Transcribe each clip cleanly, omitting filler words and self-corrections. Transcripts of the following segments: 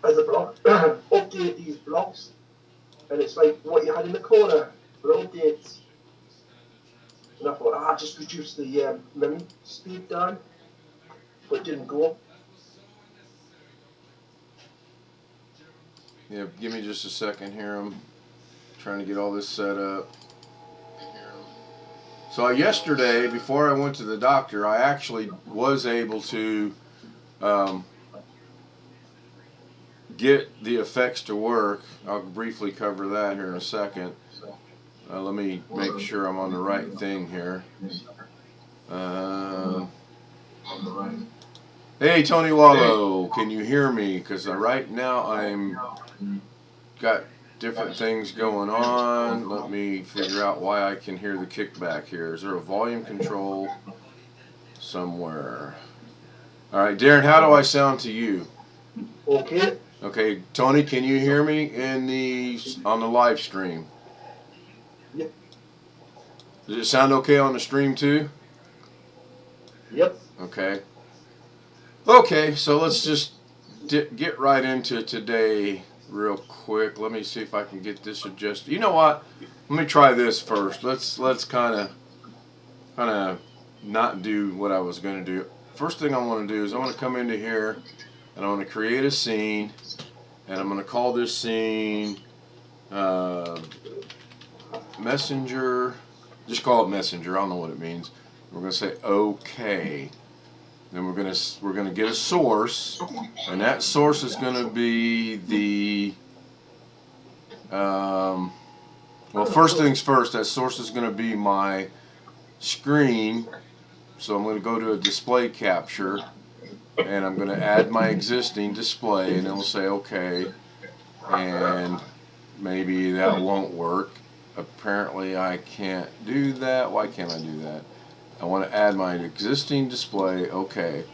as a block, update these blocks, and it's like what you had in the corner for updates. And I thought, just reduce the memory speed down, but it didn't go. Yeah, give me just a second here. I'm trying to get all this set up. So yesterday, before I went to the doctor, I actually was able to get the effects to work. I'll briefly cover that here in a second. Let me make sure I'm on the right thing here. Hey, Tony Wallow, can you hear me? Because right now I'm got different things going on. Let me figure out why I can hear the kickback here. Is there a volume control somewhere? All right, Darren, how do I sound to you? Okay. Okay, Tony, can you hear me on the live stream? Yep. Does it sound okay on the stream too? Yep. Okay. Okay, so let's just get right into today real quick. Let me see if I can get this adjusted. You know what? Let me try this first. Let's kind of not do what I was going to do. First thing I want to do is I want to come into here and I want to create a scene, and I'm going to call this scene Messenger. Just call it Messenger. I don't know what it means. We're going to say OK. Then we're gonna get a source, and that source is going to be the well, first things first. That source is going to be my screen. So I'm going to go to a display capture, and I'm going to add my existing display, and it'll say OK. And maybe that won't work. Apparently I can't do that. Why can't I do that? I want to add my existing display. Okay.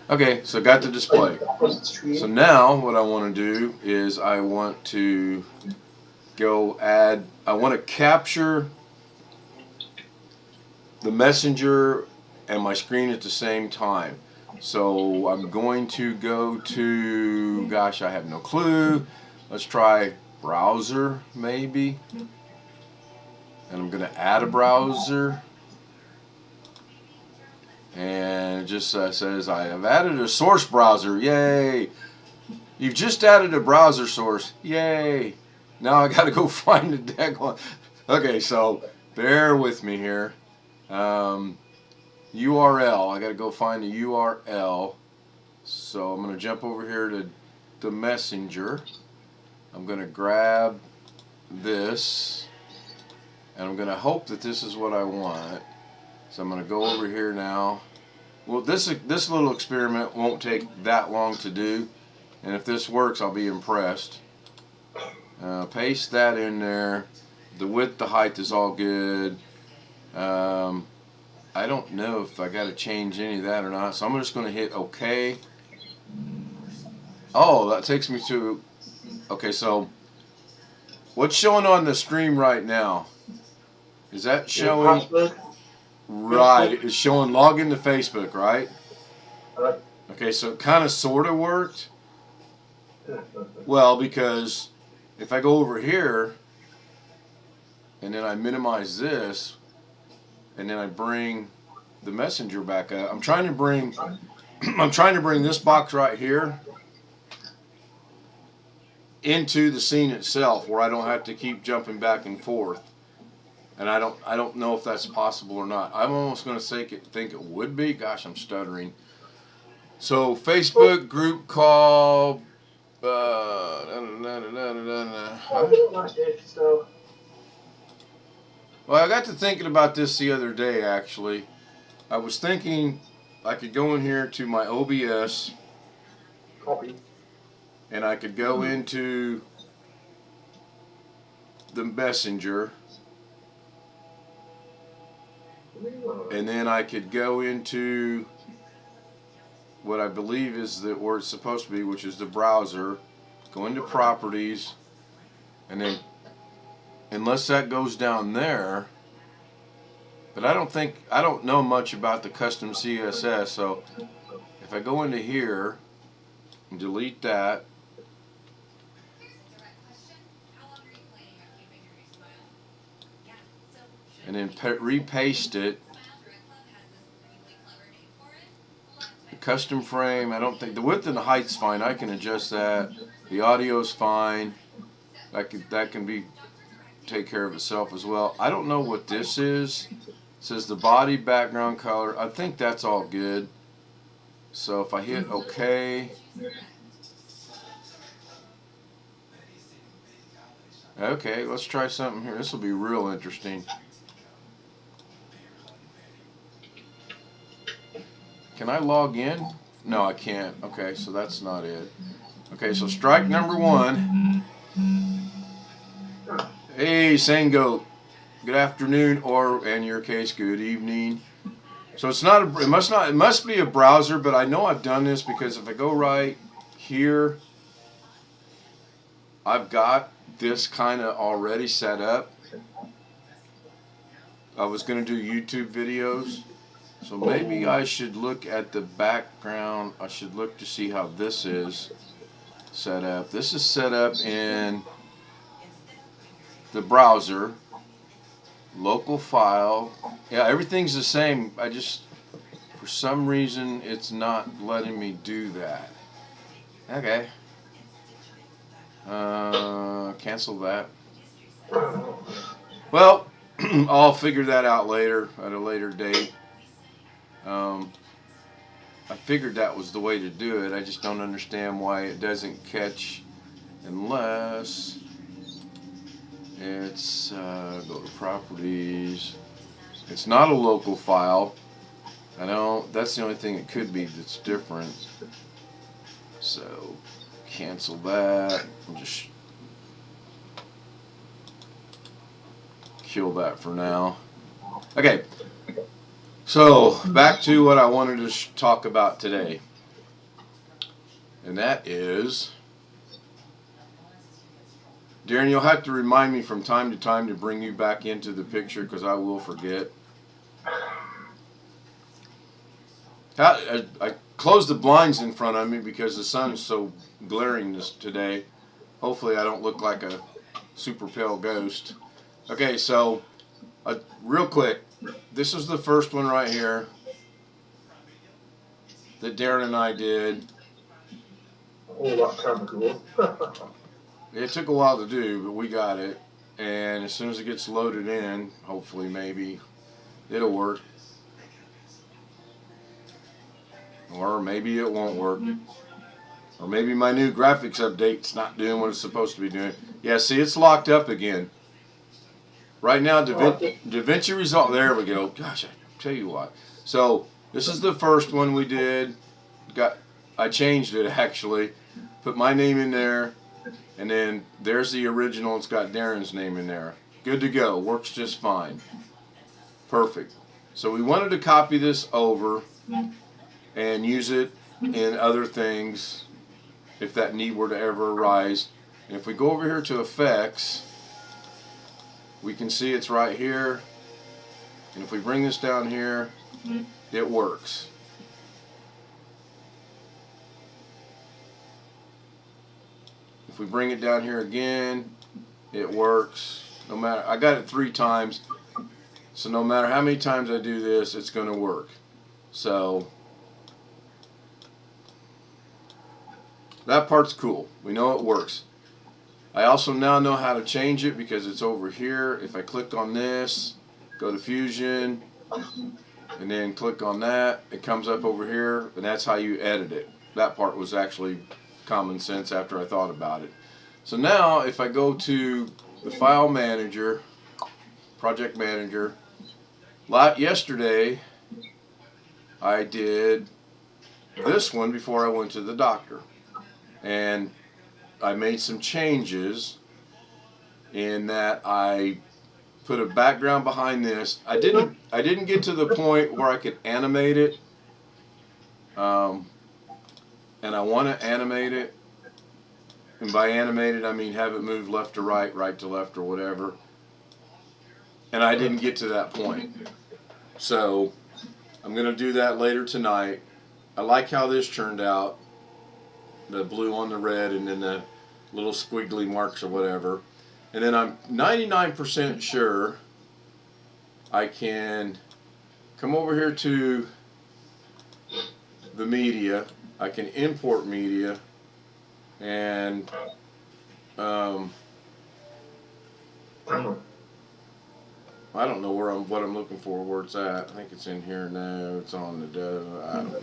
Okay, so got the display. So now what I want to do is I want to I want to capture the messenger and my screen at the same time. So I'm going to go to, gosh, I have no clue. Let's try browser maybe. And I'm going to add a browser. And it just says I have added a source browser. Yay! You've just added a browser source. Yay! Now I got to go find the deck one. Okay, so bear with me here. URL. I got to go find the URL. So I'm going to jump over here to the messenger. I'm going to grab this, and I'm going to hope that this is what I want. So I'm going to go over here now. Well, this little experiment won't take that long to do, and if this works, I'll be impressed. Paste that in there. The width, the height is all good. I don't know if I got to change any of that or not, so I'm just going to hit OK. Oh, that takes me to... Okay, so what's showing on the stream right now? Is that showing... Right, it's showing login to Facebook, right? Right. Okay, so it kind of sort of worked. Well, because if I go over here and then I minimize this and then I bring the messenger back up, I'm trying to bring this box right here into the scene itself where I don't have to keep jumping back and forth. And I don't know if that's possible or not. I'm almost going to think it would be. Gosh, I'm stuttering. So Facebook group call. Well, I got to thinking about this the other day. Actually, I was thinking I could go in here to my OBS. Copy. And I could go into the messenger. And then I could go into what I believe is where it's supposed to be, which is the browser. Go into properties, and then unless that goes down there, but I don't know much about the custom CSS. So if I go into here and delete that, and then repaste it. The custom frame, I don't think the width and the height's fine. I can adjust that. The audio's fine. That can be take care of itself as well. I don't know what this is. It says the body background color. I think that's all good. So if I hit OK. Okay, let's try something here. This will be real interesting. Can I log in? No, I can't. Okay, so that's not it. Okay, so strike number one. Hey, Sango. Good afternoon, or in your case, good evening. So it's not. It must be a browser, but I know I've done this because if I go right here, I've got this kind of already set up. I was going to do YouTube videos, so maybe I should look at the background. I should look to see how this is set up. This is set up in the browser, local file. Yeah, everything's the same. I just, for some reason, it's not letting me do that. Okay. Cancel that. Well, I'll figure that out later, at a later date. I figured that was the way to do it. I just don't understand why it doesn't catch unless it's, go to properties. It's not a local file. I know, that's the only thing it could be that's different. So, cancel that. And just kill that for now. Okay, so back to what I wanted to talk about today, and that is, Darren, you'll have to remind me from time to time to bring you back into the picture because I will forget. I closed the blinds in front of me because the sun's so glaring today. Hopefully I don't look like a super pale ghost. Okay, so real quick, this is the first one right here that Darren and I did. All that time ago. It took a while to do, but we got it. And as soon as it gets loaded in, hopefully maybe it'll work. Or maybe it won't work. Or maybe my new graphics update's not doing what it's supposed to be doing. Yeah, see, it's locked up again. Right now, Davinci Resolve. There we go. Gosh, I tell you what. So this is the first one we did. I changed it actually. Put my name in there, and then there's the original. It's got Darren's name in there. Good to go. Works just fine. Perfect. So we wanted to copy this over and use it in other things if that need were to ever arise. And if we go over here to effects, we can see it's right here, and if we bring this down here, it works. If we bring it down here again, it works. No matter, I got it 3 times, so no matter how many times I do this, it's going to work. So that part's cool. We know it works. I also now know how to change it because it's over here. If I click on this, go to Fusion, and then click on that, it comes up over here, and that's how you edit it. That part was actually common sense after I thought about it. So now if I go to the File Manager, Project Manager, yesterday I did this one before I went to the doctor. And I made some changes in that I put a background behind this. I didn't get to the point where I could animate it, and I want to animate it, and by animate it I mean have it move left to right, right to left, or whatever, and I didn't get to that point. So I'm going to do that later tonight. I like how this turned out, the blue on the red and then the little squiggly marks or whatever. And then I'm 99% sure I can come over here to the media. I can import media, and I don't know what I'm looking for, where it's at. I think it's in here now. It's on the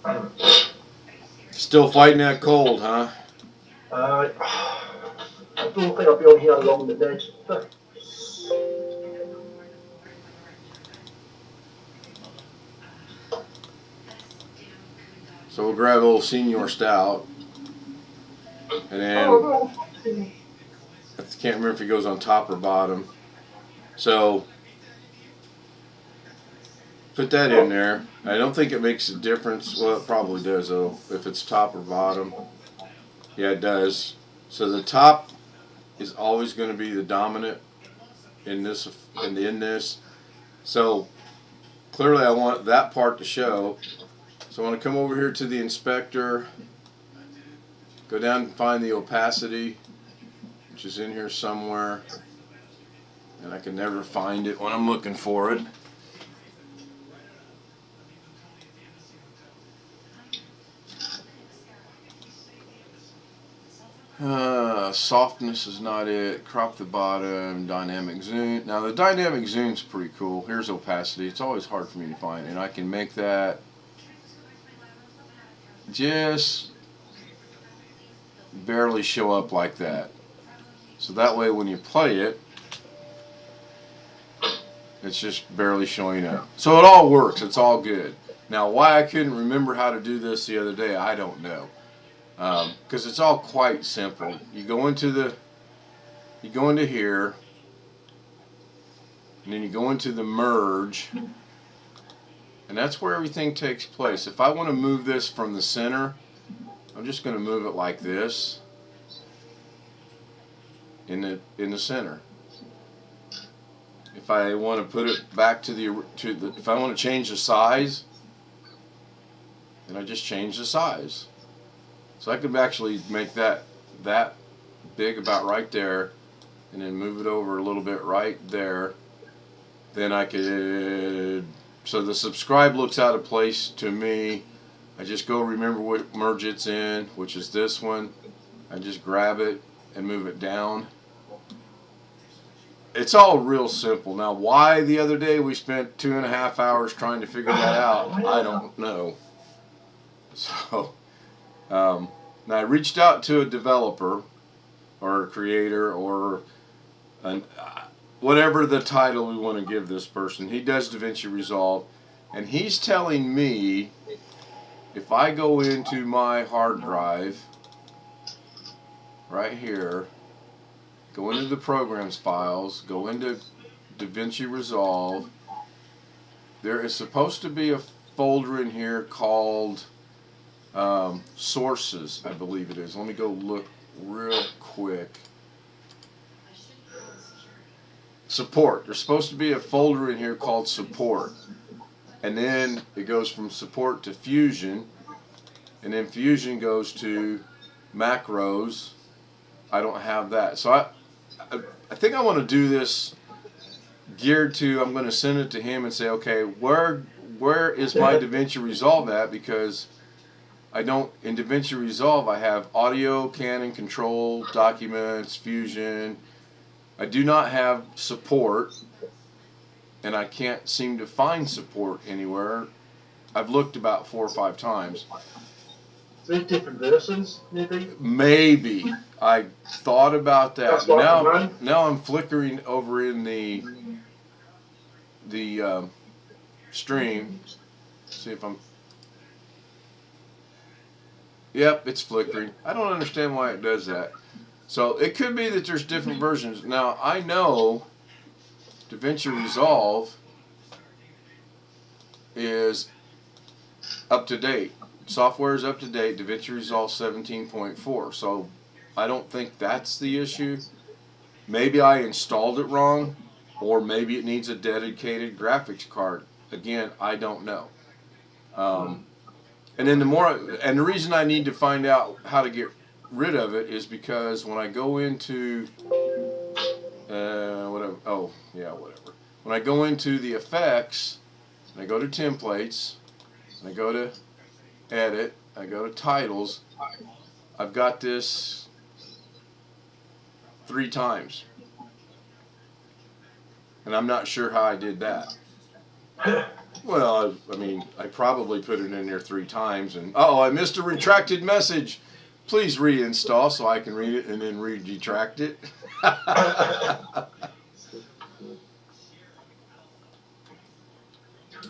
I don't know. Still fighting that cold, huh? I don't think I'll be on here long today. So we'll grab a little senior stout, and then I can't remember if it goes on top or bottom. So put that in there. I don't think it makes a difference. Well, it probably does though, if it's top or bottom. Yeah, it does. So the top is always going to be the dominant in this and in this. So clearly I want that part to show. So I want to come over here to the inspector, go down and find the opacity, which is in here somewhere, and I can never find it when I'm looking for it. Softness is not it. Crop the bottom. Dynamic zoom. Now the dynamic zoom's pretty cool. Here's opacity. It's always hard for me to find, and I can make that just barely show up like that. So that way when you play it, it's just barely showing up. So it all works. It's all good. Now why I couldn't remember how to do this the other day, I don't know. Because it's all quite simple. You go into here, and then you go into the merge, and that's where everything takes place. If I want to move this from the center, I'm just going to move it like this in the center. If I want to put it back to the if I want to change the size, then I just change the size. So I could actually make that big, about right there, and then move it over a little bit right there. Then I could, so the subscribe looks out of place to me. I just go remember what merge it's in, which is this one. I just grab it and move it down. It's all real simple. Now why the other day we spent 2.5 hours trying to figure that out, I don't know. So now I reached out to a developer or a creator or whatever the title we want to give this person. He does Davinci Resolve, and he's telling me if I go into my hard drive right here, go into the programs files, go into Davinci Resolve, there is supposed to be a folder in here called sources, I believe it is. Let me go look real quick. Support. There's supposed to be a folder in here called support, and then it goes from support to fusion, and then fusion goes to macros. I don't have that, so I think I want to do this geared to, I'm going to send it to him and say, okay, where is my Davinci Resolve at? Because I don't, in Davinci Resolve I have audio, Canon, control, documents, fusion. I do not have support, and I can't seem to find support anywhere. I've looked about 4 or 5 times. 3 different versions, maybe? Maybe. I thought about that. Now I'm flickering over in the stream. See if I'm... Yep, it's flickering. I don't understand why it does that. So it could be that there's different versions. Now I know Davinci Resolve is up to date. Software is up to date. Davinci Resolve 17.4. So I don't think that's the issue. Maybe I installed it wrong, or maybe it needs a dedicated graphics card. Again, I don't know. And then the reason I need to find out how to get rid of it is because when I go into whatever, when I go into the effects, and I go to templates, and I go to edit, I go to titles, I've got this 3 times. And I'm not sure how I did that. Well, I mean, I probably put it in there 3 times, and I missed a retracted message. Please reinstall so I can read it and then retract it.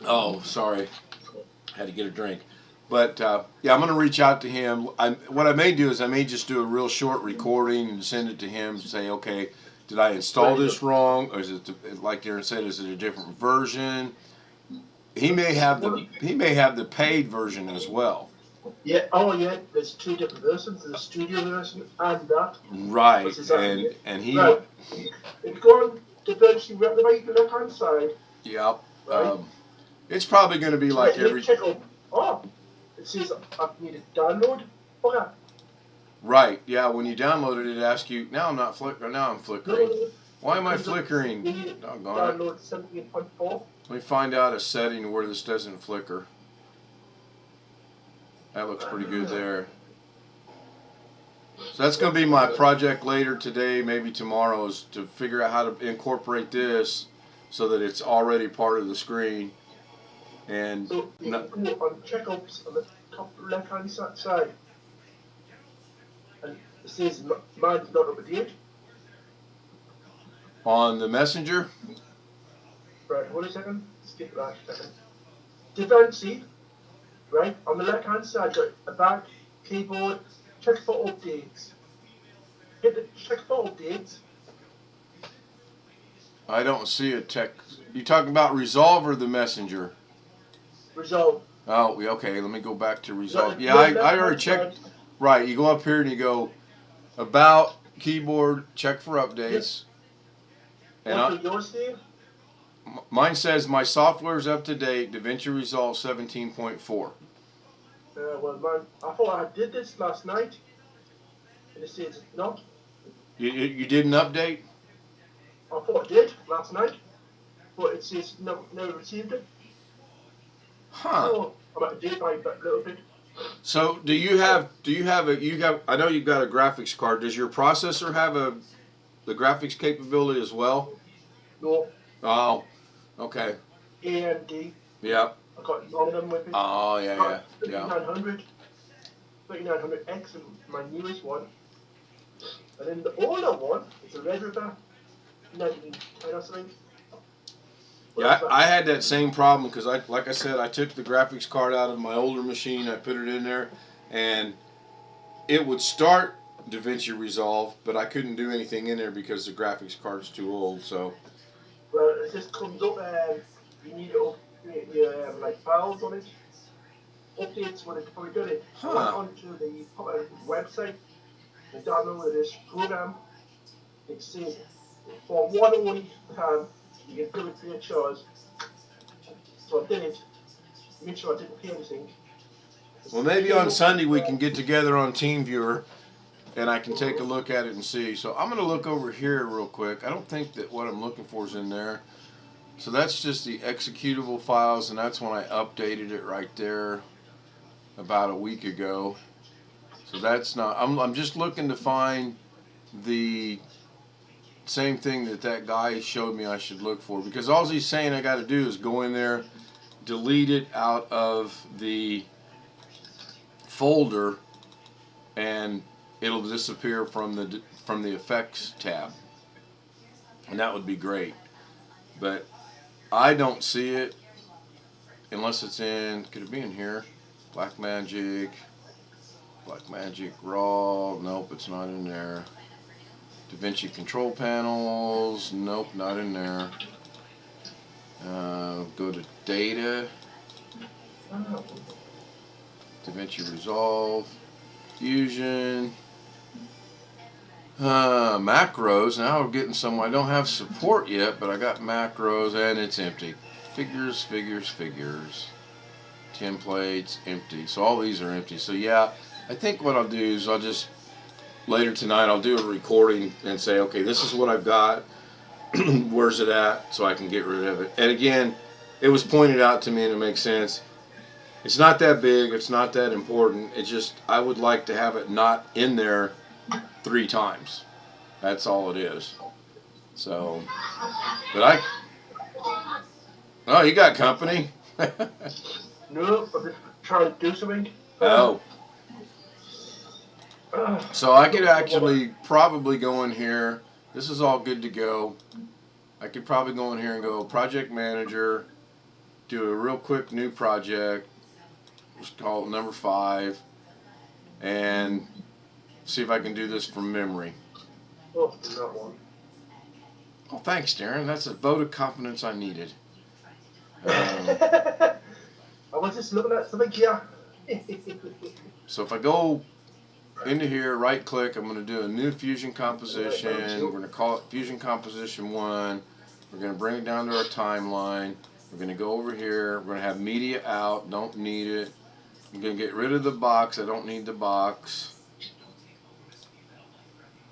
Oh, sorry. Had to get a drink. But, yeah, I'm going to reach out to him. What I may do is I may just do a real short recording and send it to him and say, okay, did I install this wrong? Or is it, like Darren said, is it a different version? He may have the paid version as well. Yeah. Oh, yeah. There's 2 different versions. There's a studio version and that. Right. And he. Right. If you go on Davinci, right the left-hand side. Yep. Right. It's probably going to be like every. Check out. It says I need to download. Okay. Right. Yeah. When you download it, it asks you. Now I'm not flickering. Now I'm flickering. Why am I flickering? Download 17.4. Let me find out a setting where this doesn't flicker. That looks pretty good there. So that's going to be my project later today, maybe tomorrow, is to figure out how to incorporate this so that it's already part of the screen. And so you can go on checkouts on the top left-hand side, and it says mine's not up to date. On the messenger. Right, hold a second. Skip that a second. Davinci, right, on the left-hand side, got a back, keyboard, check for updates. Hit the check for updates. I don't see a text. You talking about Resolve or the messenger? Resolve. Oh, okay. Let me go back to Resolve. Yeah, I already checked. Right, you go up here and you go about keyboard, check for updates. And yours, Steve? Mine says my software is up to date. Davinci Resolve 17.4. Well, man, I thought I did this last night, and it says not. You didn't update? I thought I did last night, but it says never received it. Huh. So I'm up to date by a little bit. So I know you've got a graphics card. Does your processor have the graphics capability as well? No. Oh, okay. AMD. Yep. I got none of them with me. Oh, yeah. 3900X is my newest one. And then the older one is a Red River 1910 or something. Yeah, I had that same problem because, like I said, I took the graphics card out of my older machine, I put it in there, and it would start DaVinci Resolve, but I couldn't do anything in there because the graphics card's too old. So. Well, it just comes up and you need to update your like files on it. Updates when it's probably done it. I went onto the website and downloaded this program. It says for one only time you can do it free of charge. So I did it. Make sure I didn't pay anything. Well, maybe on Sunday we can get together on TeamViewer and I can take a look at it and see. So I'm going to look over here real quick. I don't think that what I'm looking for is in there. So that's just the executable files, and that's when I updated it right there about a week ago. So that's not, I'm just looking to find the same thing that guy showed me I should look for, because all he's saying I got to do is go in there, delete it out of the folder, and it'll disappear from the effects tab, and that would be great. But I don't see it unless it's in, could it be in here? Blackmagic Raw, nope, it's not in there. DaVinci control panels, nope, not in there. Go to data, DaVinci Resolve, Fusion, macros. Now we're getting somewhere. I don't have support yet, but I got macros, and it's empty. Figures, templates, empty. So all these are empty. So yeah, I think what I'll do is I'll just later tonight I'll do a recording and say, okay, this is what I've got. where's it at so I can get rid of it. And again, it was pointed out to me and it makes sense. It's not that big, it's not that important. It's just I would like to have it not in there 3 times. That's all it is. So, but oh, you got company? No, I'm just trying to do something. Oh. So I could actually probably go in here. This is all good to go. I could probably go in here and go project manager, do a real quick new project. Let's call it number 5, and see if I can do this from memory. Oh, that one. Oh, thanks, Darren. That's a vote of confidence I needed. I was just looking at something here. So if I go into here, right click, I'm going to do a new fusion composition. We're going to call it fusion composition 1. We're going to bring it down to our timeline. We're going to go over here. We're going to have media out. Don't need it. I'm going to get rid of the box. I don't need the box.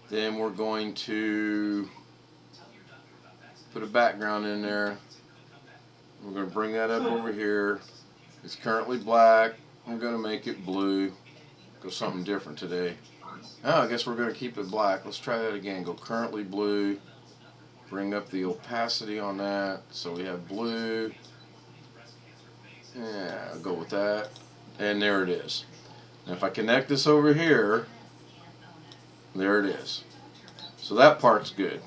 Then we're going to put a background in there. We're going to bring that up over here. It's currently black. I'm going to make it blue. Go something different today. Oh, I guess we're going to keep it black. Let's try that again. Go currently blue. Bring up the opacity on that. So we have blue. Yeah, I'll go with that. And there it is. Now if I connect this over here, there it is. So that part's good.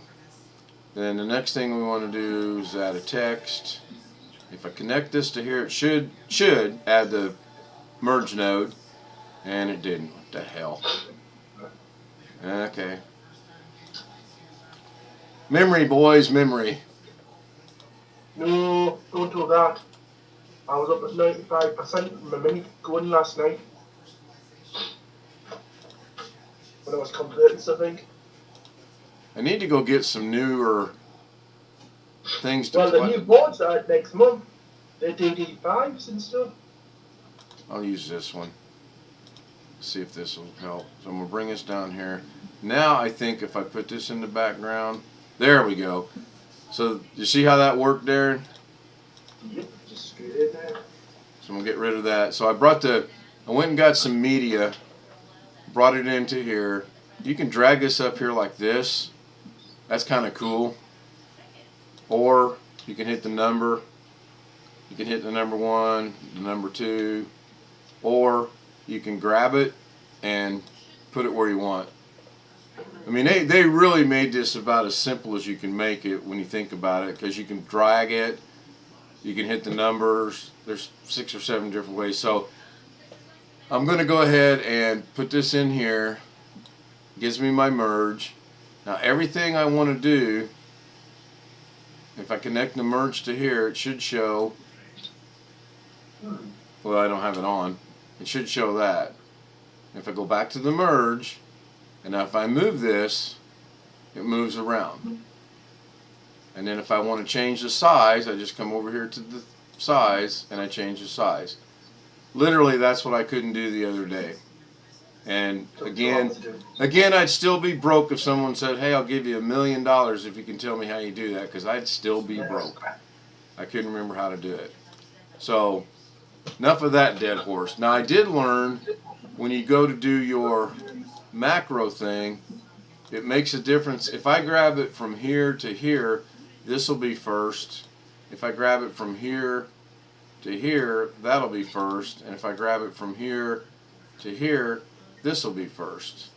Then the next thing we want to do is add a text. If I connect this to here, it should add the merge node, and it didn't. What the hell? Okay. Memory, boys, memory. No, don't do that. I was up at 95%. My mini going last night when I was converting something. I need to go get some newer things to Well, the new boards are out next month. They're DD5s and stuff. I'll use this one. See if this will help. So I'm going to bring this down here. Now I think if I put this in the background, there we go. So you see how that worked, Darren? Yep, just straight in there. So I'm going to get rid of that. So I went and got some media, brought it into here. You can drag this up here like this. That's kind of cool. Or you can hit the number. You can hit the number 1, the number 2, or you can grab it and put it where you want. I mean, they really made this about as simple as you can make it when you think about it, because you can drag it, you can hit the numbers. There's 6 or 7 different ways. So I'm going to go ahead and put this in here. Gives me my merge. Now everything I want to do, if I connect the merge to here, it should show. Well, I don't have it on. It should show that. If I go back to the merge, and now if I move this, it moves around. And then if I want to change the size, I just come over here to the size and I change the size. Literally, that's what I couldn't do the other day. And again, I'd still be broke if someone said, hey, I'll give you $1 million if you can tell me how you do that, because I'd still be broke. I couldn't remember how to do it. So enough of that dead horse. Now I did learn when you go to do your macro thing, it makes a difference. If I grab it from here to here, this will be first. If I grab it from here to here, that'll be first. And if I grab it from here to here, this will be first.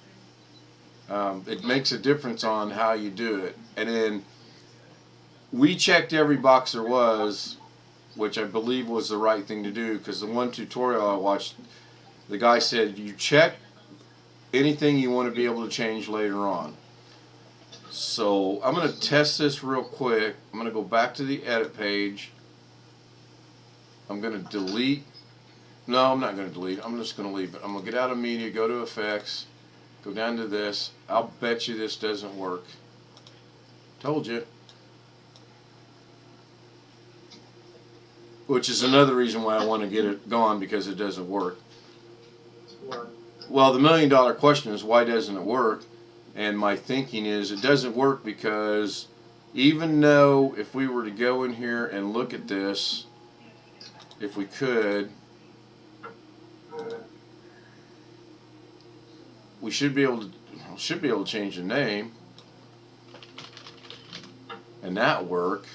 It makes a difference on how you do it. And then we checked every box there was, which I believe was the right thing to do, because the one tutorial I watched, the guy said you check anything you want to be able to change later on. So I'm going to test this real quick. I'm going to go back to the edit page. I'm going to delete. No, I'm not going to delete. I'm just going to leave it. I'm going to get out of media, go to effects, go down to this. I'll bet you this doesn't work. Told you. Which is another reason why I want to get it gone, because it doesn't work. Well, the $1 million question is, why doesn't it work? And my thinking is, it doesn't work because even though if we were to go in here and look at this, if we could, we should be able to change the name, and that work.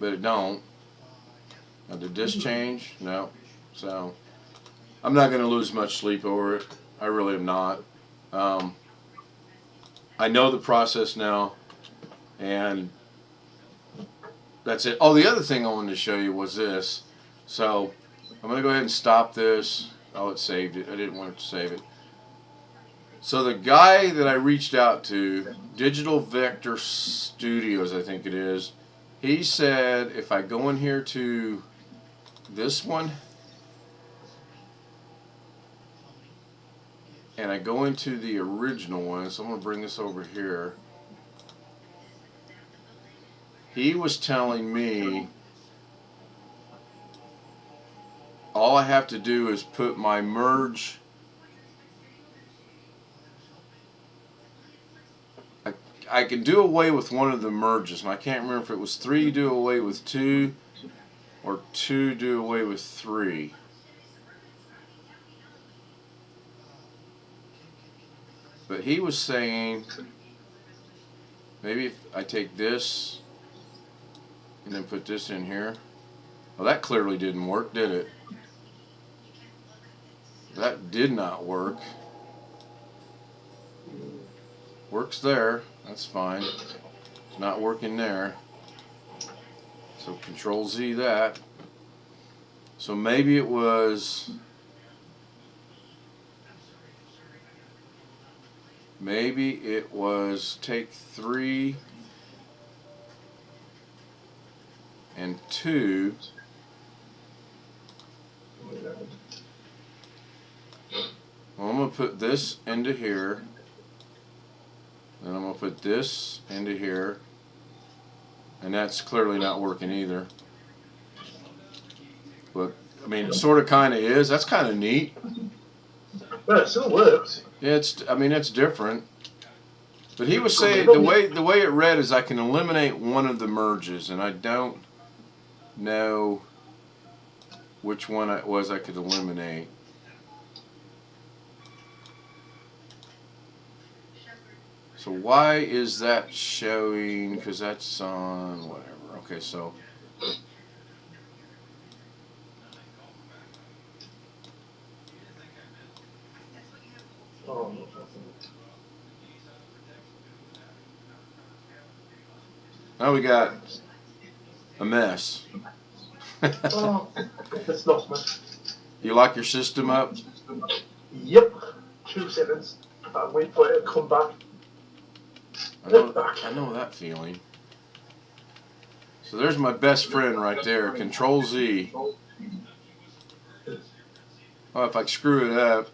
But it don't. Now, did this change? No. So I'm not going to lose much sleep over it. I really am not. I know the process now, and that's it. Oh, the other thing I wanted to show you was this. So I'm going to go ahead and stop this. Oh, it saved it. I didn't want it to save it. So the guy that I reached out to, Digital Vector Studios, I think it is, he said if I go in here to this one, and I go into the original one, so I'm going to bring this over here. He was telling me all I have to do is put my merge. I can do away with one of the merges, and I can't remember if it was 3 do away with 2 or 2 do away with 3. But he was saying maybe if I take this and then put this in here. Well, that clearly didn't work, did it? That did not work. Works there. That's fine. It's not working there. So Control Z that. So maybe it was. Maybe it was take 3 and 2. Well, I'm going to put this into here. Then I'm going to put this into here. And that's clearly not working either. But, I mean, it sort of kind of is. That's kind of neat. Well, it still works. Yeah, it's different. But he was saying the way it read is I can eliminate one of the merges, and I don't know which one it was I could eliminate. So why is that showing? Because that's on whatever. Okay, so. Oh. Now we got a mess. Oh, that's not much. You lock your system up? Yep. 2 seconds. I'll wait for it to come back. I know that feeling. So there's my best friend right there. Control Z. Well, if I screw it up,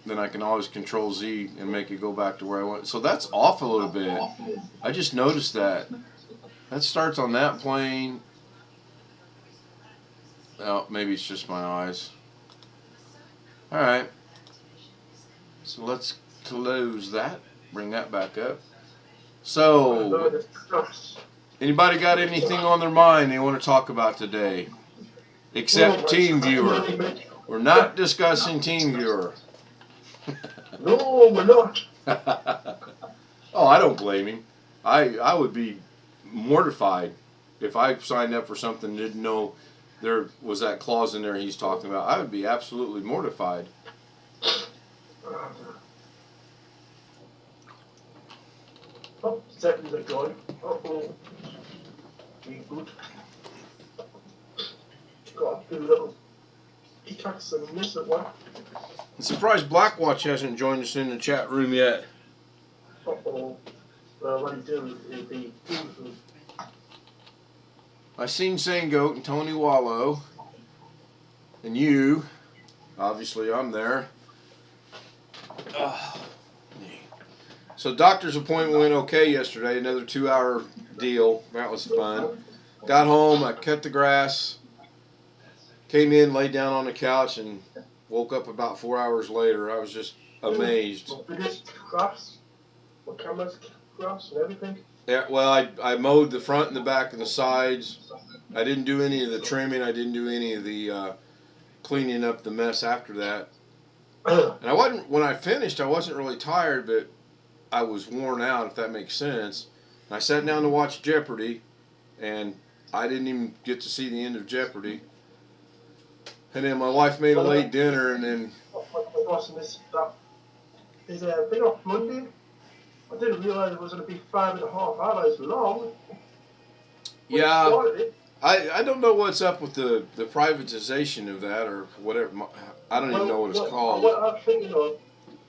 then I can always Control Z and make it go back to where I want. So that's off a little bit. I just noticed that. That starts on that plane. Oh, maybe it's just my eyes. Alright. So let's close that. Bring that back up. So, anybody got anything on their mind they want to talk about today? Except TeamViewer. We're not discussing TeamViewer. No, we're not. Oh, I don't blame him. I would be mortified if I signed up for something and didn't know there was that clause in there he's talking about. I would be absolutely mortified. Oh, seconds are gone. Uh-oh. Reboot. Got a little pickaxe and miss it one. I'm surprised Blackwatch hasn't joined us in the chat room yet. Uh-oh. Well, what he do is he... I seen Sangoat and Tony Wallow. And you. Obviously, I'm there. So doctor's appointment went okay yesterday. Another 2-hour deal. That was fun. Got home. I cut the grass. Came in, laid down on the couch, and woke up about 4 hours later. I was just amazed. What cameras? grass and everything? Yeah, well, I mowed the front and the back and the sides. I didn't do any of the trimming. I didn't do any of the cleaning up the mess after that. And I wasn't, when I finished, I wasn't really tired, but I was worn out, if that makes sense. And I sat down to watch Jeopardy, and I didn't even get to see the end of Jeopardy. And then my wife made a late dinner, and then... My boss missed that. There's a thing off Monday. I didn't realise it was going to be 5.5 hours long. Yeah, I don't know what's up with the privatization of that, or whatever. I don't even know what it's called. What I'm thinking of,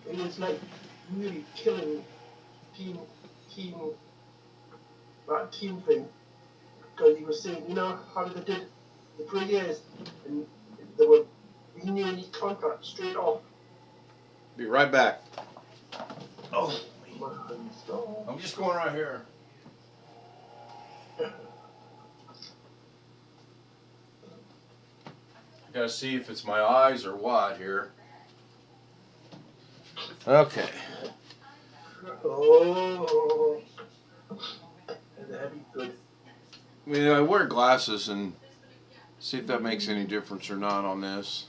it was like really killing team, that team thing. Because he was saying, you know, how they did the 3 years, and they were renewing each contract straight off. Be right back. Oh, Oh. I'm just going right here. Gotta see if it's my eyes or what here. Okay. Oh. That'd be good. I mean, I wear glasses and see if that makes any difference or not on this.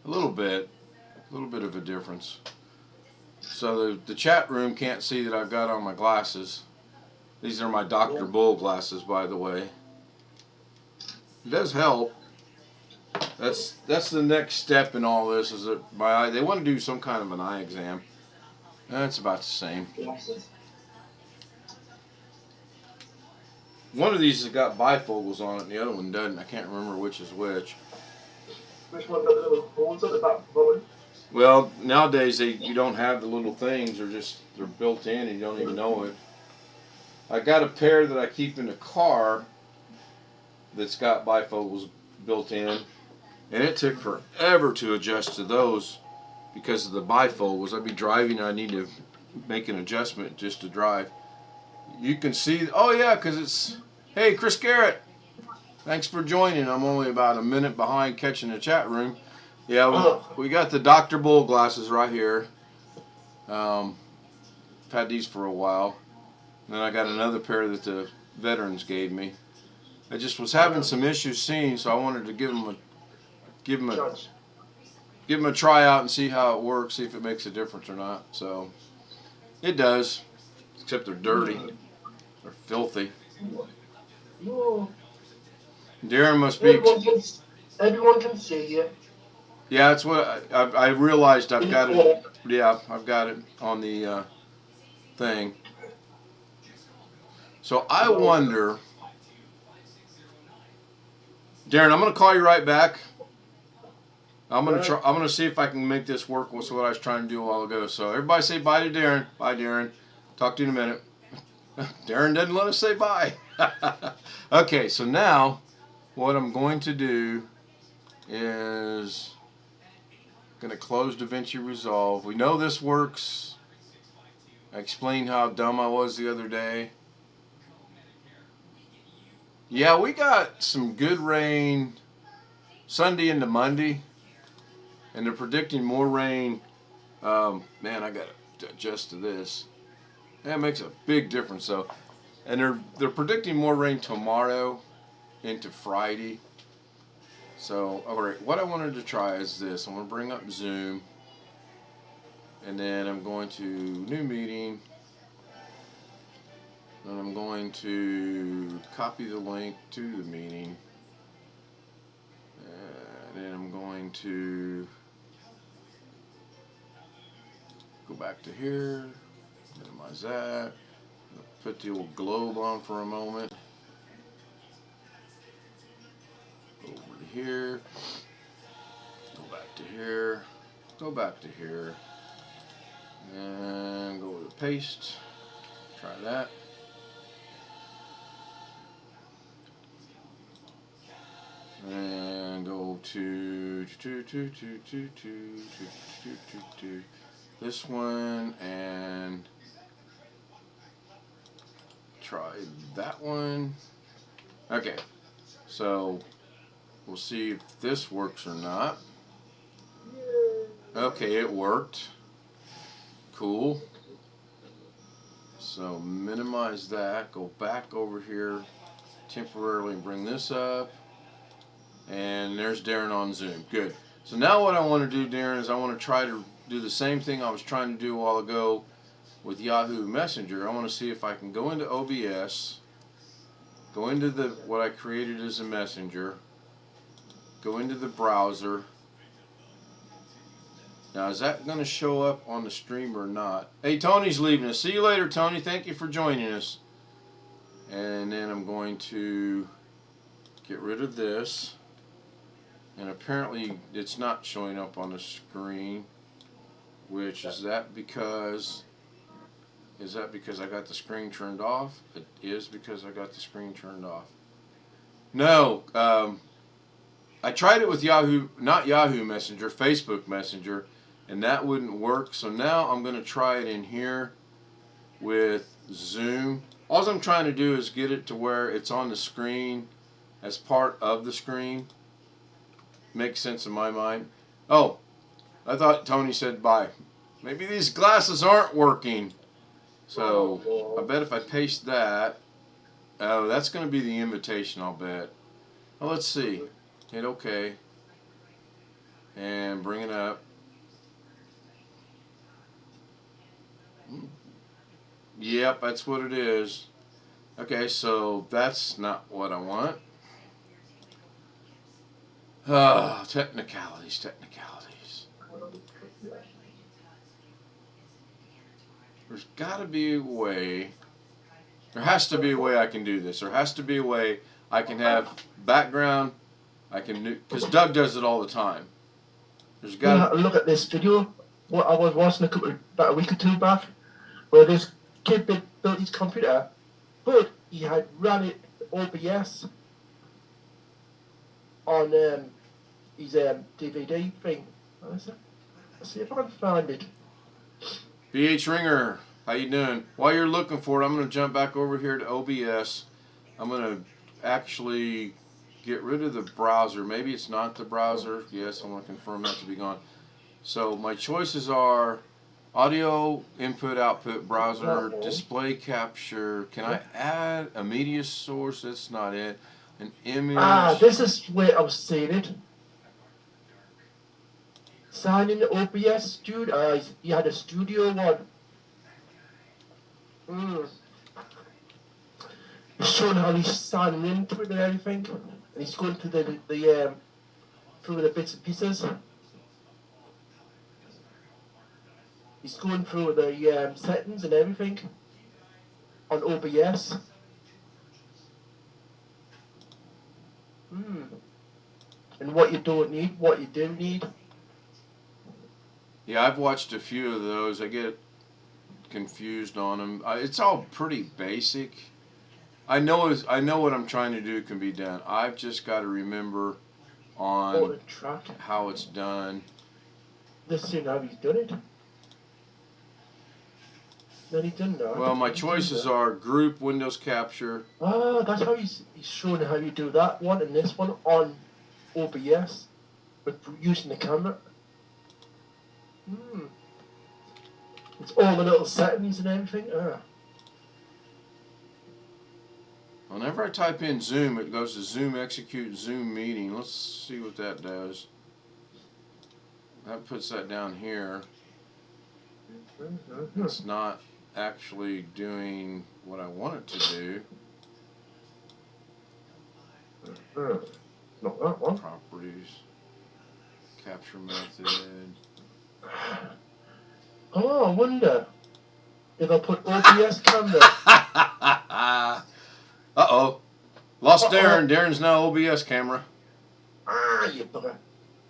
A little bit of a difference. So the chat room can't see that I've got on my glasses. These are my Dr. Bull glasses, by the way. It does help. That's the next step in all this, is that my eye, they want to do some kind of an eye exam. That's about the same. One of these has got bifocals on it, and the other one doesn't. I can't remember which is which. Which one got the little holes at the back of the Well, nowadays you don't have the little things; they're built in, and you don't even know it. I got a pair that I keep in the car that's got bifocals built in, and it took forever to adjust to those because of the bifocals. I'd be driving and I need to make an adjustment just to drive. You can see, oh yeah, because it's, hey, Chris Garrett, thanks for joining. I'm only about a minute behind catching the chat room. Yeah, we got the Dr. Bull glasses right here. I've had these for a while. And then I got another pair that the veterans gave me. I just was having some issues seeing, so I wanted to give them a try out and see how it works, see if it makes a difference or not. So it does, except they're dirty, they're filthy. Darren must be. Everyone can see you. Yeah, that's what I realized. I've got it. Yeah, I've got it on the thing. So I wonder, Darren, I'm going to call you right back. I'm going to try. I'm going to see if I can make this work with what I was trying to do a while ago. So everybody say bye to Darren. Bye, Darren. Talk to you in a minute. Darren doesn't let us say bye. Okay, so now what I'm going to do is going to close Davinci Resolve. We know this works. I explained how dumb I was the other day. Yeah, we got some good rain Sunday into Monday, and they're predicting more rain. Man, I got to adjust to this. That makes a big difference, though. And they're predicting more rain tomorrow into Friday. So, all right, what I wanted to try is this. I'm going to bring up Zoom, and then I'm going to new meeting. And I'm going to copy the link to the meeting. And then I'm going to go back to here, minimize that, put the old globe on for a moment. Go over to here, go back to here, go back to here, and go to paste. Try that. And go to this one and try that one. Okay, so we'll see if this works or not. Okay, it worked. Cool. So minimize that. Go back over here temporarily and bring this up. And there's Darren on Zoom. Good. So now what I want to do, Darren, is I want to try to do the same thing I was trying to do a while ago with Yahoo Messenger. I want to see if I can go into OBS, go into what I created as a messenger, go into the browser. Now, is that going to show up on the stream or not? Hey, Tony's leaving us. See you later, Tony. Thank you for joining us. And then I'm going to get rid of this. And apparently it's not showing up on the screen. Which is that because I got the screen turned off? It is because I got the screen turned off. No, I tried it with Yahoo, not Yahoo Messenger, Facebook Messenger, and that wouldn't work. So now I'm going to try it in here with Zoom. All I'm trying to do is get it to where it's on the screen as part of the screen. Makes sense in my mind. Oh, I thought Tony said bye. Maybe these glasses aren't working. So I bet if I paste that, oh, that's going to be the invitation, I'll bet. Well, let's see. Hit OK. And bring it up. Yep, that's what it is. Okay, so that's not what I want. Technicalities. There's got to be a way. There has to be a way I can do this. There has to be a way I can have background. I can do, because Doug does it all the time. There's got to look at this video. What I was watching about a week or two back, where this kid built his computer, but he had ran it OBS on his DVD thing. Let's see if I can find it. BH Ringer, how you doing? While you're looking for it, I'm going to jump back over here to OBS. I'm going to actually get rid of the browser. Maybe it's not the browser. Yes, I want to confirm that to be gone. So my choices are audio, input, output, browser, display capture. Can I add a media source? That's not it. An image. This is where I was seeing it. Sign in the OBS, dude. You had a studio one. He's showing how he's signing into it and everything, and he's going through through the bits and pieces. He's going through the settings and everything on OBS. And what you don't need, what you do need. Yeah, I've watched a few of those. I get confused on them. It's all pretty basic. I know what I'm trying to do can be done. I've just got to remember on how it's done. Let's see how he's done it. Then he done that. Well, my choices are group, Windows capture. That's how he's showing how you do that one and this one on OBS with using the camera. It's all the little settings and everything. Whenever I type in Zoom, it goes to Zoom execute Zoom meeting. Let's see what that does. That puts that down here. It's not actually doing what I want it to do. Not that one. Properties. Capture method. I wonder if I put OBS camera. Uh-oh. Lost Darren. Darren's now OBS camera. You bugger.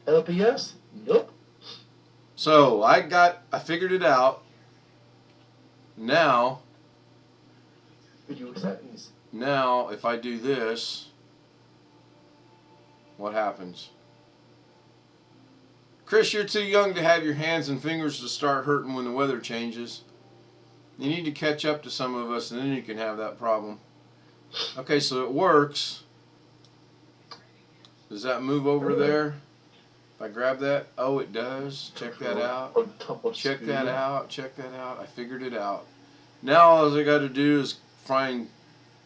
OBS? Nope. So, I figured it out. Now, Video settings. Now, if I do this, what happens? Chris, you're too young to have your hands and fingers to start hurting when the weather changes. You need to catch up to some of us, and then you can have that problem. Okay, so it works. Does that move over there? If I grab that, oh, it does. Check that out. Check that out. Check that out. I figured it out. Now all I got to do is find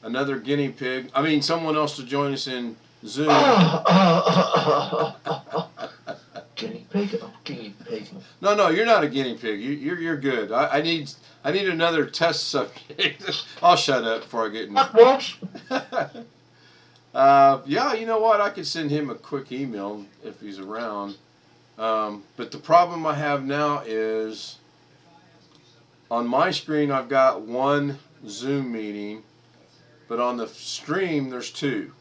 another guinea pig. I mean, someone else to join us in Zoom. Guinea pig? Oh, guinea pig. No, you're not a guinea pig. You're good. I need another test subject. I'll shut up before I get in. Yeah, you know what? I could send him a quick email if he's around. But the problem I have now is on my screen I've got one Zoom meeting, but on the stream there's two.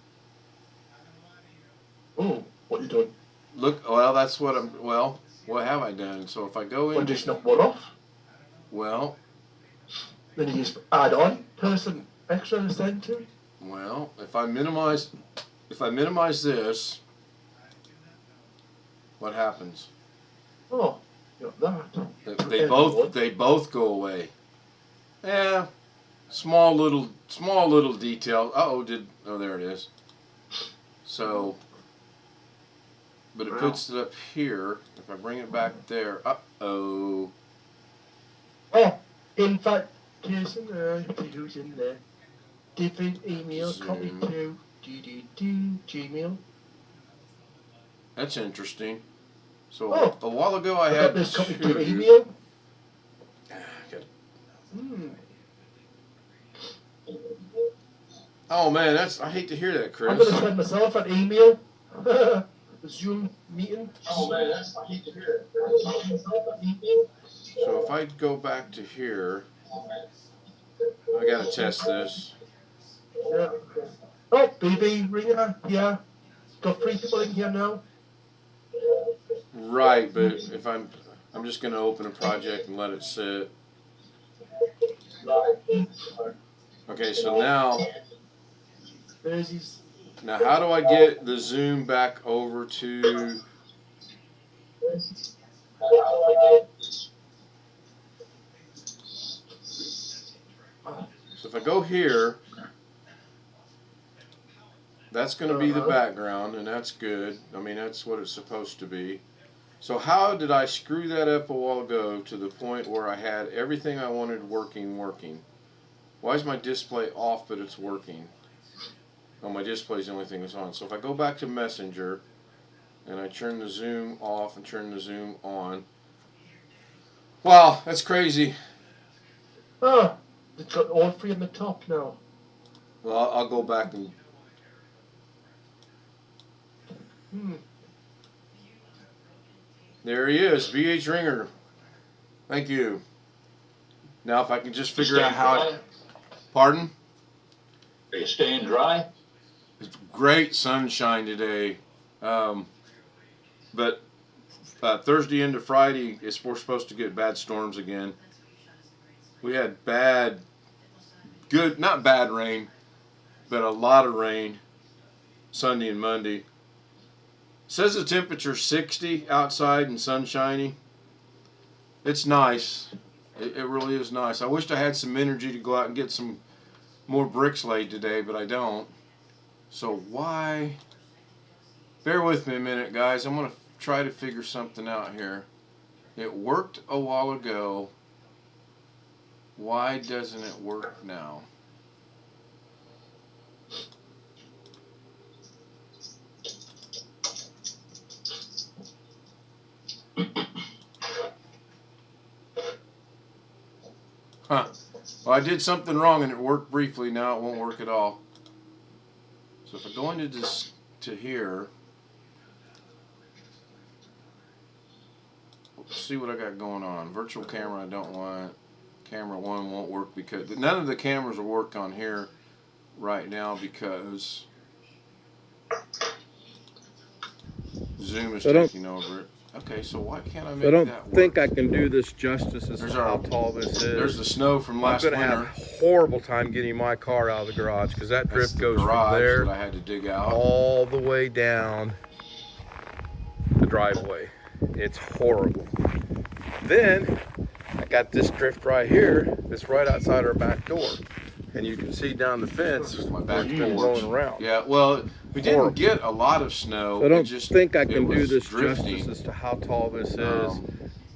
Oh, what are you doing? Look, well, that's what I'm. Well, what have I done? So if I go in, Well, just knock one off. Well, then you just add on person extra to send to. Well, if I minimize this, what happens? Oh, you got that. They both go away. Yeah, small little detail. Oh, there it is. So, but it puts it up here. If I bring it back there, oh. Oh, in fact, here's who's in there. Different email, copy to Gmail. That's interesting. So a while ago I had this copy to email. Oh man, I hate to hear that, Chris. I'm gonna send myself an email. The Zoom meeting. Oh man, I hate to hear it. So if I go back to here, I gotta test this. Yeah. Oh, baby, ringer. Yeah. Got 3 people in here now. Right, but if I'm just gonna open a project and let it sit. Okay, so now how do I get the Zoom back over to? So if I go here, that's going to be the background, and that's good. I mean, that's what it's supposed to be. So how did I screw that up a while ago to the point where I had everything I wanted working? Why is my display off but it's working? Oh, my display is the only thing that's on. So if I go back to Messenger and I turn the Zoom off and turn the Zoom on. Wow, that's crazy. Oh, it's got all 3 on the top now. Well, I'll go back and... There he is, BH Ringer. Thank you. Now if I can just figure out how... Pardon? Are you staying dry? It's great sunshine today. But Thursday into Friday, we're supposed to get bad storms again. We had not bad rain, but a lot of rain Sunday and Monday. Says the temperature 60 outside and sunshiny. It's nice. It really is nice. I wished I had some energy to go out and get some more bricks laid today, but I don't. So why? Bear with me a minute, guys. I'm going to try to figure something out here. It worked a while ago. Why doesn't it work now? Huh. Well, I did something wrong and it worked briefly. Now it won't work at all. So if I go into this to here, let's see what I got going on. Virtual camera I don't want. Camera 1 won't work because none of the cameras will work on here right now because Zoom is taking over it. Okay, so why can't I make that work? I don't think I can do this justice as to how tall this is. There's the snow from last winter. I'm going to have a horrible time getting my car out of the garage because that drift goes from there that I had to dig out all the way down the driveway. It's horrible. Then I got this drift right here that's right outside our back door. And you can see down the fence my back rolling around. Yeah, well, we didn't get a lot of snow. I don't think I can do this drifting. justice as to how tall this is.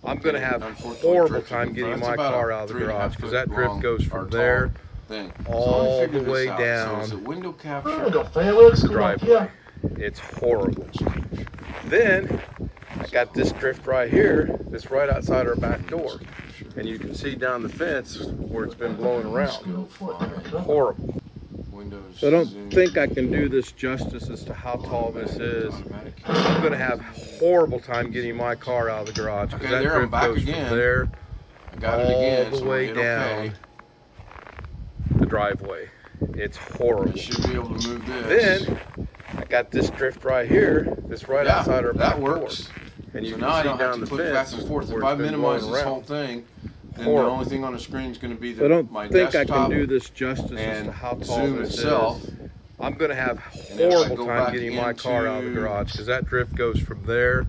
I'm going to have a Unfortunately, horrible drifted time in getting front. my It's about car a out of the 3.5 garage because foot that drift long goes or from tall there thing. all So let me the figure way this out. down So is it window Oh, capture? we got fireworks the going off driveway. here. It's horrible. Then I got this drift right here that's right outside our back door. And you can see down the fence where it's been blowing around. Horrible. Windows. So I don't zoom. think I can do this justice as to how tall this is. I'm going to have a horrible time getting my car out of the garage because Okay, that there, I'm drift back goes again. from there I got it all again, the so way hit down okay. the driveway. It's I horrible. should be able to move this. Then I got this drift right here that's right Yeah, outside our back that works. door. And you So can now I see don't have down to the click back fence and forth. where If I it's been minimize blowing this around. whole thing, then Horrible. the only thing on the screen is going to be So I don't my think I desktop can do this justice as and to how tall Zoom this itself. is. I'm going to have And if I horrible go time back getting my car out of the into- garage because that drift goes from there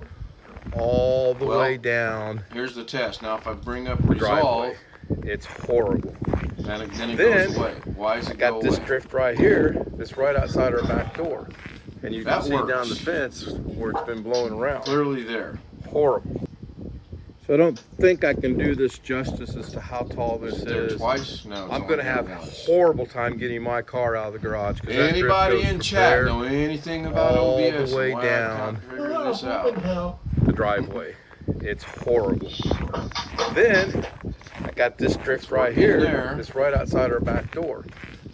all the Well, way down Here's the test. Now if I bring up the resolve, driveway. It's horrible. then it Then goes away. Why is I it got go this away? drift right here that's right outside our back door. And you can That see down works. the fence where it's been blowing around. Clearly there. Horrible. So I don't think I can do this justice as to how tall this Is it there is. twice? No. It's I'm only going to there have a once. horrible time getting my car out of the garage. 'Cause that drift Anybody goes in from chat there know anything about all the OBS way and why down. I can't figure this Oh, out? hell. the driveway. It's horrible. Then I got this drift right here there. that's right outside our back door.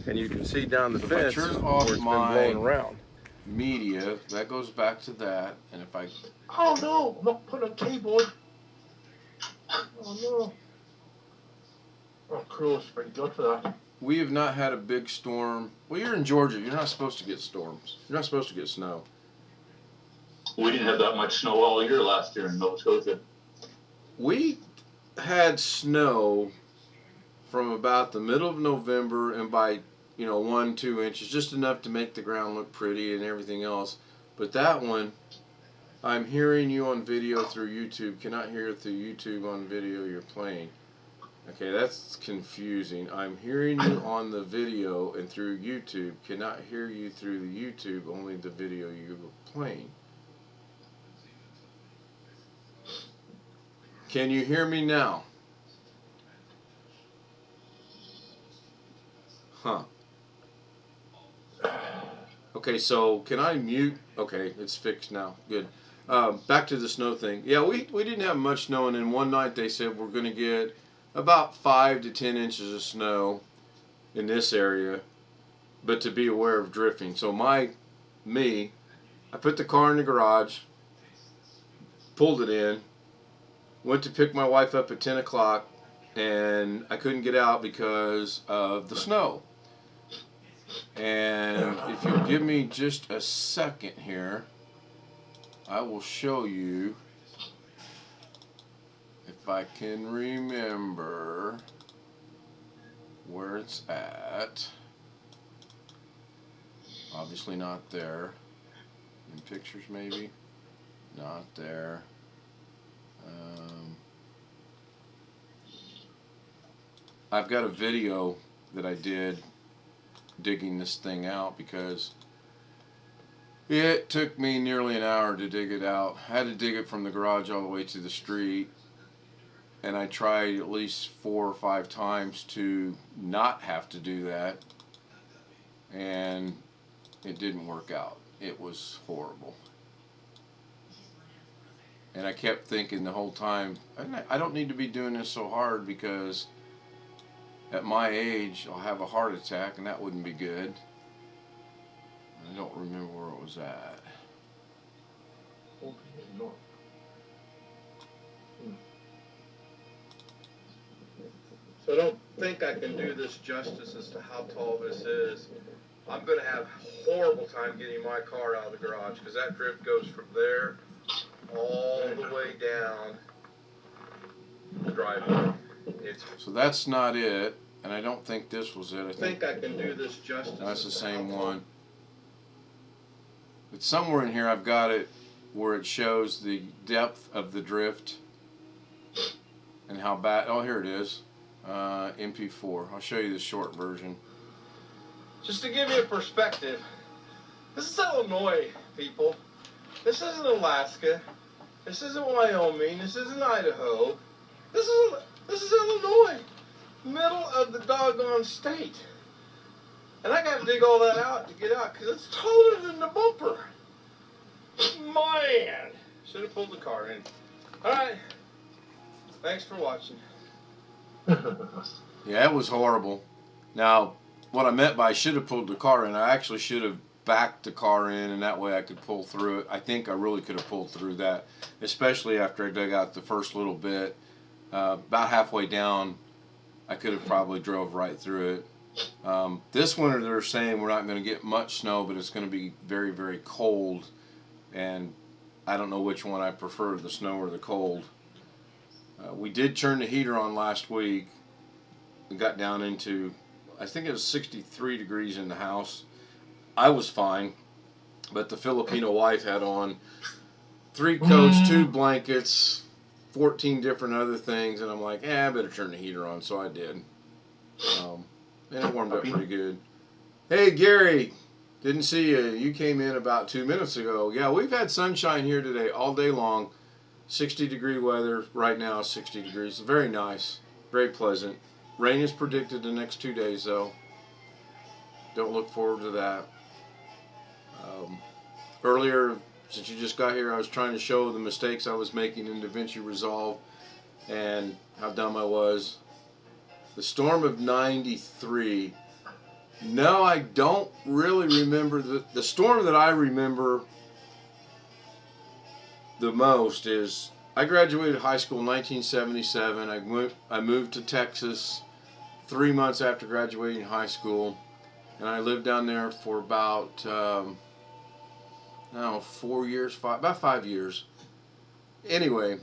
And you can see down the So if I fence turn where off it's been my- blowing around. Media, that goes back to that. And if I Oh no, I'm not putting on keyboard. Oh no. Oh, Crow's pretty good for that. We have not had a big storm. Well, you're in Georgia. You're not supposed to get storms. You're not supposed to get snow. We didn't have that much snow all year last year in Nova Scotia. We had snow from about the middle of November and by, 1-2 inches, just enough to make the ground look pretty and everything else. But that one, I'm hearing you on video through YouTube. Cannot hear through YouTube on video you're playing. Okay, that's confusing. I'm hearing you on the video and through YouTube. Cannot hear you through the YouTube, only the video you were playing. Can you hear me now? Huh. Okay, so can I mute? Okay, it's fixed now. Good. Back to the snow thing. Yeah, we didn't have much snow, and then one night they said we're going to get about 5 to 10 inches of snow in this area, but to be aware of drifting. So I put the car in the garage, pulled it in, went to pick my wife up at 10 o'clock, and I couldn't get out because of the snow. And if you'll give me just a second here, I will show you, if I can remember where it's at. Obviously not there. In pictures maybe. Not there. I've got a video that I did digging this thing out because it took me nearly an hour to dig it out. I had to dig it from the garage all the way to the street, and I tried at least 4 or 5 times to not have to do that, and it didn't work out. It was horrible. And I kept thinking the whole time, I don't need to be doing this so hard because at my age I'll have a heart attack and that wouldn't be good. I don't remember where it was at. So I don't think I can do this justice as to how tall this is. I'm going to have a horrible time getting my car out of the garage because that drift goes from there all the way down the driveway. So that's not it, and I don't think this was it. I think I can do this justice. That's the same one. But somewhere in here I've got it where it shows the depth of the drift and how bad. Oh, here it is. MP4. I'll show you the short version. Just to give you a perspective, this is Illinois, people. This isn't Alaska. This isn't Wyoming. This isn't Idaho. This is Illinois. Middle of the doggone state. And I got to dig all that out to get out because it's taller than the bumper. Man. Should have pulled the car in. All right. Thanks for watching. Yeah, it was horrible. Now, what I meant by should have pulled the car in, I actually should have backed the car in, and that way I could pull through it. I think I really could have pulled through that, especially after I dug out the first little bit. About halfway down, I could have probably drove right through it. This winter, they're saying we're not going to get much snow, but it's going to be very, very cold, and I don't know which one I prefer, the snow or the cold. We did turn the heater on last week. We got down into, I think it was 63 degrees in the house. I was fine, but the Filipino wife had on 3 coats, 2 blankets, 14 different other things, and I'm like, I better turn the heater on, so I did. And it warmed up pretty good. Hey, Gary, didn't see you. You came in about 2 minutes ago. Yeah, we've had sunshine here today all day long. 60-degree weather. Right now, 60 degrees. Very nice. Very pleasant. Rain is predicted the next 2 days, though. Don't look forward to that. Earlier, since you just got here, I was trying to show the mistakes I was making in Davinci Resolve and how dumb I was. The storm of 93. No, I don't really remember. The storm that I remember the most is I graduated high school in 1977. I moved to Texas 3 months after graduating high school, and I lived down there for about 4 years, about 5 years. Anyway,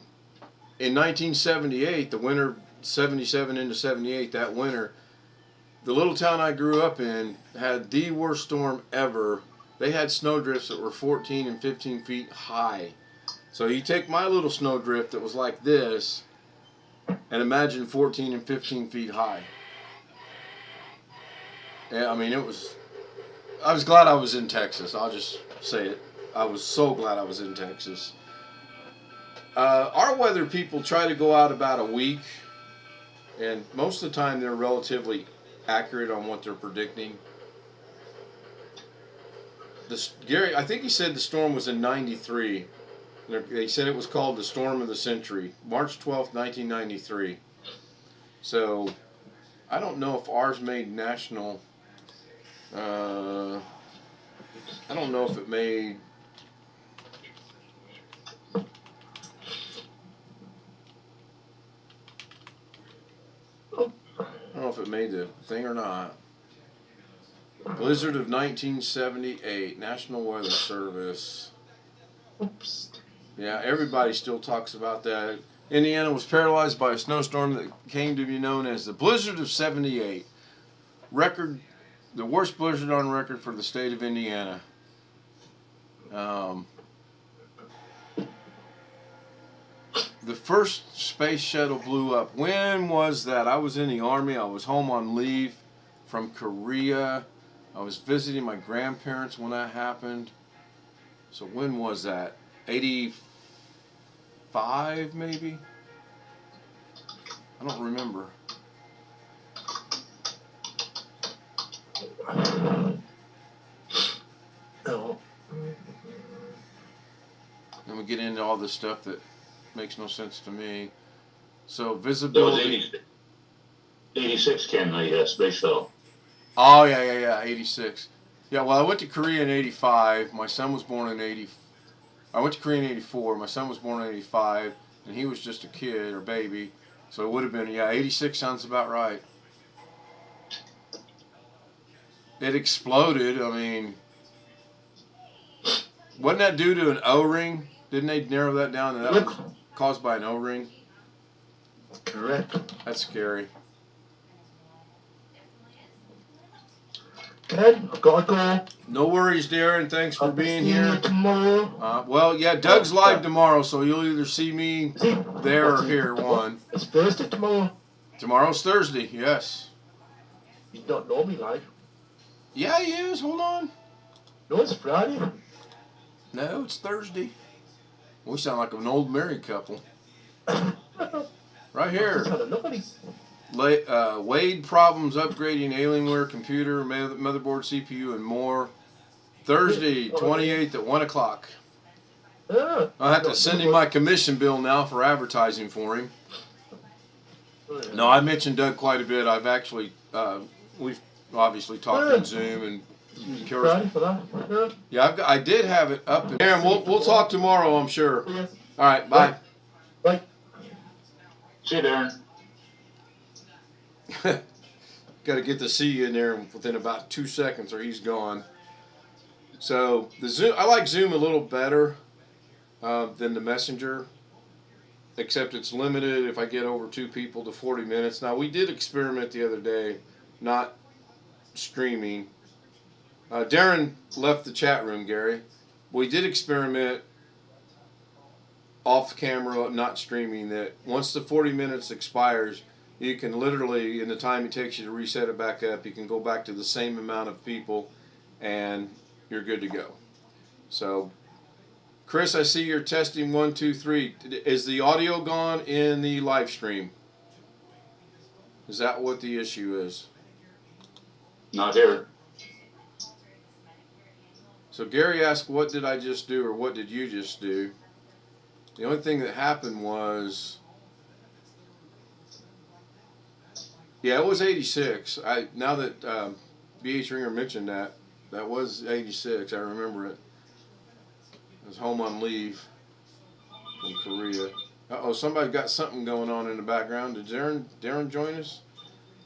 in 1978, the winter 77 into 78, that winter, the little town I grew up in had the worst storm ever. They had snowdrifts that were 14 and 15 feet high. So you take my little snowdrift that was like this and imagine 14 and 15 feet high. Yeah, I mean, I was glad I was in Texas. I'll just say it. I was so glad I was in Texas. Our weather people try to go out about a week, and most of the time they're relatively accurate on what they're predicting. Gary, I think he said the storm was in 93. They said it was called the Storm of the Century, March 12th, 1993. So, I don't know if ours made national. I don't know if it made. I don't know if it made the thing or not. Blizzard of 1978, National Weather Service. Oops. Yeah, everybody still talks about that. Indiana was paralyzed by a snowstorm that came to be known as the Blizzard of 78. The worst blizzard on record for the state of Indiana. The first space shuttle blew up. When was that? I was in the Army. I was home on leave from Korea. I was visiting my grandparents when that happened. So when was that? 85 maybe? I don't remember. No. Then we get into all this stuff that makes no sense to me. So That was visibility. 86, Ken, the space shuttle. Oh yeah, 86. Yeah, well, I went to Korea in 85. My son was born in 80. I went to Korea in 84. My son was born in 85, and he was just a kid or baby. So it would have been, 86 sounds about right. It exploded. I mean, wasn't that due to an O-ring? Didn't they narrow that down? That was caused by an O-ring? Correct. That's scary. Ken, I've got to go. No worries, Darren. Thanks for I'll being see you here. tomorrow. Well, yeah, Doug's live tomorrow, so you'll either see me there or here. One. It's Thursday tomorrow. Tomorrow's Thursday, yes. He's not normally live. Yeah, he is. Hold on. No, it's Friday. No, it's Thursday. We sound like an old married couple. Right here. Wade problems upgrading Alienware computer, motherboard, CPU, and more. Thursday, 28th at 1 o'clock. I'll have to send him my commission bill now for advertising for him. No, I mentioned Doug quite a bit. I've actually, we've obviously talked in Zoom and. Yeah, I did have it up. Aaron, we'll talk tomorrow, I'm sure. All right, bye. Bye. See you, Darren. Got to get the C in there within about 2 seconds, or he's gone. So the Zoom, I like Zoom a little better than the Messenger, except it's limited if I get over 2 people to 40 minutes. Now we did experiment the other day, not streaming. Darren left the chat room, Gary. We did experiment off camera, not streaming, that once the 40 minutes expires, you can literally, in the time it takes you to reset it back up, you can go back to the same amount of people and you're good to go. So, Chris, I see you're testing 1, 2, 3. Is the audio gone in the live stream? Is that what the issue is? Not here. So Gary asked, what did I just do, or what did you just do? The only thing that happened was, yeah, it was 86. Now that BH Ringer mentioned that was 86. I remember it. I was home on leave from Korea. Uh-oh, somebody got something going on in the background. Did Darren join us?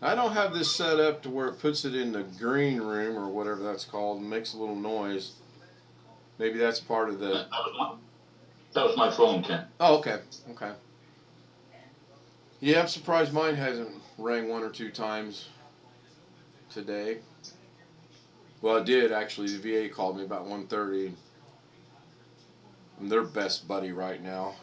I don't have this set up to where it puts it in the green room or whatever that's called and makes a little noise. Maybe that's part of the... That was my phone, Ken. Oh, okay. Okay. Yeah, I'm surprised mine hasn't rang 1 or 2 times today. Well, it did, actually. The VA called me about 1:30. I'm their best buddy right now.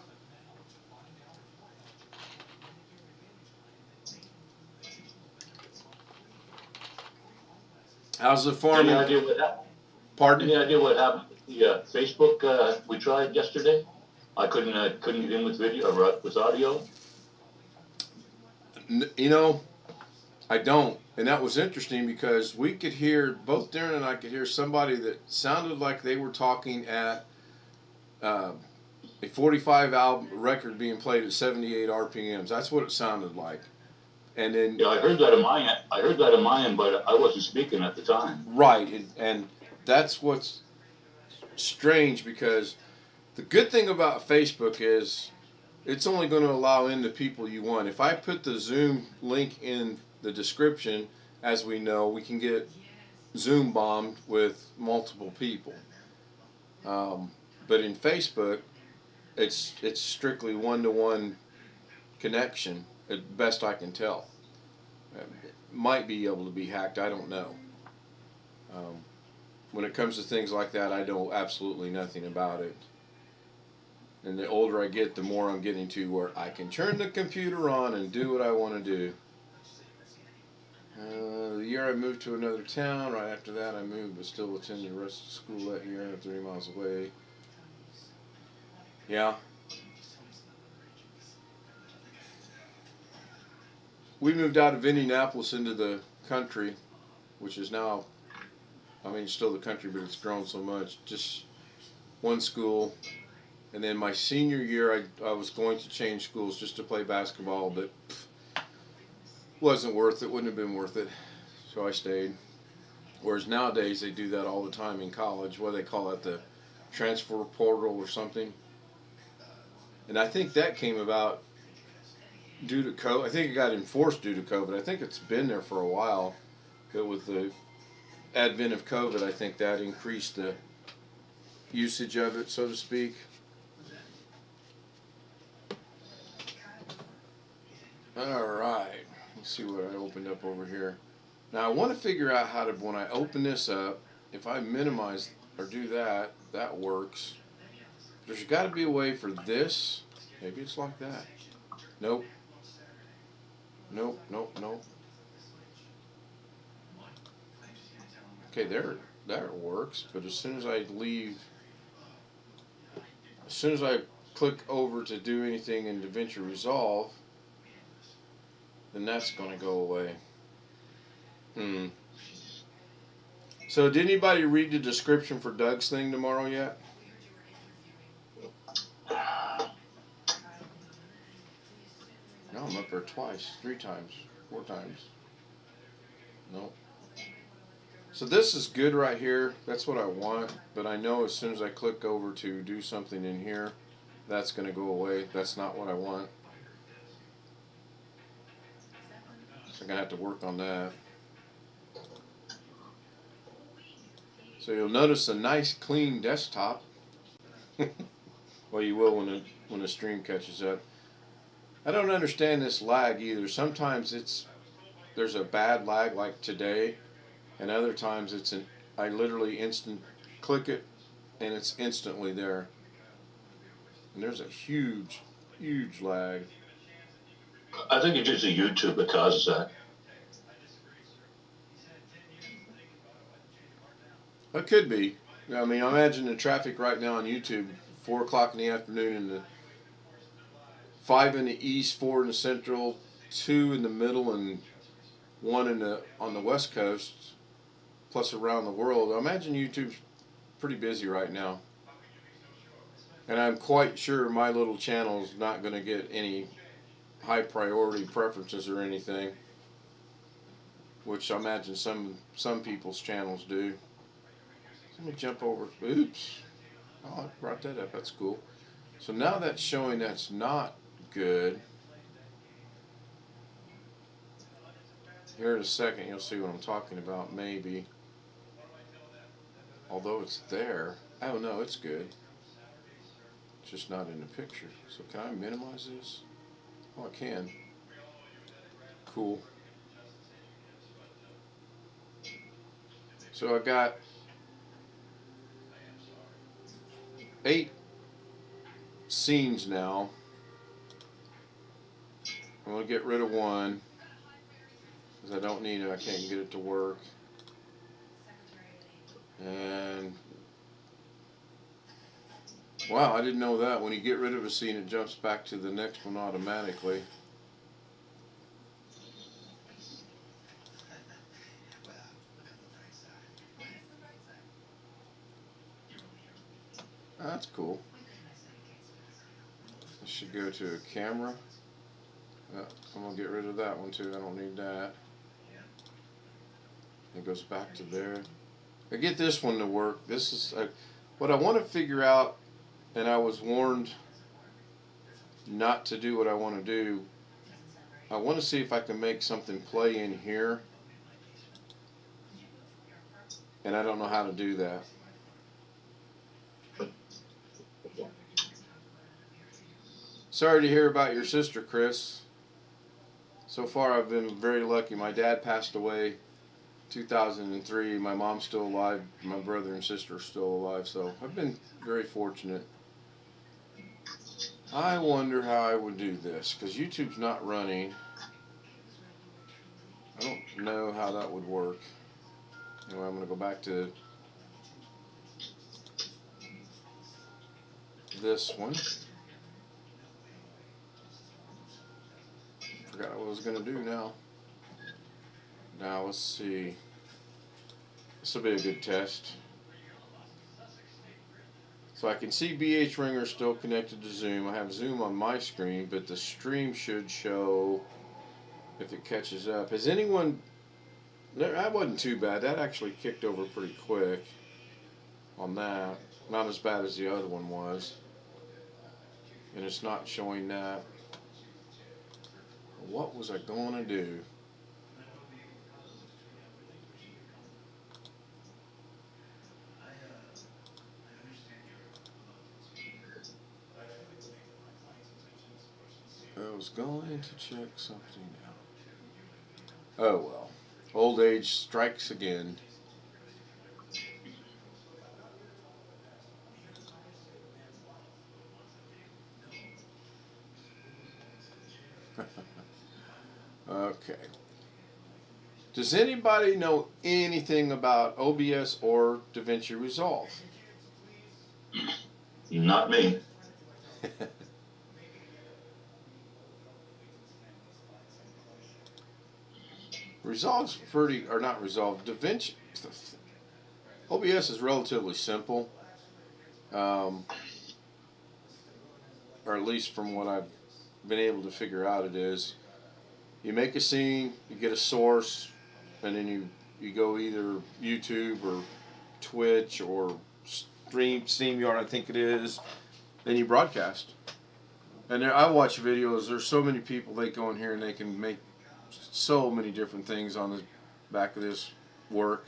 How's the farming? Any idea what happened? Pardon? Any idea what happened with the Facebook we tried yesterday? I couldn't get in with video or with audio. You know, I don't. And that was interesting because we could hear, both Darren and I could hear somebody that sounded like they were talking at a 45 album record being played at 78 RPMs. That's what it sounded like. And then, Yeah, I heard that in my end, but I wasn't speaking at the time. right, and that's what's strange, because the good thing about Facebook is it's only going to allow in the people you want. If I put the Zoom link in the description, as we know, we can get Zoom bombed with multiple people. But in Facebook, it's strictly one-to-one connection, at best I can tell. It might be able to be hacked, I don't know. When it comes to things like that, I know absolutely nothing about it. And the older I get, the more I'm getting to where I can turn the computer on and do what I want to do. The year I moved to another town, right after that I moved, but still attended the rest of school that year, 30 miles away. Yeah. We moved out of Indianapolis into the country, which is now, I mean, it's still the country, but it's grown so much. Just one school. And then my senior year, I was going to change schools just to play basketball, but wasn't worth it, wouldn't have been worth it. So I stayed. Whereas nowadays, they do that all the time in college. What do they call it? The transfer portal or something. And I think that came about due to COVID. I think it got enforced due to COVID. I think it's been there for a while. But with the advent of COVID, I think that increased the usage of it, so to speak. Alright, let's see what I opened up over here. Now I want to figure out how to, when I open this up, if I minimize or do that, that works. There's got to be a way for this. Maybe it's like that. Nope. Nope, nope, nope. Okay, there it works, but as soon as I leave, as soon as I click over to do anything in Davinci Resolve, then that's going to go away. So did anybody read the description for Doug's thing tomorrow yet? No, I'm up there twice, 3 times, 4 times. Nope. So this is good right here. That's what I want. But I know as soon as I click over to do something in here, that's going to go away. That's not what I want. So I'm going to have to work on that. So you'll notice a nice clean desktop. Well, you will when the stream catches up. I don't understand this lag either. Sometimes there's a bad lag like today, and other times I literally instant click it and it's instantly there. And there's a huge lag. I think it's just a YouTube that causes that. It could be. I mean, imagine the traffic right now on YouTube, 4 o'clock in the afternoon, and the 5 in the east, 4 in the central, 2 in the middle, and 1 on the west coast, plus around the world. I imagine YouTube's pretty busy right now. And I'm quite sure my little channel's not going to get any high priority preferences or anything, which I imagine some people's channels do. Let me jump over. Oops. Oh, I brought that up. That's cool. So now that's showing that's not good. Here in a second you'll see what I'm talking about, maybe. Although it's there. Oh no, it's good. It's just not in the picture. So can I minimize this? Oh, I can. Cool. So I got 8 scenes now. I'm going to get rid of 1 because I don't need it. I can't get it to work. And wow, I didn't know that. When you get rid of a scene, it jumps back to the next one automatically. That's cool. I should go to a camera. I'm going to get rid of that one too. I don't need that. It goes back to there. I get this one to work. This is what I want to figure out, and I was warned not to do what I want to do. I want to see if I can make something play in here, and I don't know how to do that. Sorry to hear about your sister, Chris. So far I've been very lucky. My dad passed away 2003. My mom's still alive. My brother and sister are still alive. So I've been very fortunate. I wonder how I would do this because YouTube's not running. I don't know how that would work. Anyway, I'm going to go back to this one. Forgot what I was going to do now. Now let's see. This will be a good test. So I can see BH Ringer still connected to Zoom. I have Zoom on my screen, but the stream should show if it catches up. Has anyone... That wasn't too bad. That actually kicked over pretty quick on that. Not as bad as the other one was. And it's not showing that. What was I going to do? I was going to check something out. Oh well. Old age strikes again. Okay. Does anybody know anything about OBS or Davinci Resolve? Not me. Resolve's pretty, or not Resolve, Davinci. OBS is relatively simple, or at least from what I've been able to figure out, it is. You make a scene, you get a source, and then you go either YouTube or Twitch or StreamYard, I think it is. Then you broadcast. And I watch videos. There's so many people, they go in here and they can make so many different things on the back of this work.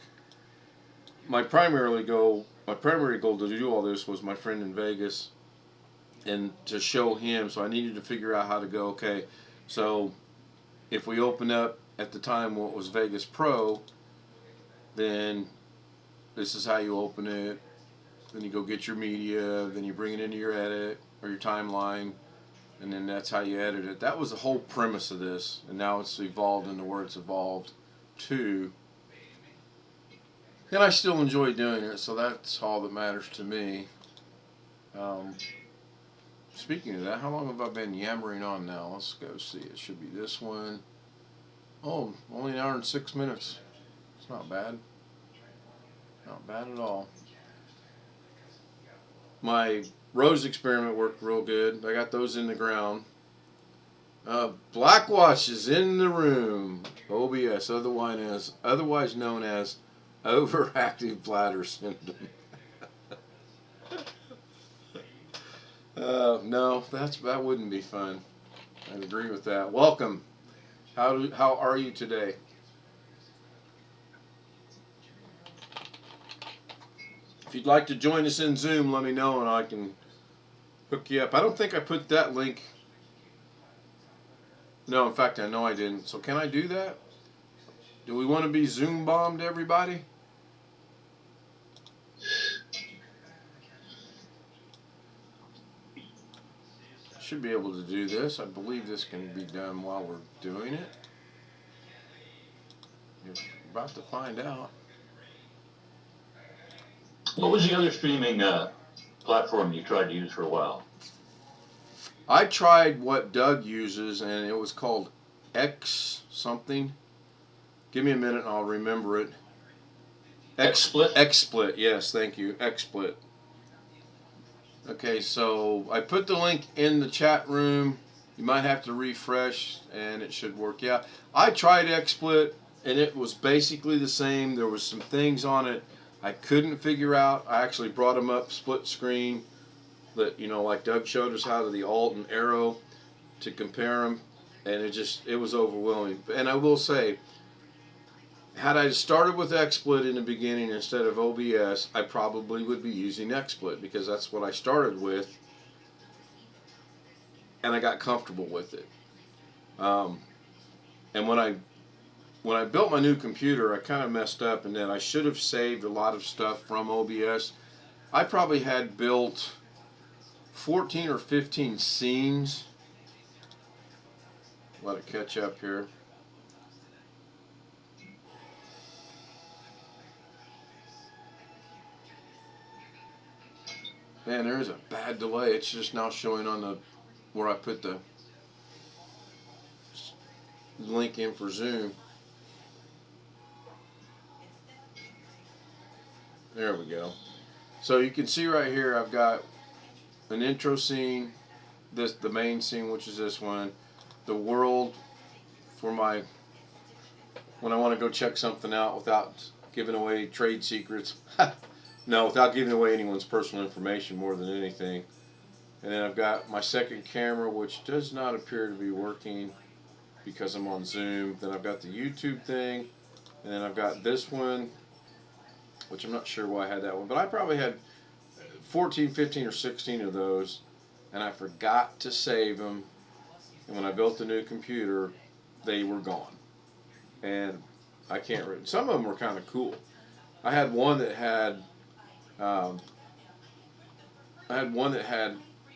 My primary goal to do all this was my friend in Vegas, and to show him. So I needed to figure out how to go. Okay, so if we open up at the time what was Vegas Pro, then this is how you open it. Then you go get your media. Then you bring it into your edit or your timeline, and then that's how you edit it. That was the whole premise of this, and now it's evolved into where it's evolved to. And I still enjoy doing it, so that's all that matters to me. Speaking of that, how long have I been yammering on now? Let's go see. It should be this one. Oh, only an hour and 6 minutes. It's not bad. Not bad at all. My rose experiment worked real good. I got those in the ground. Blackwash is in the room. OBS, otherwise known as overactive bladder syndrome. No, that wouldn't be fun. I agree with that. Welcome. How are you today? If you'd like to join us in Zoom, let me know and I can hook you up. I don't think I put that link. No, in fact, I know I didn't. So can I do that? Do we want to be Zoom bombed, everybody? Should be able to do this. I believe this can be done while we're doing it. You're about to find out. What was the other streaming platform you tried to use for a while? I tried what Doug uses, and it was called X something. Give me a minute and I'll remember it. Xsplit? Xsplit, yes, thank you. Xsplit. Okay, so I put the link in the chat room. You might have to refresh and it should work. Yeah, I tried Xsplit and it was basically the same. There was some things on it I couldn't figure out. I actually brought them up split screen, that, you know, like Doug showed us how to the alt and arrow to compare them, and it was overwhelming. And I will say, had I started with XSplit in the beginning instead of OBS, I probably would be using XSplit because that's what I started with, and I got comfortable with it. And when I built my new computer, I kind of messed up in that I should have saved a lot of stuff from OBS. I probably had built 14 or 15 scenes. Let it catch up here. Man, there is a bad delay. It's just now showing on the where I put the link in for Zoom. There we go. So you can see right here I've got an intro scene, the main scene, which is this one, the world for my when I want to go check something out without giving away trade secrets. No, without giving away anyone's personal information more than anything. And then I've got my second camera, which does not appear to be working because I'm on Zoom. Then I've got the YouTube thing, and then I've got this one, which I'm not sure why I had that one, but I probably had 14, 15, or 16 of those, and I forgot to save them. And when I built the new computer, they were gone. And I can't read. Some of them were kind of cool. I had one that had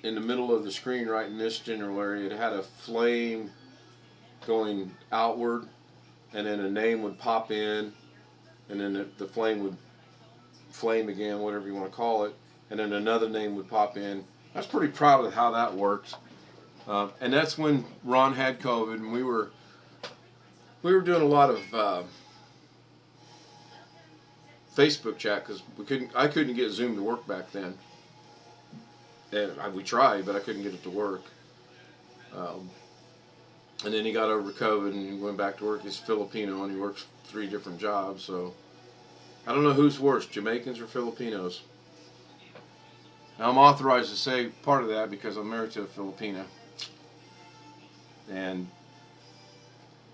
in the middle of the screen, right in this general area, it had a flame going outward, and then a name would pop in, and then the flame would flame again, whatever you want to call it, and then another name would pop in, I was pretty proud of how that worked. And that's when Ron had COVID, and we were doing a lot of Facebook chat because I couldn't get Zoom to work back then. And we tried, but I couldn't get it to work. And then he got over COVID and he went back to work. He's Filipino and he works 3 different jobs. So I don't know who's worse, Jamaicans or Filipinos. Now I'm authorized to say part of that because I'm married to a Filipina. And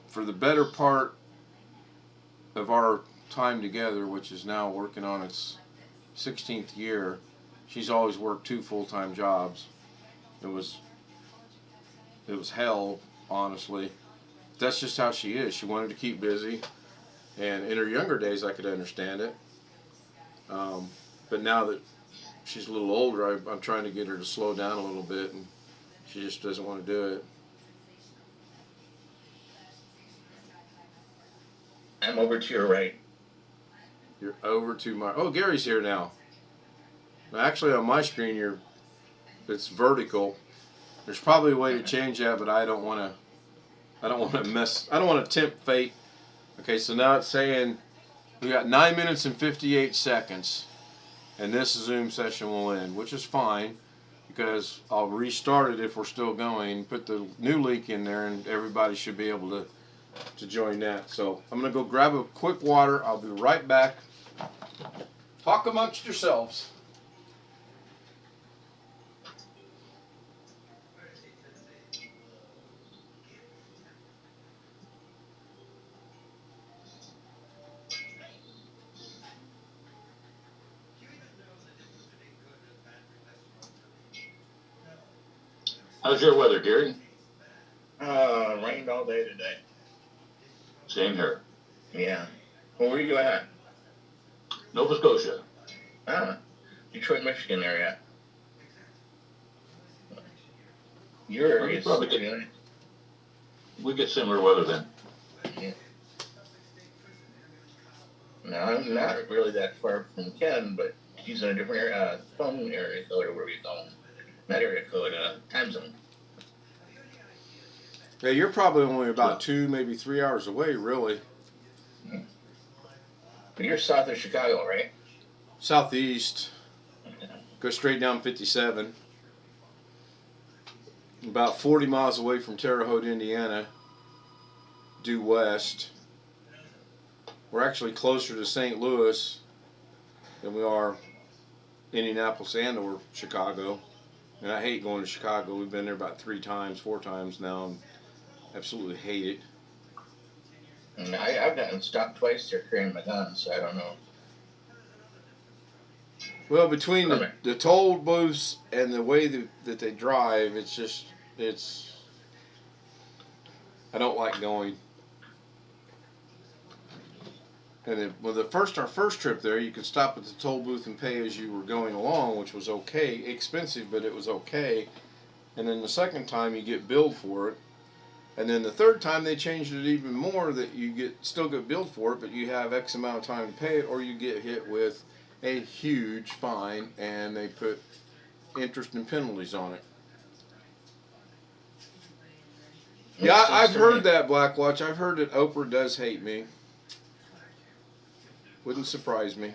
for the better part of our time together, which is now working on its 16th year, she's always worked 2 full-time jobs. It was hell, honestly. That's just how she is. She wanted to keep busy, and in her younger days I could understand it. But now that she's a little older, I'm trying to get her to slow down a little bit, and she just doesn't want to do it. I'm over to your right. You're over to my... Oh, Gary's here now. Actually, on my screen, it's vertical. There's probably a way to change that, but I don't want to tempt fate. Okay, so now it's saying we got 9 minutes and 58 seconds, and this Zoom session will end, which is fine because I'll restart it if we're still going. Put the new link in there, and everybody should be able to join that. So I'm gonna go grab a quick water. I'll be right back. Talk amongst yourselves. How's your weather, Gary? Rained all day today. Same here. Yeah. Well, where you at? Nova Scotia. Detroit, Michigan area. Your area is Probably pretty nice. We get similar weather then. Yeah. No, I'm not really that far from Ken, but he's in a different area, phone area code, or where we call him. Not area code, time zone. Yeah, you're probably only about 2, maybe 3 hours away, really. But you're south of Chicago, right? Southeast. Go straight down 57. About 40 miles away from Terre Haute, Indiana. Due west. We're actually closer to St. Louis than we are Indianapolis and or Chicago. And I hate going to Chicago. We've been there about 3 times, 4 times now, and absolutely hate it. And I've gotten stopped twice there carrying my gun, so I don't know. Well, between the toll booths and the way that they drive, I don't like going. And our first trip there, you could stop at the toll booth and pay as you were going along, which was okay, expensive, but it was okay. And then the second time, you get billed for it. And then the third time, they changed it even more that you still get billed for it, but you have X amount of time to pay it, or you get hit with a huge fine, and they put interest and penalties on it. Yeah, I've heard that, Blackwatch. I've heard that Oprah does hate me. Wouldn't surprise me.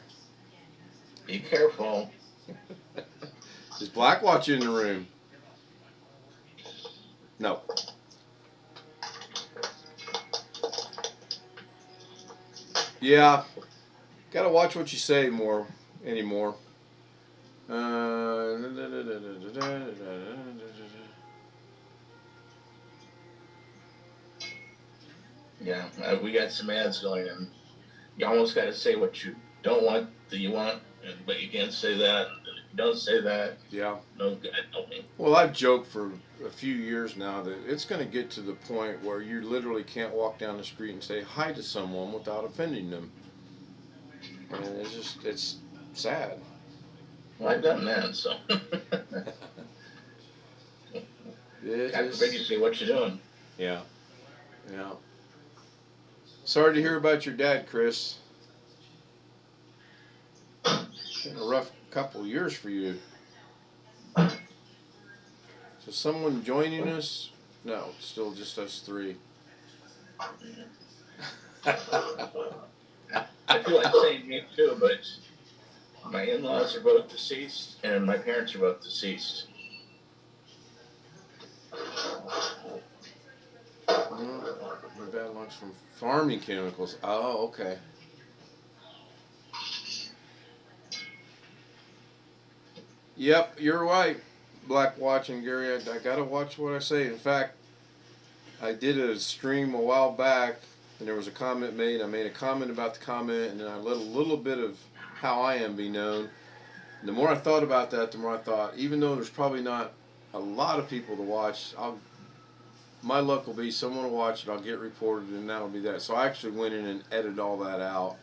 Be careful. Is Blackwatch in the room? No. Yeah. Gotta watch what you say more anymore. Yeah, we got some ads going, and you almost got to say what you don't want that you want, but you can't say that. And if you don't say that, yeah. No, God help me. Well, I've joked for a few years now that it's going to get to the point where you literally can't walk down the street and say hi to someone without offending them. And it's sad. Well, I've done that, so. After you say what you're doing. Yeah. Yeah. Sorry to hear about your dad, Chris. It's been a rough couple of years for you. So someone joining us? No, still just us three. I feel like saying me too, but my in-laws are both deceased, and my parents are both deceased. My bad luck's from farming chemicals. Oh, okay. Yep, you're right. Black Watch and Gary, I gotta watch what I say. In fact, I did a stream a while back, and there was a comment made. I made a comment about the comment, and then I let a little bit of how I am be known. And the more I thought about that, the more I thought, even though there's probably not a lot of people to watch, my luck will be someone will watch it, I'll get reported, and that'll be that. So I actually went in and edited all that out.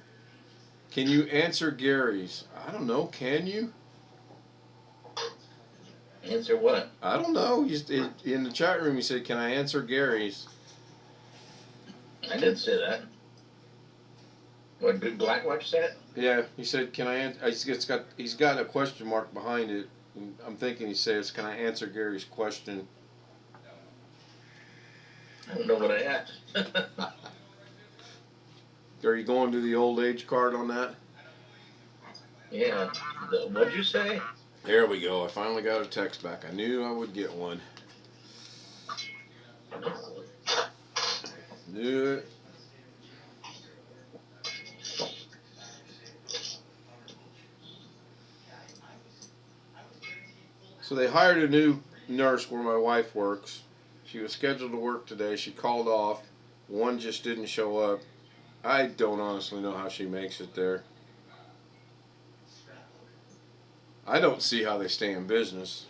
Can you answer Gary's? I don't know. Can you? Answer what? I don't know. In the chat room, he said, "Can I answer Gary's?" I didn't say that. What did Blackwatch say it? Yeah, he said, "Can I answer?" He's got a question mark behind it. And I'm thinking he says, "Can I answer Gary's question?" I don't know what I asked. Are you going to the old age card on that? Yeah. What'd you say? There we go. I finally got a text back. I knew I would get one. Knew it. So they hired a new nurse where my wife works. She was scheduled to work today. She called off. One just didn't show up. I don't honestly know how she makes it there. I don't see how they stay in business.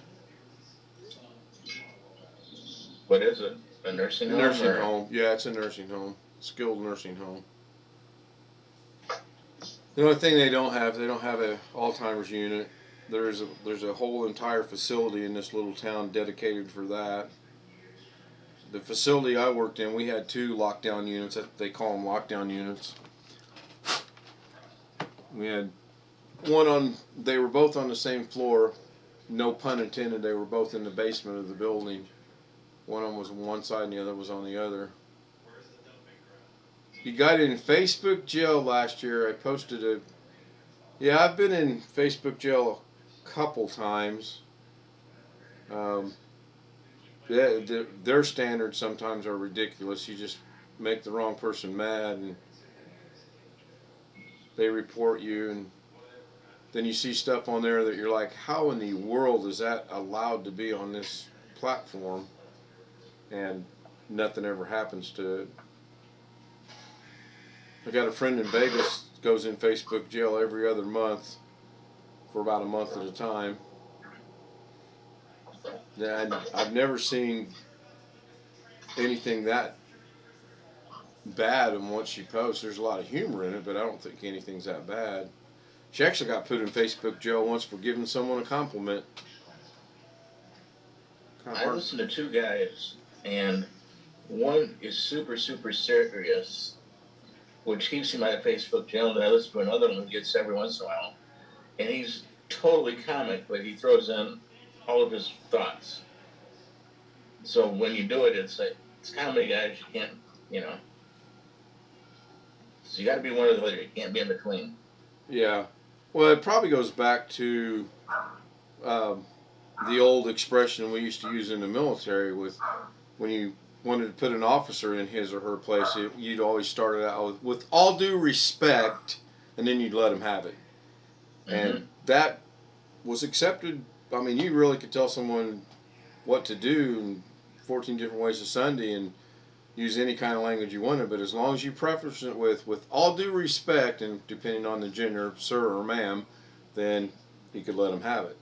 What is it? A nursing home? Nursing home. Yeah, it's a nursing home. Skilled nursing home. The only thing they don't have a Alzheimer's unit. There's a whole entire facility in this little town dedicated for that. The facility I worked in, we had 2 lockdown units. They call them lockdown units. We had they were both on the same floor. No pun intended, they were both in the basement of the building. One of them was on one side and the other was on the other. You got in Facebook jail last year. I posted yeah, I've been in Facebook jail a couple times. Their standards sometimes are ridiculous. You just make the wrong person mad and they report you, and then you see stuff on there that you're like, how in the world is that allowed to be on this platform? And nothing ever happens to it. I got a friend in Vegas, goes in Facebook jail every other month for about a month at a time. And I've never seen anything that bad in what she posts. There's a lot of humor in it, but I don't think anything's that bad. She actually got put in Facebook jail once for giving someone a compliment. I listened to 2 guys, and one is super, super serious, which keeps him out of Facebook jail, and I listen to another one who gets every once in a while. And he's totally comic, but he throws in all of his thoughts. So when you do it, it's like, it's comedy, guys. You can't, So you got to be one or the other. You can't be in between. Yeah. Well, it probably goes back to the old expression we used to use in the military with when you wanted to put an officer in his or her place, you'd always start it out with all due respect, and then you'd let him have it. Mm-hmm. And that was accepted. I mean, you really could tell someone what to do in 14 different ways of Sunday and use any kind of language you wanted, but as long as you preface it with all due respect, and depending on the gender, sir or ma'am, then you could let them have it.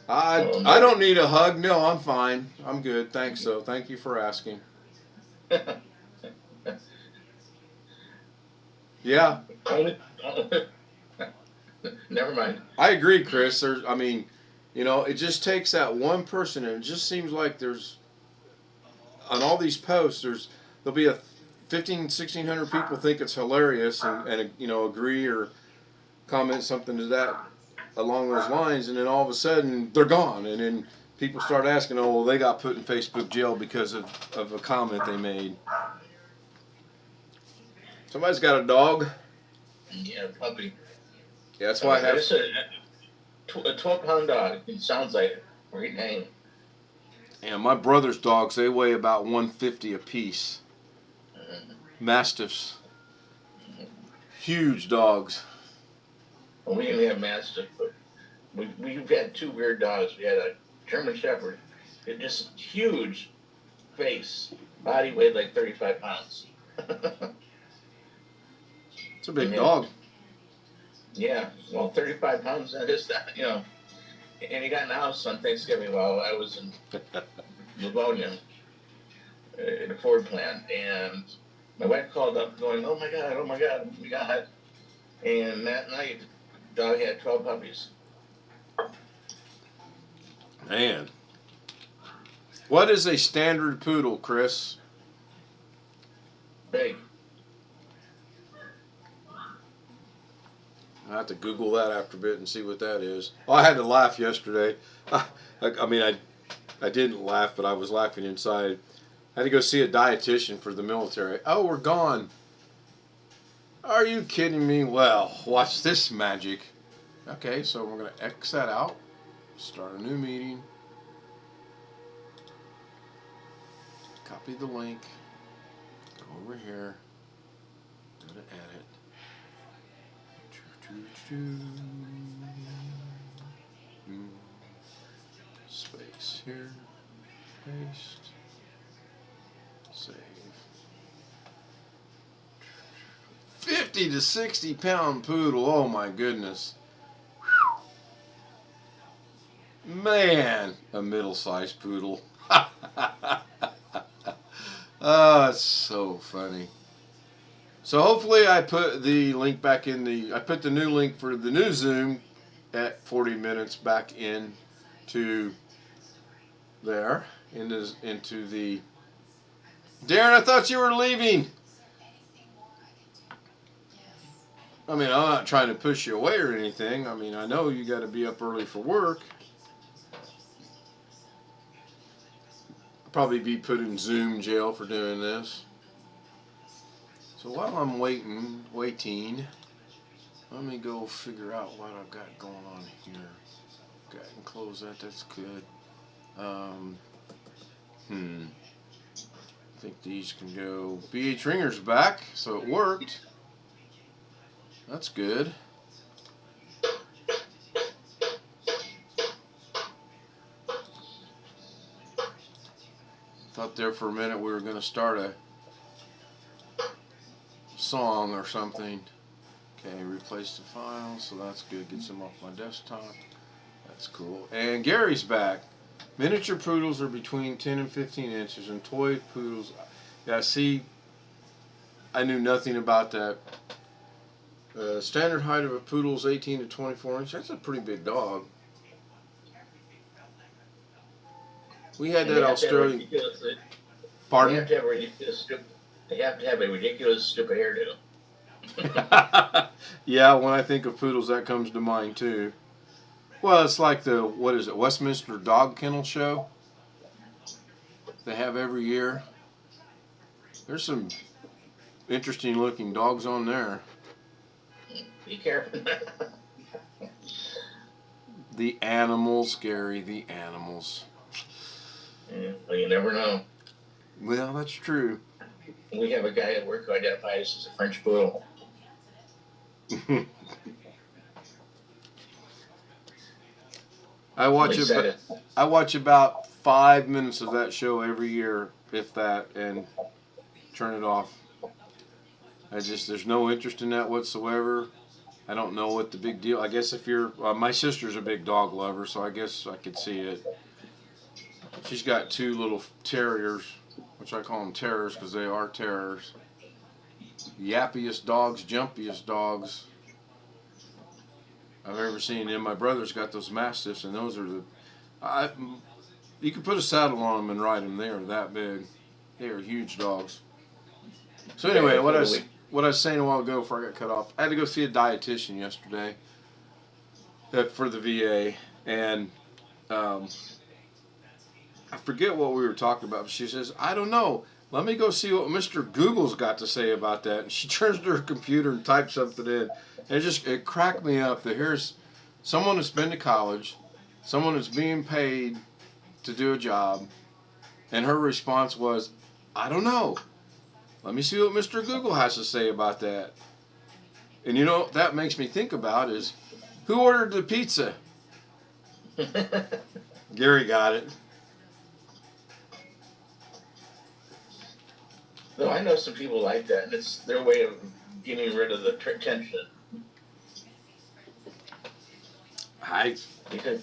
I don't need a hug. No, I'm fine. I'm good. Thanks, though. Thank you for asking. Yeah. Never mind. I agree, Chris. It just takes that one person, and it just seems like there's, on all these posts, there'll be 1,600 people think it's hilarious and agree or comment something to that along those lines, and then all of a sudden they're gone, and then people start asking, oh, well, they got put in Facebook jail because of a comment they made. Somebody's got a dog. Yeah, puppy. Yeah, that's why I have. It's a 12-pound dog. It sounds like a great name. And my brother's dogs, they weigh about 150 apiece. Mastiffs. Huge dogs. Well, we didn't have Mastiff, but we've had 2 weird dogs. We had a German Shepherd. It just huge face. Body weighed like 35 pounds. It's a big dog. Yeah, well, 35 pounds, that is that, you know. And he got in the house on Thanksgiving while I was in Livonia at a Ford plant. And my wife called up going, oh my God, we got it. And that night, the dog had 12 puppies. Man. What is a standard poodle, Chris? Big. I have to Google that after a bit and see what that is. Oh, I had to laugh yesterday. I mean, I didn't laugh, but I was laughing inside. I had to go see a dietitian for the military. Oh, we're gone. Are you kidding me? Well, watch this magic. Okay, so we're going to X that out. Start a new meeting. Copy the link. Go over here. Go to edit. Space here. Paste. Save. 50 to 60 pound poodle. Oh my goodness. Man, a middle-sized poodle. Oh, it's so funny. So hopefully I put the link back in I put the new link for the new Zoom at 40 minutes back into there, into the, Darren, I thought you were leaving. I mean, I'm not trying to push you away or anything. I mean, I know you got to be up early for work. I'll probably be put in Zoom jail for doing this. So while I'm waiting, let me go figure out what I've got going on here. Go ahead and close that. That's good. I think these can go. BH Ringer's back, so it worked. That's good. Thought there for a minute we were going to start a song or something. Okay, replace the file, so that's good. Gets them off my desktop. That's cool. And Gary's back. Miniature poodles are between 10 and 15 inches, and toy poodles. Yeah, see, I knew nothing about that. Standard height of a poodle is 18 to 24 inches. That's a pretty big dog. We had that Australian. Pardon? They have to have a ridiculous, stupid hairdo. Yeah, when I think of poodles, that comes to mind too. Well, it's like the, what is it, Westminster Dog Kennel Show they have every year. There's some interesting looking dogs on there. Be careful. The animals, Gary, the animals. Yeah, well, you never know. Well, that's true. We have a guy at work who identifies as a French poodle. I watch about 5 minutes of that show every year, if that, and turn it off. There's no interest in that whatsoever. I don't know what the big deal. I guess if you're, my sister's a big dog lover, so I guess I could see it. She's got 2 little terriers, which I call them terrors because they are terrors. Yappiest dogs, jumpiest dogs I've ever seen. And my brother's got those mastiffs, and those are you can put a saddle on them and ride them. They are that big. They are huge dogs. So anyway, what I was saying a while ago before I got cut off, I had to go see a dietitian yesterday. for the VA, and I forget what we were talking about. But she says, I don't know. Let me go see what Mr. Google's got to say about that. And she turns to her computer and types something in. And it cracked me up that here's someone that's been to college, someone that's being paid to do a job, and her response was, I don't know. Let me see what Mr. Google has to say about that. And you know what that makes me think about is, who ordered the pizza? Gary got it. No, I know some people like that, and it's their way of getting rid of the tension. Because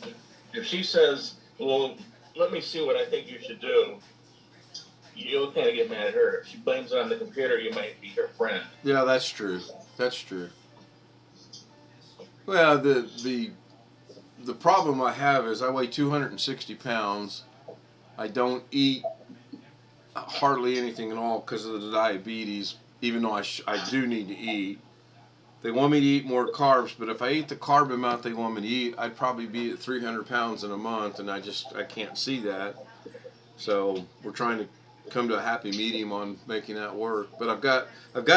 if she says, well, let me see what I think you should do, you'll kind of get mad at her. If she blames it on the computer, you might be her friend. Yeah, that's true. That's true. Well, the problem I have is I weigh 260 pounds. I don't eat hardly anything at all because of the diabetes, even though I do need to eat. They want me to eat more carbs, but if I ate the carb amount they want me to eat, I'd probably be at 300 pounds in a month, and I can't see that. So we're trying to come to a happy medium on making that work. But I've got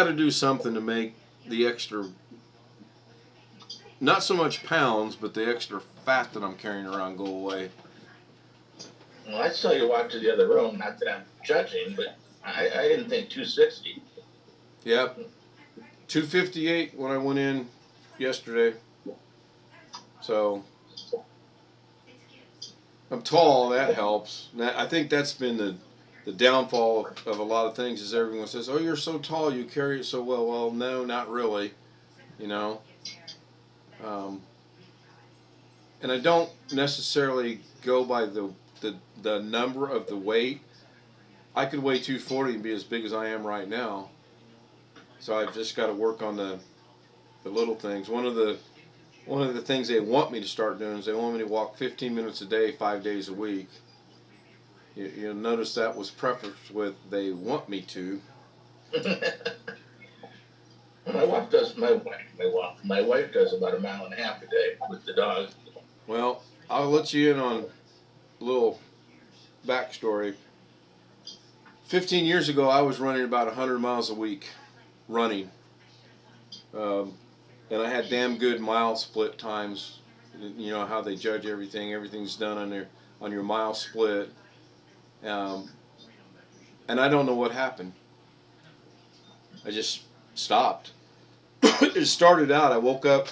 to do something to make the extra, not so much pounds, but the extra fat that I'm carrying around go away. Well, I saw you walk to the other room. Not that I'm judging, but I didn't think 260. Yep. 258 when I went in yesterday. So I'm tall, that helps. I think that's been the downfall of a lot of things is everyone says, oh, you're so tall, you carry it so well. Well, no, not really, you know. And I don't necessarily go by the number of the weight. I could weigh 240 and be as big as I am right now. So I've just got to work on the little things. One of the things they want me to start doing is they want me to walk 15 minutes a day, 5 days a week. You'll notice that was prefaced with they want me to. My wife does my wife does about 1.5 miles a day with the dog. Well, I'll let you in on a little backstory. 15 years ago, I was running about 100 miles a week, running. And I had damn good mile split times. You know how they judge everything. Everything's done on your mile split. And I don't know what happened. I just stopped. It started out, I woke up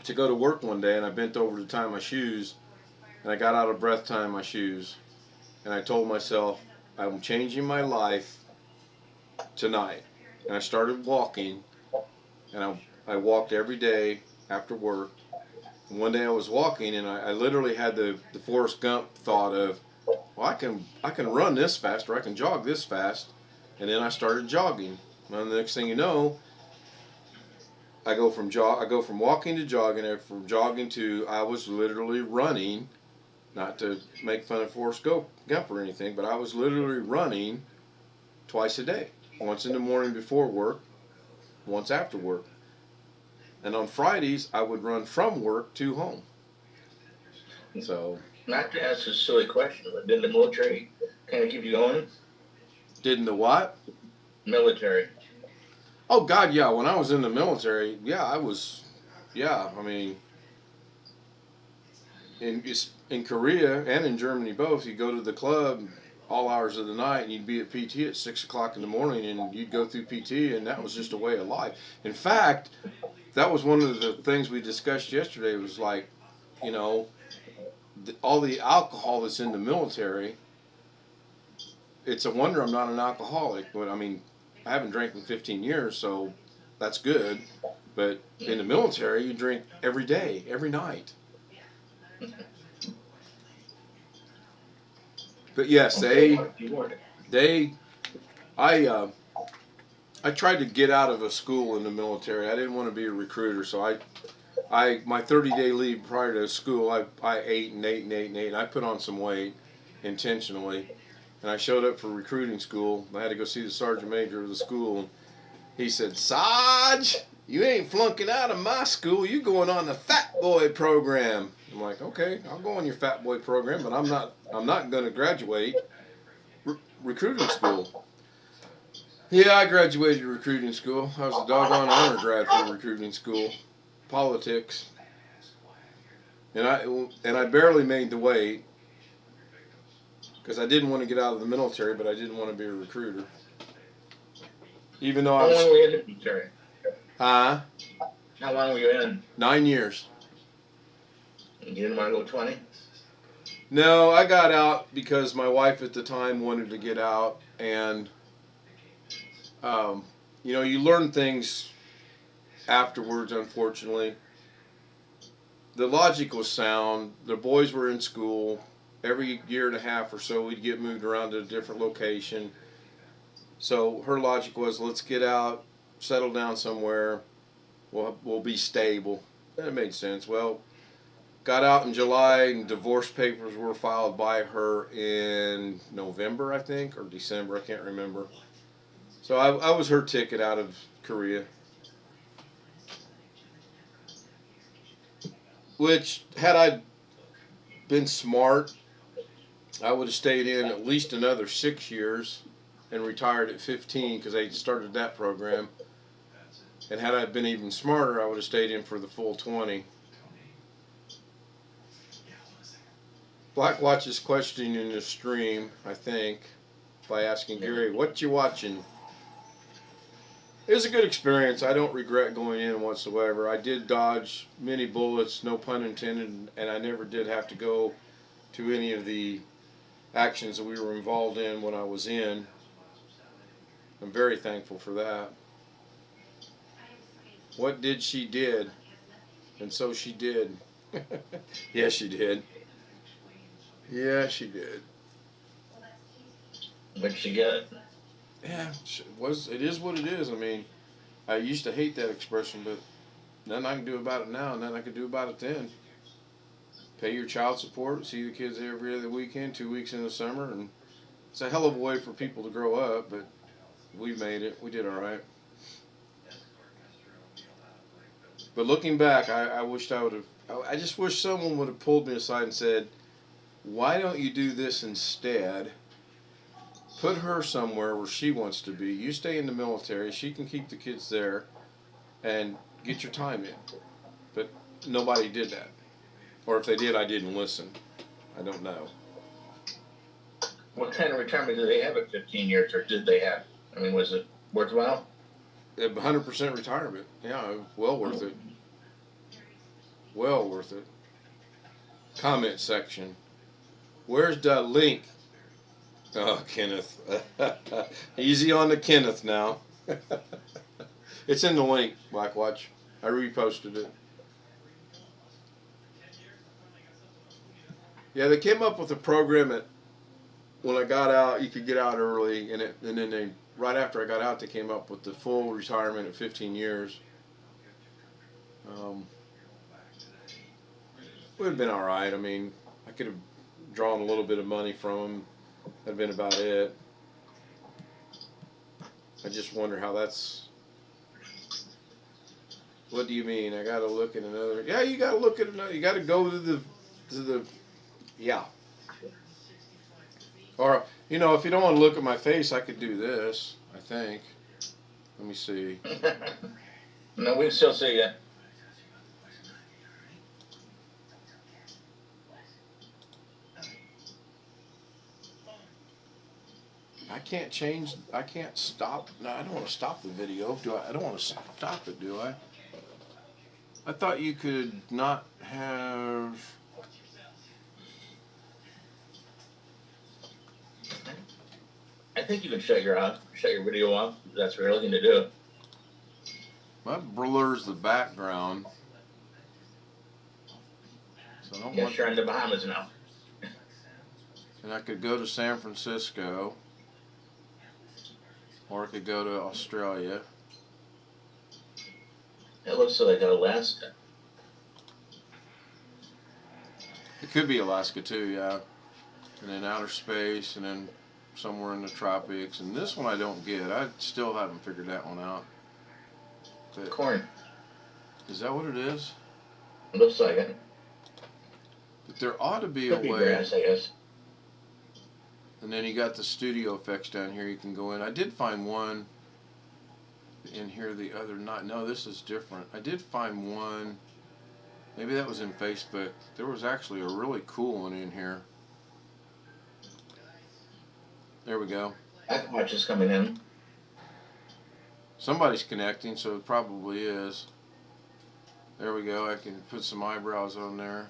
to go to work one day and I bent over to tie my shoes and I got out of breath tying my shoes. And I told myself, I'm changing my life tonight. And I started walking, and I walked every day after work. And one day I was walking, and I literally had the Forrest Gump thought of, well, I can run this fast, or I can jog this fast. And then I started jogging. And the next thing you know, I go from walking to jogging, and from jogging to I was literally running. Not to make fun of Forrest Gump or anything, but I was literally running twice a day. Once in the morning before work, once after work. And on Fridays, I would run from work to home. So, not to ask a silly question, but did the military kind of keep you going? Didn't the what? Military. Oh, God, yeah. When I was in the military, I mean, in Korea and in Germany both, you go to the club all hours of the night and you'd be at PT at 6 o'clock in the morning and you'd go through PT and that was just a way of life. In fact, that was one of the things we discussed yesterday was like, you know, all the alcohol that's in the military, it's a wonder I'm not an alcoholic. But I mean, I haven't drank in 15 years, so that's good. But in the military, you drink every day, every night. But yes, I tried to get out of a school in the military. I didn't want to be a recruiter, so my 30-day leave prior to school, I ate and ate and ate and ate, and I put on some weight intentionally. And I showed up for recruiting school. I had to go see the sergeant major of the school. And he said, Sarge, you ain't flunking out of my school. You going on the Fat Boy program. I'm like, okay, I'll go on your Fat Boy program, but I'm not going to graduate recruiting school. Yeah, I graduated recruiting school. I was a doggone honor grad for recruiting school. Politics. And I barely made the weight because I didn't want to get out of the military, but I didn't want to be a recruiter. Even though I How was... long were you in the military? Huh? How long were you in? 9 years. You didn't want to go 20? No, I got out because my wife at the time wanted to get out, and you know, you learn things afterwards, unfortunately. The logic was sound. The boys were in school. Every year and a half or so, we'd get moved around to a different location. So her logic was, let's get out, settle down somewhere. We'll be stable. That made sense. Well, got out in July, and divorce papers were filed by her in November, I think, or December. I can't remember. So I was her ticket out of Korea. Which, had I been smart, I would have stayed in at least another 6 years and retired at 15 because I started that program. And had I been even smarter, I would have stayed in for the full 20. Blackwatch is questioning in the stream, I think, by asking Gary, what you watching? It was a good experience. I don't regret going in whatsoever. I did dodge many bullets, no pun intended, and I never did have to go to any of the actions that we were involved in when I was in. I'm very thankful for that. What did she did? And so she did. Yes, she did. Yeah, she did. What'd she get? Yeah, it is what it is. I mean, I used to hate that expression, but nothing I can do about it now, and nothing I could do about it then. Pay your child support, see the kids every other weekend, 2 weeks in the summer, and it's a hell of a way for people to grow up, but we made it. We did all right. But looking back, I wished I would have, I just wish someone would have pulled me aside and said, why don't you do this instead? Put her somewhere where she wants to be. You stay in the military. She can keep the kids there and get your time in. But nobody did that. Or if they did, I didn't listen. I don't know. What kind of retirement did they have at 15 years, or did they have? I mean, was it worthwhile? 100% retirement. Yeah, well worth it. Well worth it. Comment section. Where's the link? Oh, Kenneth. Easy on the Kenneth now. It's in the link, Blackwatch. I reposted it. Yeah, they came up with a program that when I got out, you could get out early, and then they, right after I got out, they came up with the full retirement at 15 years. It would have been all right. I mean, I could have drawn a little bit of money from them. That'd been about it. I just wonder how that's. What do you mean? I got to look at another. Yeah, you got to look at another. You got to go to the. Yeah. Or you know, if you don't want to look at my face, I could do this. I think. Let me see. No, we can still see you. I can't stop. No, I don't want to stop the video. Do I? I don't want to stop it, do I? I thought you could not have. I think you can shut your video off. If that's what you're looking to do. That blurs the background. So I don't Yes, you're in the Bahamas now. And I could go to San Francisco. Or I could go to Australia. It looks like Alaska. It could be Alaska too, yeah. And then outer space, and then somewhere in the tropics. And this one I don't get. I still haven't figured that one out. Corn. Is that what it is? Looks like it. But there ought to be Could a be way. grass, I guess. And then you got the studio effects down here. You can go in. I did find one in here the other night. No, this is different. I did find one. Maybe that was in Facebook. There was actually a really cool one in here. There we go. I can watch this coming in. Somebody's connecting, so it probably is. There we go. I can put some eyebrows on there.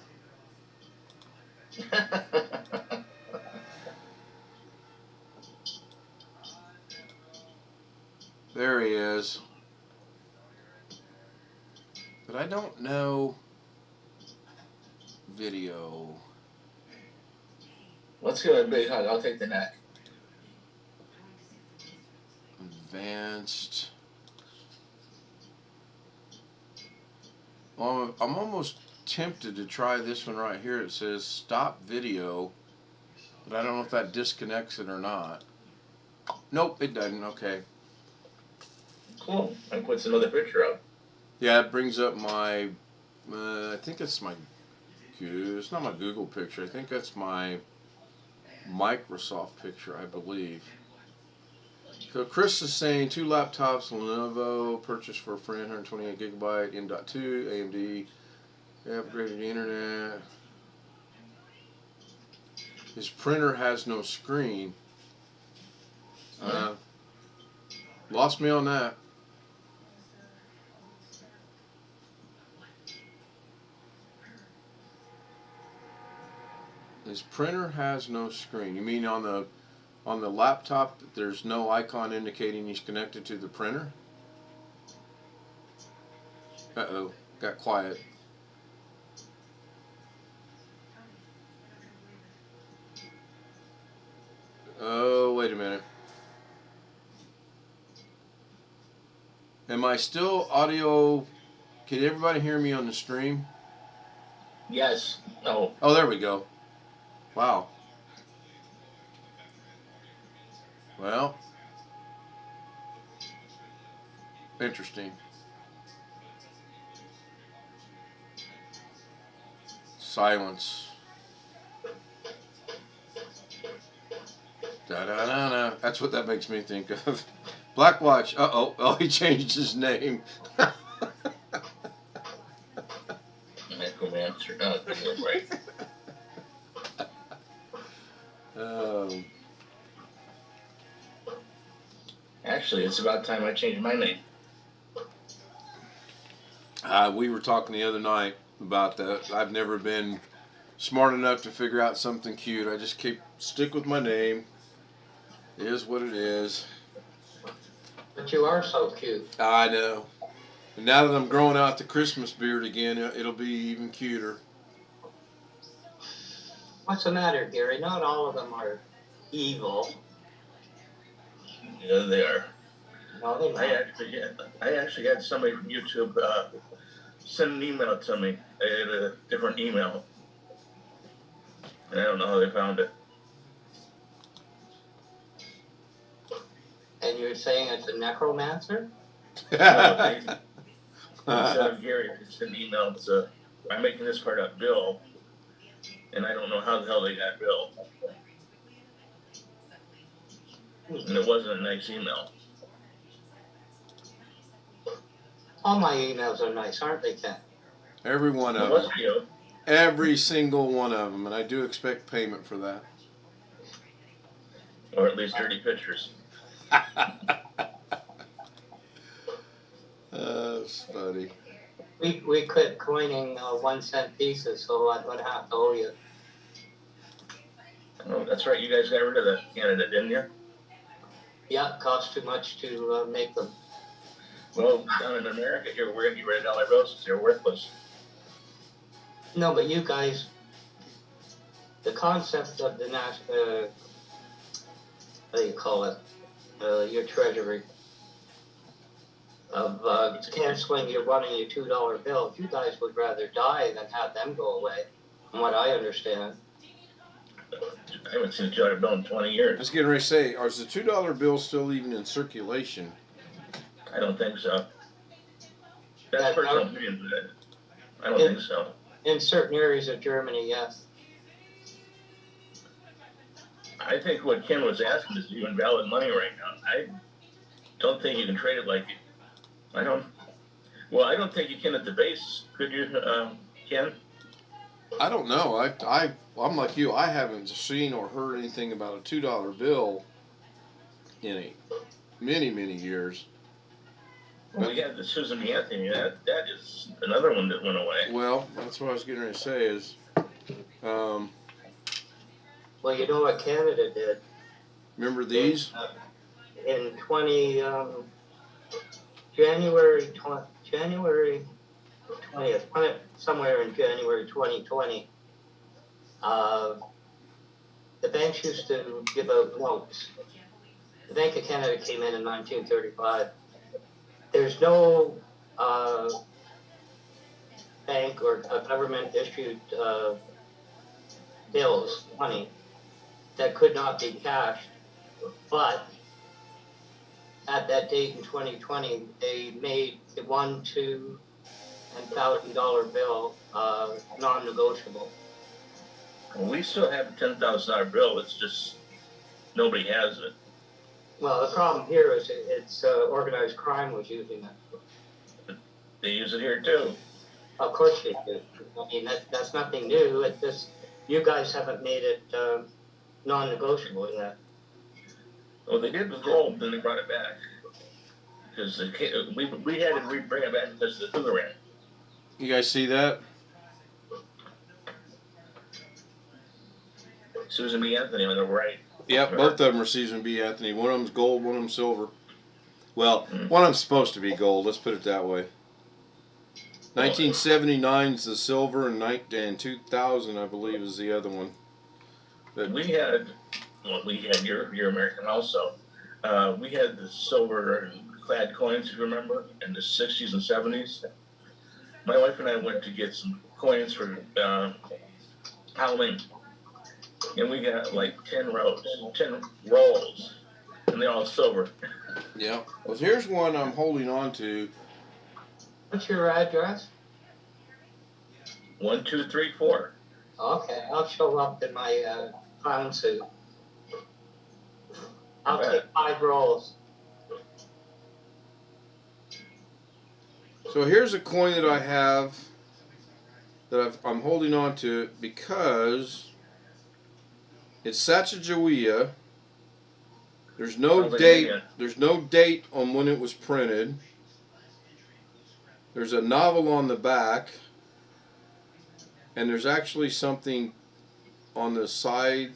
There he is. But I don't know video. Let's give it a big hug. I'll take the neck. Advanced. Well, I'm almost tempted to try this one right here. It says stop video, but I don't know if that disconnects it or not. Nope, it doesn't. Okay. Cool. And puts another picture up. Yeah, it brings up my, I think it's my, it's not my Google picture. I think that's my Microsoft picture, I believe. So Chris is saying 2 laptops, Lenovo, purchased for a friend, 128 gigabyte, M.2, AMD, upgraded the internet. His printer has no screen. Lost me on that. His printer has no screen. You mean on the laptop there's no icon indicating he's connected to the printer? Uh-oh, got quiet. Oh, wait a minute. Am I still audio? Can everybody hear me on the stream? Yes. No. Oh, there we go. Wow. Well, interesting. Silence. Da-da-da-da. That's what that makes me think of. Black Watch. Uh-oh. Oh, he changed his name. Necromancer. No, right. Actually, it's about time I changed my name. We were talking the other night about that. I've never been smart enough to figure out something cute. I just stick with my name. It is what it is. But you are so cute. I know. And now that I'm growing out the Christmas beard again, it'll be even cuter. What's the matter, Gary? Not all of them are evil. Yeah, they are. No, they're not. I actually had somebody from YouTube send an email to me. They had a different email. And I don't know how they found it. And you're saying it's a necromancer? Instead of Gary, they sent an email. I'm making this part up, Bill. And I don't know how the hell they got Bill. And it wasn't a nice email. All my emails are nice, aren't they, Ken? Every one It of was them. you. Every single one of them. And I do expect payment for that. Or at least dirty pictures. That's funny. We quit coining 1 cent pieces, so I'm going to have to owe you. Oh, that's right. You guys got rid of that Canada, didn't you? Yeah, it costs too much to make them. Well, down in America here, we're going to get rid of dollar bills because they're worthless. No, but you guys, the concept of the national, what do you call it, your treasury, of canceling your $1 and your $2 bills, you guys would rather die than have them go away, from what I understand. I haven't seen a dollar bill in 20 years. I was getting ready to say, is the $2 bill still even in circulation? I don't think so. That's personal opinion, but I don't think so. In certain areas of Germany, yes. I think what Ken was asking is even valid money right now. I don't think you can trade it like I don't. Well, I don't think you can at the base. Could you, Ken? I don't know. I'm like you. I haven't seen or heard anything about a $2 bill in many years. Well, we had the Susan B. Anthony. That is another one that went away. Well, that's what I was getting ready to say is, Well, you know what Canada did? remember these? In January 20th, somewhere in January 2020, the banks used to give out notes. The Bank of Canada came in 1935. There's no bank or a government issued bills, money, that could not be cashed. But at that date in 2020, they made the $1, $2, and $1,000 bill non-negotiable. Well, we still have a $10,000 bill. It's just nobody has it. Well, the problem here is it's organized crime was using it. They use it here too. Of course they do. I mean, that's nothing new. It's just you guys haven't made it non-negotiable yet. Well, they did with gold, then they brought it back because we had to bring it back because the sugar ran. You guys see that? Susan B. Anthony on the right. Yep, both of them are Susan B. Anthony. One of them's gold, one of them's silver. Well, one of them's supposed to be gold. Let's put it that way. 1979 is the silver, and 2000, I believe, is the other one. But we had your American also. We had the silver clad coins, you remember, in the 60s and 70s. My wife and I went to get some coins for Halloween. And we got like 10 rolls, and they're all silver. Yeah. Well, here's one I'm holding on to. What's your address? 1234. Okay, I'll show up in my clown suit. I'll take 5 rolls. So here's a coin that I have that I'm holding on to because it's Sacagawea. There's no date. There's no date on when it was printed. There's a novel on the back, and there's actually something on the side,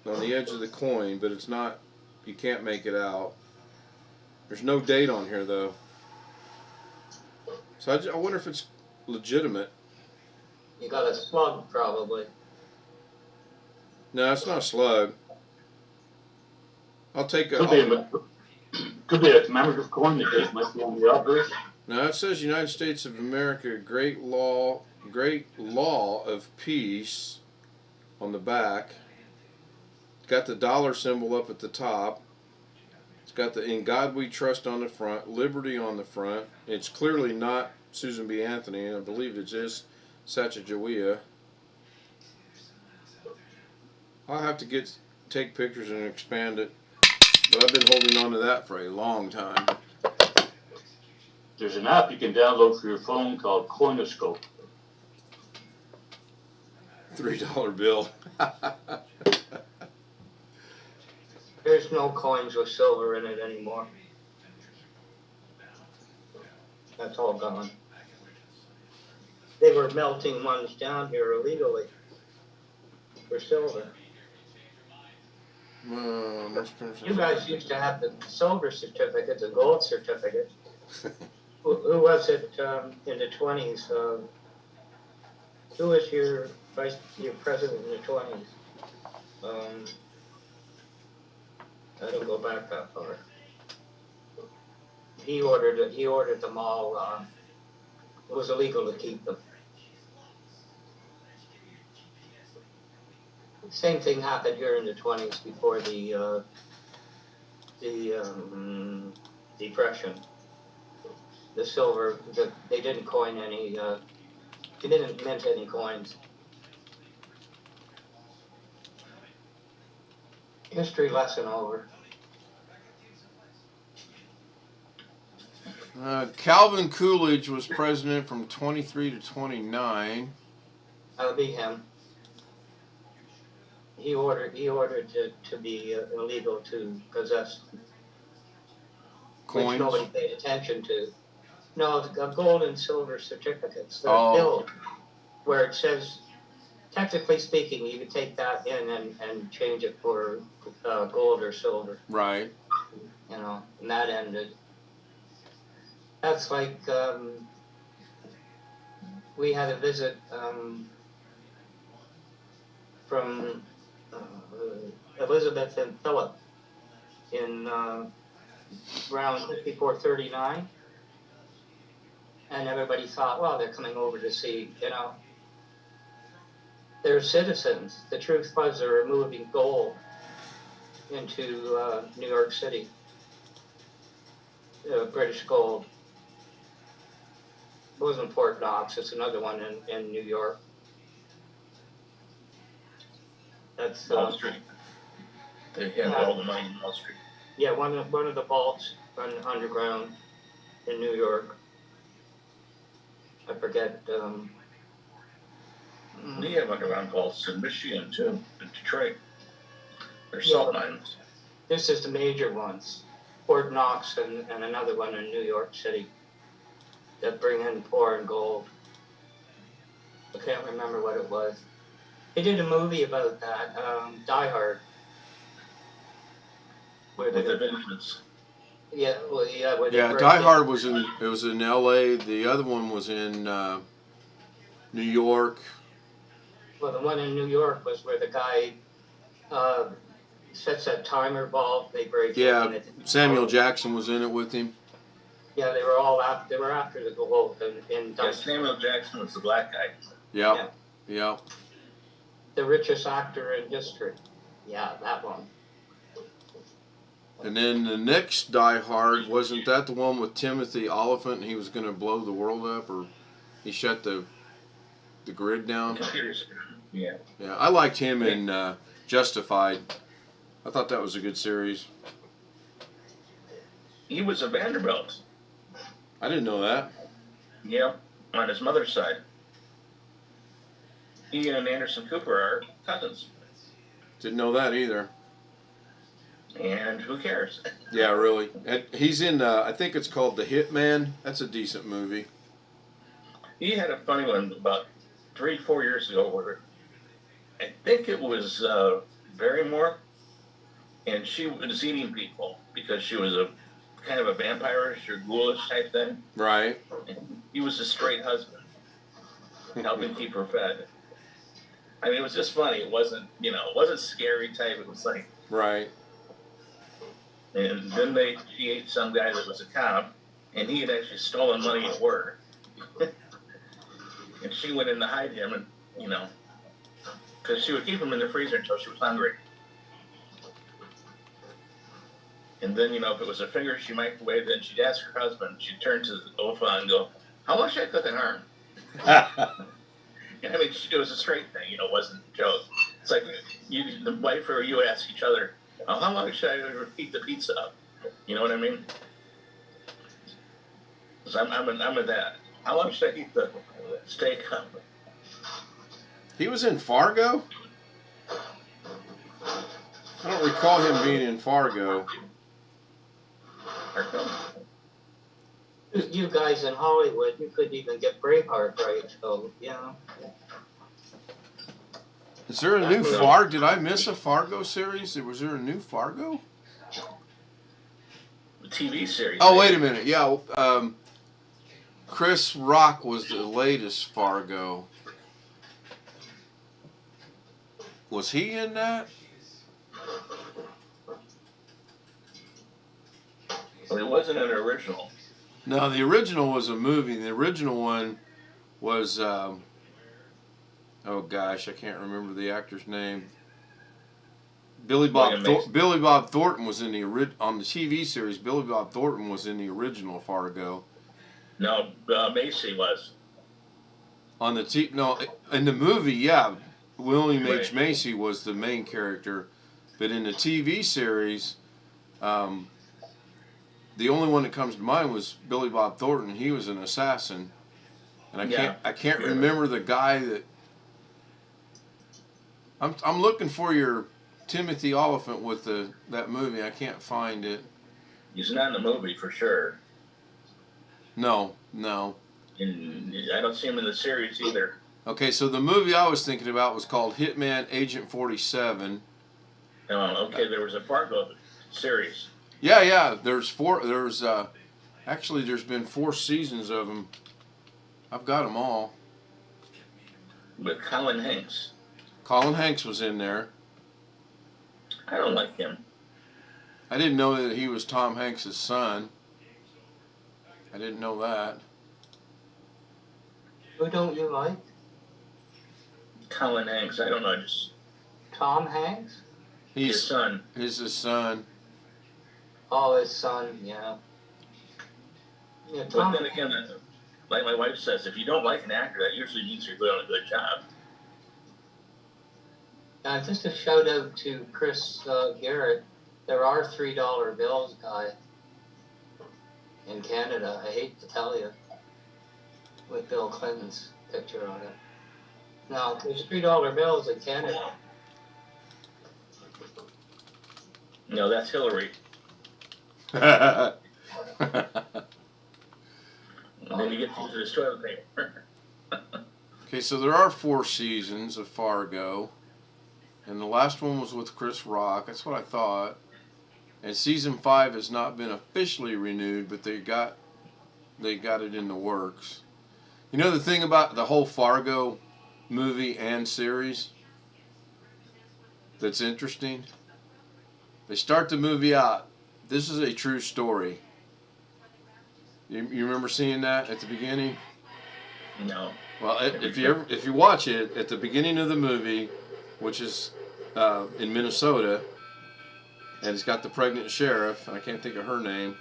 on the edge of the coin, but it's not. You can't make it out. There's no date on here though. So I wonder if it's legitimate. You got a slug, probably. No, it's not a slug. I'll take a. Could be a commemorative coin that date might be on the obverse. Now it says United States of America, great law of peace on the back. It's got the dollar symbol up at the top. It's got the "In God We Trust" on the front, liberty on the front. It's clearly not Susan B. Anthony, and I believe it is Sacagawea. I'll have to take pictures and expand it, but I've been holding on to that for a long time. There's an app you can download for your phone called Coinoscope. $3 bill. There's no coins with silver in it anymore. That's all gone. They were melting ones down here illegally for silver. You guys used to have the silver certificates and gold certificates. Who was it in the 20s? Who was your president in the 20s? I don't go back that far. He ordered them all. It was illegal to keep them. Same thing happened here in the 20s before the Depression. the silver. They didn't coin any. They didn't mint any coins. History lesson over. Calvin Coolidge was president from 23 to 29. That would be him. He ordered it to be illegal to possess Coins. which nobody paid attention to. No, the gold and silver certificates. They're Oh. billed where it says, technically speaking, you could take that in and change it for gold or silver. Right. You know, and that ended. That's like we had a visit from Elizabeth and Philip in around 5439, and everybody thought, well, they're coming over to see, you know, they're citizens. The truth was they were moving gold into New York City, British gold. It wasn't Fort Knox, it's another one in New York. That's Wall Street. They have all the money in Wall Street. Yeah, one of the vaults run underground in New York. I forget. We have underground vaults in Michigan too, in Detroit. There's salt mines. This is the major ones. Fort Knox and another one in New York City that bring in foreign gold. I can't remember what it was. They did a movie about that, Die Hard. Where With the Davinci. Yeah, well, yeah. Where they Yeah, break Die in. Hard was in L.A. The other one was in New York. Well, the one in New York was where the guy sets that timer vault. They break Yeah, in. Samuel Jackson was in it with him. Yeah, they were all out. They were after the gold in Yeah, Samuel Jackson was the black guy. Yeah, yeah. the richest actor in history. Yeah, that one. And then the next Die Hard, wasn't that the one with Timothy Oliphant and he was going to blow the world up, or he shut the grid down? Yeah. Yeah, I liked him in Justified. I thought that was a good series. He was a Vanderbilt. I didn't know that. Yep, on his mother's side. He and Anderson Cooper are cousins. Didn't know that either. And who cares? Yeah, really. And he's in, I think it's called The Hitman. That's a decent movie. He had a funny one about 3-4 years ago where I think it was Barrymore, and she was eating people because she was a kind of a vampire-ish or ghoulish type thing. Right. And he was a straight husband, helping keep her fed. I mean, it was just funny. It wasn't, it wasn't scary type. It was like, Right. and then she ate some guy that was a cop, and he had actually stolen money at work. And she went in to hide him, and, because she would keep him in the freezer until she was hungry. And then, if it was a finger she microwaved, then she'd ask her husband, she'd turn to the Ofa and go, how much should I cook an arm? I mean, it was a straight thing, it wasn't a joke. It's like the wife or you would ask each other, oh, how long should I repeat the pizza up? You know what I mean? So I'm in that. How long should I eat the steak up? He was in Fargo? I don't recall him being in Fargo. You guys in Hollywood, you couldn't even get Braveheart right, so, Is there a new Fargo? Did I miss a Fargo series? Was there a new Fargo? The TV series. Oh, wait a minute. Yeah, Chris Rock was the latest Fargo. Was he in that? Well, it wasn't an original. No, the original was a movie. The original one was, oh gosh, I can't remember the actor's name. Billy Bob Thornton was in on the TV series. Billy Bob Thornton was in the original Fargo. No, Macy was. On the no, in the movie, yeah, William H. Right. Macy was the main character, but in the TV series, the only one that comes to mind was Billy Bob Thornton. He was an assassin, and I can't Yeah. remember the guy that. I'm looking for your Timothy Oliphant with that movie. I can't find it. He's not in the movie for sure. No. And I don't see him in the series either. Okay, so the movie I was thinking about was called Hitman Agent 47. Okay, there was a Fargo series. Yeah. There's four. Actually, there's been 4 seasons of them. I've got them all. With Colin Hanks. Colin Hanks was in there. I don't like him. I didn't know that he was Tom Hanks' son. I didn't know that. Who don't you like? Colin Hanks, I don't know, just Tom Hanks? his son. He's his son. Oh, his son, yeah. Yeah, But Tom. then again, like my wife says, if you don't like an actor, that usually means you're doing a good job. Just a shout out to Chris Garrett. There are $3 bills, guy, in Canada. I hate to tell you, with Bill Clinton's picture on it. No, there's $3 bills in Canada. No, that's Hillary. Okay, And then you get to this toilet paper. so there are 4 seasons of Fargo. And the last one was with Chris Rock. That's what I thought. And season 5 has not been officially renewed, but they got it in the works. You know the thing about the whole Fargo movie and series that's interesting? They start the movie out. This is a true story. You remember seeing that at the beginning? No. Well, if you watch it at the beginning of the movie, which is in Minnesota, and it's got the pregnant sheriff, and I can't think of her name.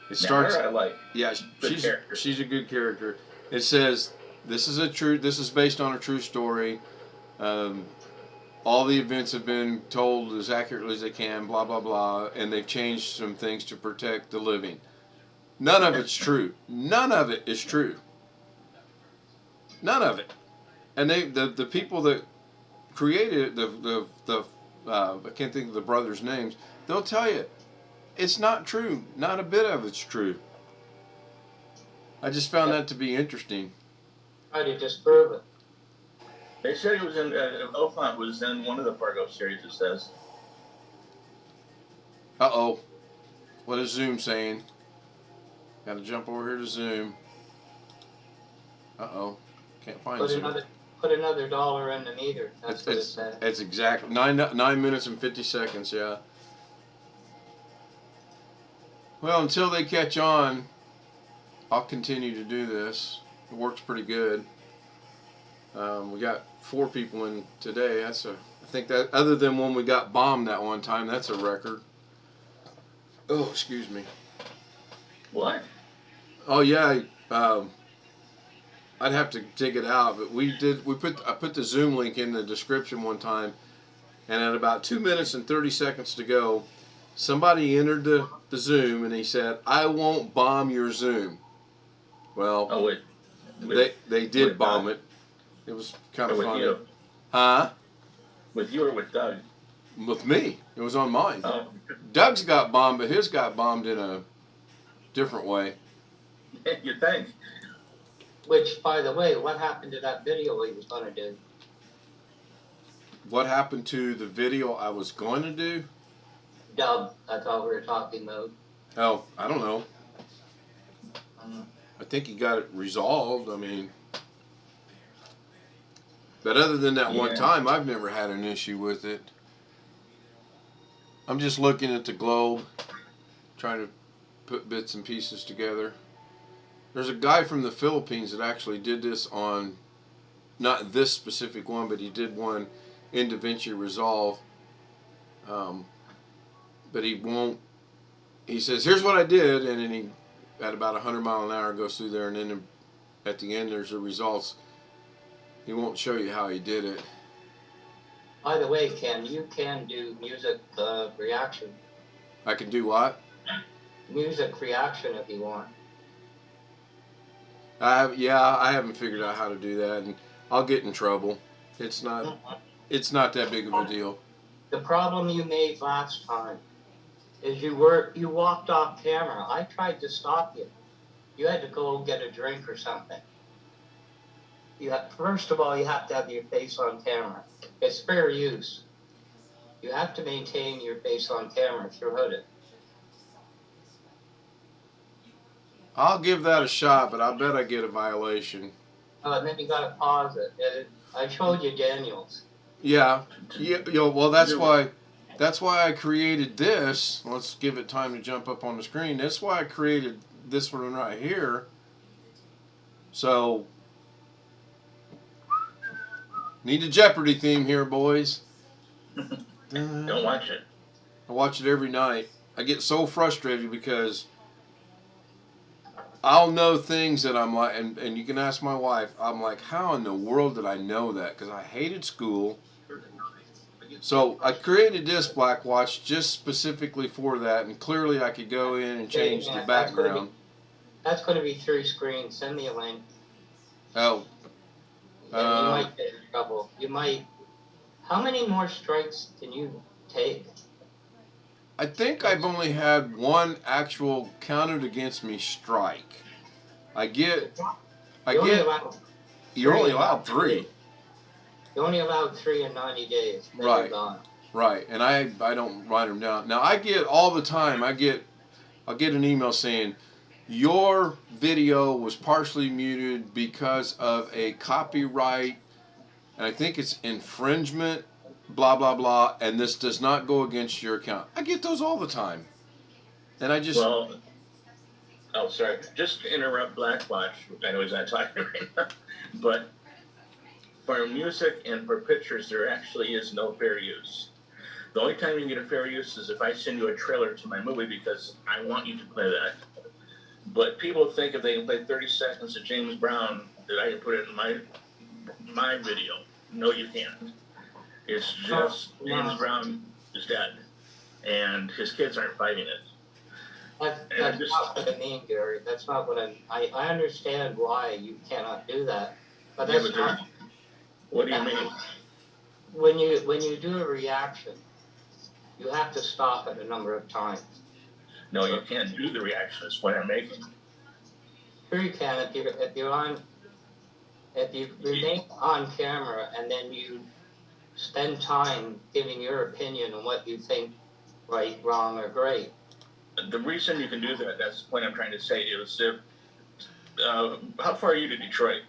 It starts. Her I like. Yeah, Good character. she's a good character. It says this is based on a true story. All the events have been told as accurately as they can. Blah blah blah, and they've changed some things to protect the living. None of it's true. None of it is true. None of it. And the people that created I can't think of the brothers' names. They'll tell you it's not true. Not a bit of it's true. I just found that to be interesting. How do you disprove it? They said he was in, Oakland was in one of the Fargo series, it says. Uh-oh. What is Zoom saying? Got to jump over here to Zoom. Uh-oh. Can't find Zoom. Put another $1 in the meter. That's what it said. It's exactly 9 minutes and 50 seconds, yeah. Well, until they catch on, I'll continue to do this. It works pretty good. We got 4 people in today. I think that other than when we got bombed that one time, that's a record. Oh, excuse me. What? Oh yeah. I'd have to dig it out, but I put the Zoom link in the description one time, and at about 2 minutes and 30 seconds to go, somebody entered the Zoom and he said, "I won't bomb your Zoom." Well, they did bomb it. It was kind of with funny. you? Huh? With you or with Doug? With me. It was on mine. Oh. Doug's got bombed, but his got bombed in a different way. You think? Which, by the way, what happened to that video he was going to do? What happened to the video I was going to do? Dub, I thought we were talking about. Oh, I don't know. I think he got it resolved. I mean, but other than that one time, I've never had an issue with it. I'm just looking at the globe, trying to put bits and pieces together. There's a guy from the Philippines that actually did this on, not this specific one, but he did one in Davinci Resolve. But he won't. He says, "Here's what I did," and then at about 100 mile an hour, goes through there, and then at the end there's the results. He won't show you how he did it. By the way, Ken, you can do music reaction. I can do what? Music reaction if you want. I haven't figured out how to do that, and I'll get in trouble. It's not that big of a deal. The problem you made last time is you walked off camera. I tried to stop you. You had to go get a drink or something. First of all, you have to have your face on camera. It's fair use. You have to maintain your face on camera throughout it. I'll give that a shot, but I bet I get a violation. And then you gotta pause it. I showed you Daniels. Yeah. Well, that's why I created this. Let's give it time to jump up on the screen. That's why I created this one right here. So, need a Jeopardy theme here, boys. Don't watch it. I watch it every night. I get so frustrated because I'll know things that I'm like, and you can ask my wife, I'm like, how in the world did I know that? Because I hated school. So I created this Black Watch just specifically for that, and clearly I could go in and change the background. That's going to be 3 screens. Send me a link. Oh. Yeah, you might get in trouble. You might. How many more strikes can you take? I think I've only had one actual counted against me strike. You're only allowed 3. You're only allowed 3 in 90 days. Then Right. You're gone. Right, and I don't write them down. Now I get all the time. I'll get an email saying your video was partially muted because of a copyright, and I think it's infringement, blah blah blah, and this does not go against your account. I get those all the time, and I just sorry, just to interrupt Black Watch. I know he's not talking right now, but for music and for pictures, there actually is no fair use. The only time you can get a fair use is if I send you a trailer to my movie because I want you to play that. But people think if they can play 30 seconds of James Brown, that I can put it in my video. No, you can't. It's just James Brown is dead, and his kids aren't fighting it. That's not what I mean, Gary. That's not what I understand why you cannot do that, but that's not. What do you mean? When you do a reaction, you have to stop it a number of times. No, you can't do the reaction. That's what I'm making. Sure you can if you remain on camera and then you spend time giving your opinion on what you think right, wrong, or great. The reason you can do that, that's the point I'm trying to say, is if, how far are you to Detroit?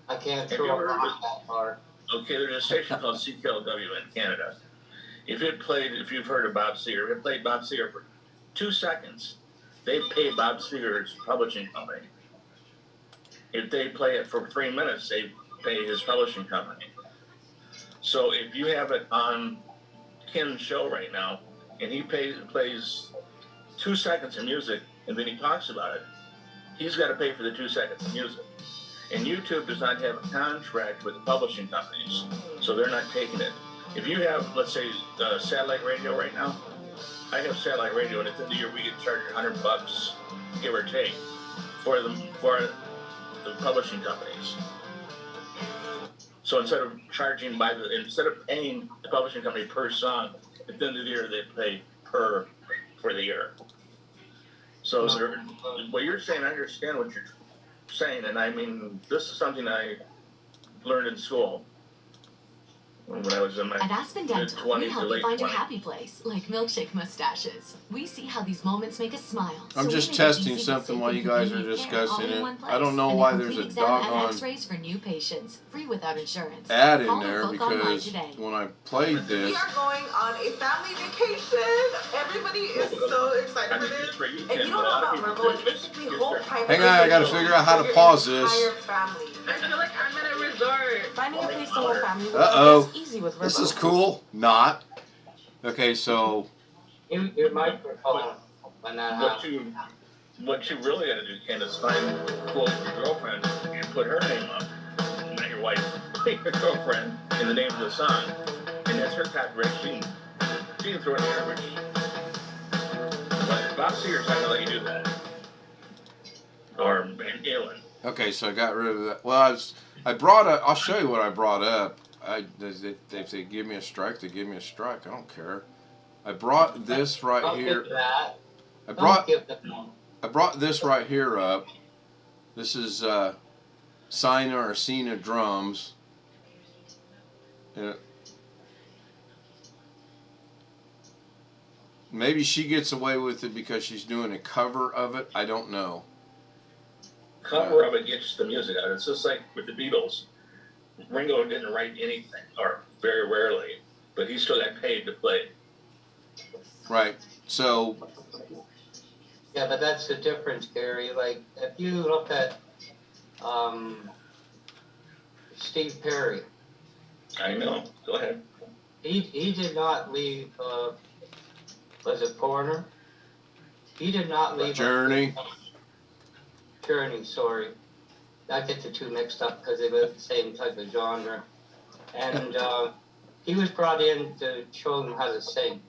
I can't throw a rock that far. Okay, there's a station called CKLW in Canada. If you've heard of Bob Seger, if it played Bob Seger for 2 seconds, they pay Bob Seger's publishing company. If they play it for 3 minutes, they pay his publishing company. So if you have it on Ken's show right now, and he plays 2 seconds of music, and then he talks about it, he's got to pay for the 2 seconds of music. And YouTube does not have a contract with the publishing companies, so they're not taking it. If you have, let's say, satellite radio right now, I have satellite radio, and at the end of the year we get charged $100, give or take, for the publishing companies. So instead of paying the publishing company per song, at the end of the year they pay for the year. So what you're saying, I understand what you're saying, and I mean, this is something I learned in school when I was in my At Aspen Dental, we mid-20s to help you late find your 20s. happy place, like milkshake mustaches. We see how these moments make us smile. I'm so just we make it testing easy to something save while and you guys are convenient care all discussing in it. one place. I don't know And why a there's a complete exam and doggone X-rays for new patients, free without insurance. ad in Call or there book online because today. when I played We this, are going on a family vacation. Everybody is so excited for this. And you don't know about Mervo, it's basically whole private. hang on, I gotta figure out how to pause this. Entire family. I feel like I'm at a resort. Finding a place the whole family will Uh-oh. love is easy with Mervo. This is cool. Not. Okay, so Your microphone. when that What happened. what you really got to do, Ken, is find quote your girlfriend and put her name up, not your wife, your girlfriend, in the name of the song, and that's her copyright. She can throw it in the garbage. But Bob Seger's not gonna let you do that. Or Van Halen. Okay, so I got rid of that. Well, I brought up. I'll show you what I brought up. If they give me a strike, they give me a strike. I don't care. I brought this right Don't here. give that. I Don't give them. I brought this right here up. This is Sina or Cena drums. And maybe she gets away with it because she's doing a cover of it. I don't know. Cover of it gets the music out. It's just like with the Beatles. Ringo didn't write anything, or very rarely, but he still got paid to play. Right. So. Yeah, but that's the difference, Gary. Like, if you look at Steve Perry. I know. Go ahead. He did not leave, was it Foreigner? He did not leave. Journey. Journey, sorry. I get the two mixed up because they were the same type of genre. And he was brought in to show them how to sing,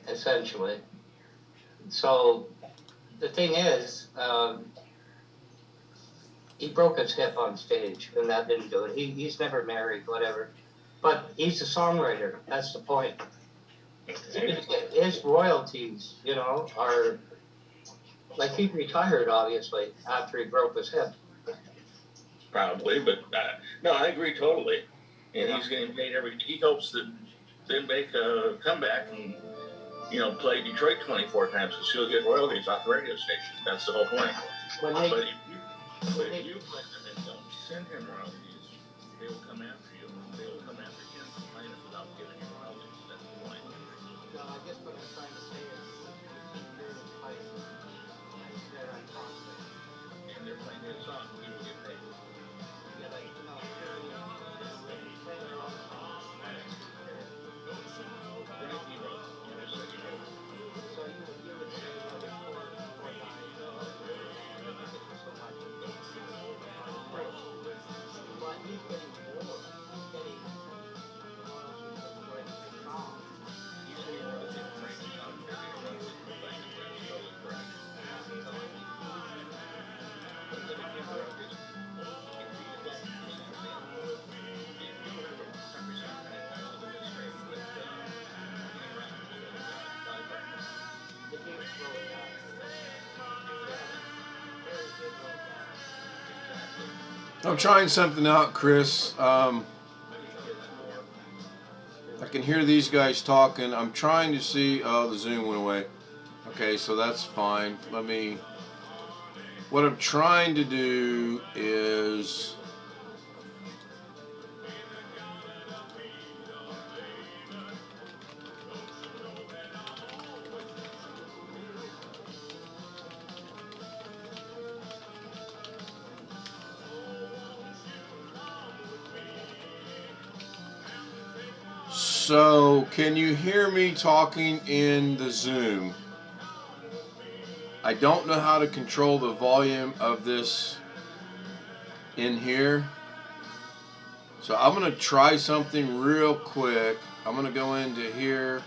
essentially. So the thing is, he broke his hip on stage, and that didn't do it. He's never married, whatever. But he's a songwriter. That's the point. His royalties, you know, are like he retired, obviously, after he broke his hip. Probably, but no, I agree totally. And he's getting paid he hopes that they make a comeback and, you know, play Detroit 24 times because he'll get royalties off the radio station. That's the whole point. But if you play them and don't send him royalties, they will come after you. They will come after him and complain without giving you royalties. That's the point. No, I guess what I'm trying to say is they're unconstant. And they're playing his song, he will get paid. Yeah, like, you know, so you would say, well, the four guys, so much. But he's getting more. He's getting for his song. He's getting royalties for his song. They're getting royalties for playing it. That's totally correct. But then if you have royalties, I'm trying something out, Chris. I can hear these guys talking. I'm trying to see. Oh, the Zoom went away. Okay, so that's fine. What I'm trying to do is. So, can you hear me talking in the Zoom? I don't know how to control the volume of this in here. So I'm going to try something real quick. I'm going to go into here,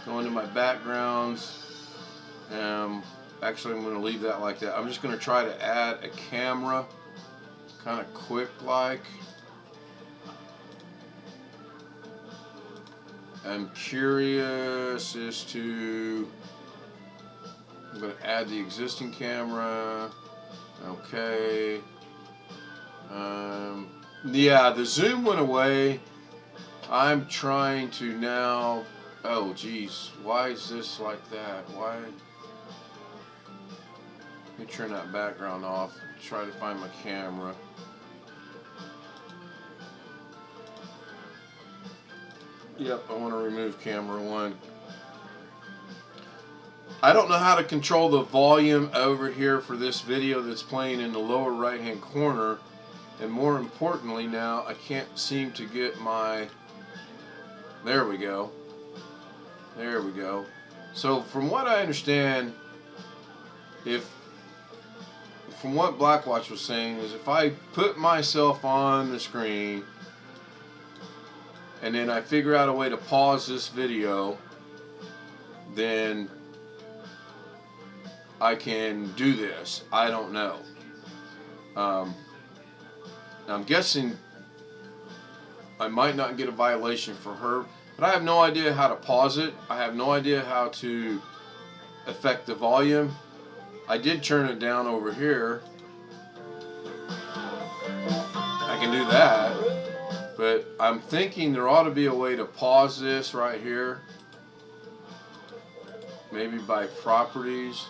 go into my backgrounds. Actually, I'm going to leave that like that. I'm just going to try to add a camera, kind of quick like. I'm curious as to, I'm going to add the existing camera. Okay. Yeah, the zoom went away. I'm trying to now, oh geez, why is this like that? Why? Let me turn that background off. Try to find my camera. Yep, I want to remove camera one. I don't know how to control the volume over here for this video that's playing in the lower right hand corner. And more importantly now, I can't seem to get my, there we go. There we go. So from what I understand, from what Blackwatch was saying, is if I put myself on the screen and then I figure out a way to pause this video, then I can do this. I don't know. I'm guessing I might not get a violation for her, but I have no idea how to pause it. I have no idea how to affect the volume. I did turn it down over here. I can do that, but I'm thinking there ought to be a way to pause this right here. Maybe by properties,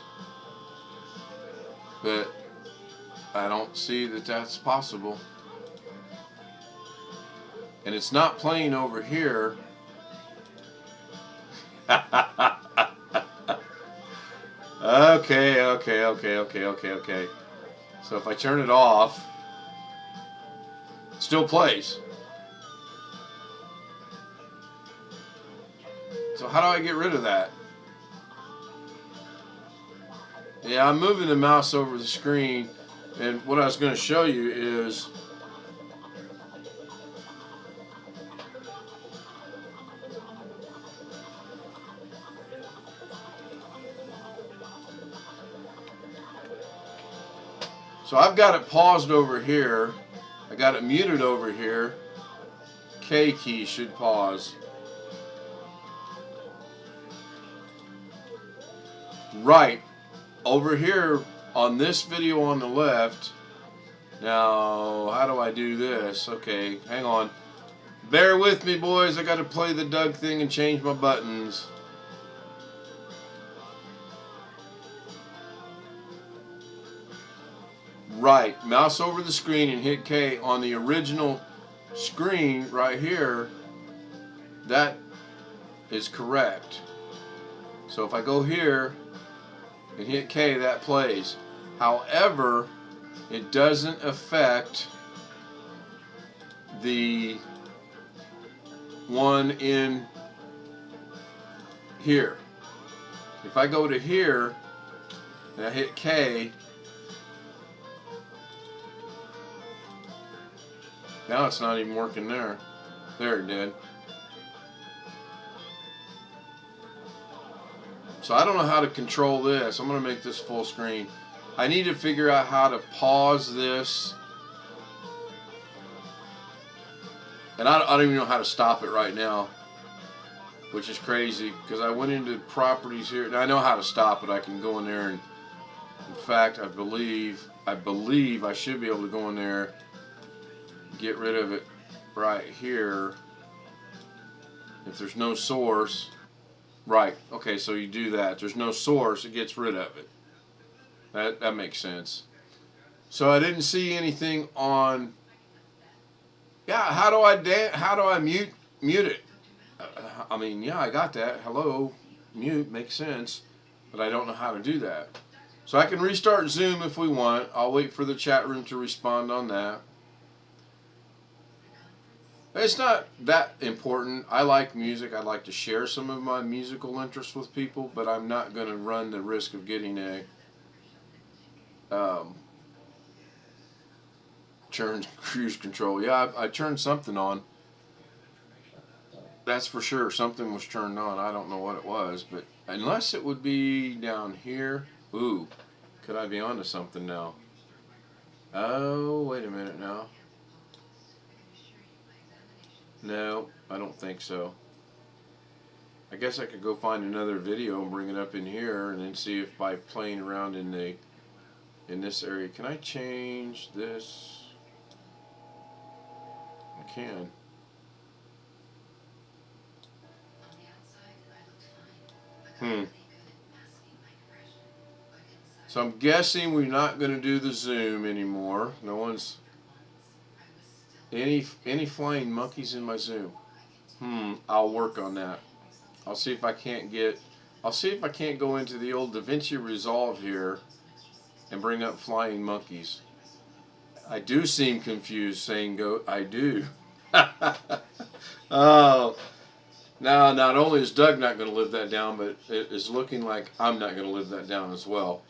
but I don't see that that's possible. And it's not playing over here. Okay. So if I turn it off, it still plays. So how do I get rid of that? Yeah, I'm moving the mouse over the screen, and what I was going to show you is so I've got it paused over here. I got it muted over here. K key should pause. Right. Over here on this video on the left. Now, how do I do this? Okay, hang on. Bear with me, boys. I got to play the Doug thing and change my buttons. Right, mouse over the screen and hit K on the original screen right here. That is correct. So if I go here and hit K, that plays. However, it doesn't affect the one in here. If I go to here and I hit K, now it's not even working there. There it did. So I don't know how to control this. I'm going to make this full screen. I need to figure out how to pause this. And I don't even know how to stop it right now, which is crazy because I went into properties here. And I know how to stop it. I can go in there and, in fact, I believe I should be able to go in there, get rid of it right here. If there's no source. Right, okay, so you do that. If there's no source, it gets rid of it. That makes sense. So I didn't see anything on. Yeah, how do I mute it? I mean, yeah, I got that. Hello, mute makes sense, but I don't know how to do that. So I can restart Zoom if we want. I'll wait for the chat room to respond on that. It's not that important. I like music. I'd like to share some of my musical interests with people, but I'm not going to run the risk of getting a turn cruise control. Yeah, I turned something on. That's for sure. Something was turned on. I don't know what it was, but unless it would be down here. Ooh, could I be onto something now? Oh, wait a minute now. No, I don't think so. I guess I could go find another video and bring it up in here and then see if by playing around in this area. Can I change this? I can. So I'm guessing we're not going to do the Zoom anymore. No one's any flying monkeys in my Zoom. I'll work on that. I'll see if I can't go into the old Davinci Resolve here and bring up flying monkeys. I do seem confused saying go. I do. Oh, Now, not only is Doug not going to live that down, but it is looking like I'm not going to live that down as well.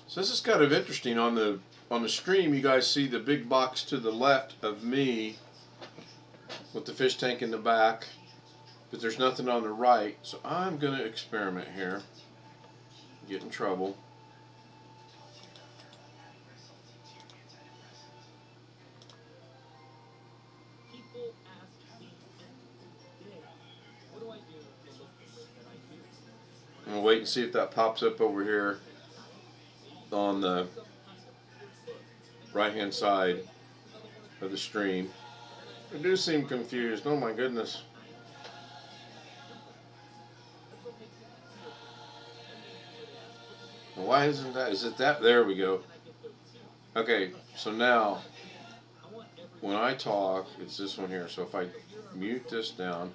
So this is kind of interesting. On the stream, you guys see the big box to the left of me with the fish tank in the back, but there's nothing on the right. So I'm going to experiment here. Get in trouble. I'm going to wait and see if that pops up over here on the right hand side of the stream. I do seem confused. Oh my goodness. Why isn't that? Is it that? There we go. Okay, so now when I talk, it's this one here. So if I mute this down.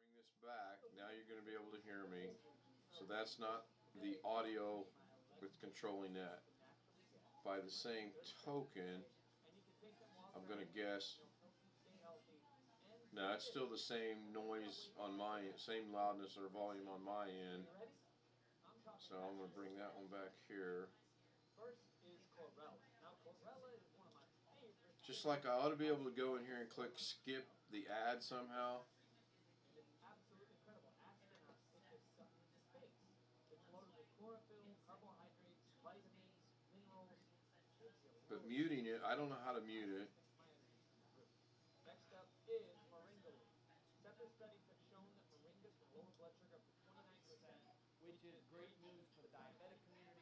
Bring this back. Now you're going to be able to hear me. So that's not the audio with controlling that. By the same token, I'm going to guess. No, it's still the same noise on my end, same loudness or volume on my end. So I'm going to bring that one back here. Just like I ought to be able to go in here and click skip the ad somehow. But muting it, I don't know how to mute it.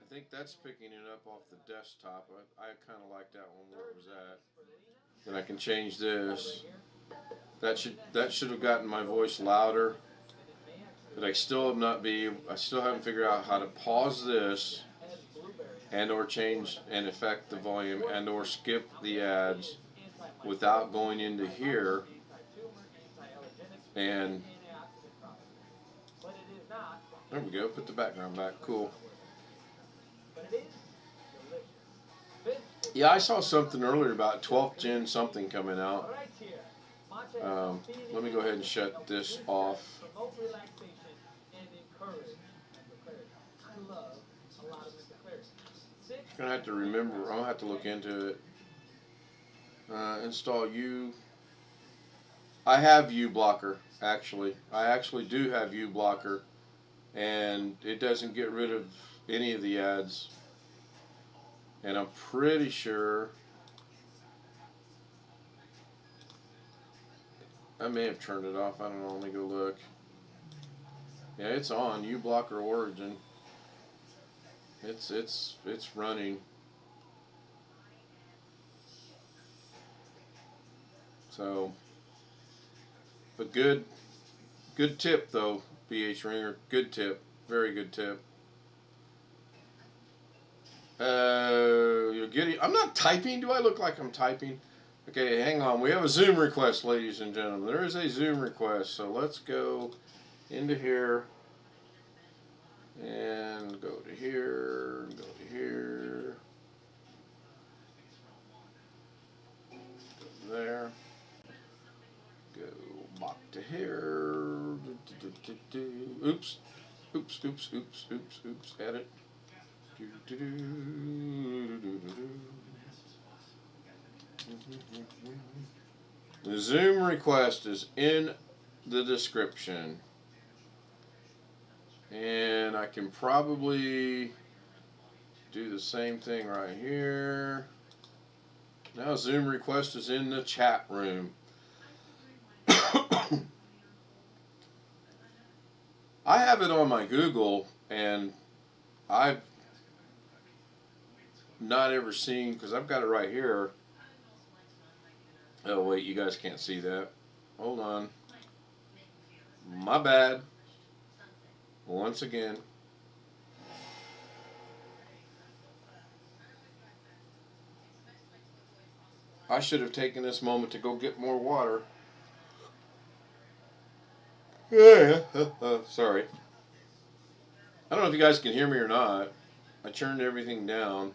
I think that's picking it up off the desktop. I kind of like that one where it was at. And I can change this. That should have gotten my voice louder. But I still haven't figured out how to pause this and or change and affect the volume and or skip the ads without going into here and there we go, put the background back. Cool. Yeah, I saw something earlier about 12th gen something coming out. Let me go ahead and shut this off. I'm gonna have to remember. I'm gonna have to look into it. Install U. I have U blocker actually. I actually do have U blocker, and it doesn't get rid of any of the ads. And I'm pretty sure I may have turned it off. I don't know. Let me go look. Yeah, it's on U blocker origin. It's running. So, but good tip though, BH Ringer. Good tip, very good tip. You're getting. I'm not typing. Do I look like I'm typing? Okay, hang on. We have a Zoom request, ladies and gentlemen. There is a Zoom request. So let's go into here and go to here. Go to here. Go there. Go back to here. Oops. Oops. Edit. The Zoom request is in the description. And I can probably do the same thing right here. Now Zoom request is in the chat room. I have it on my Google, and I've not ever seen, because I've got it right here. Oh wait, you guys can't see that. Hold on. My bad. Once again. I should have taken this moment to go get more water. Yeah. Sorry. I don't know if you guys can hear me or not. I turned everything down.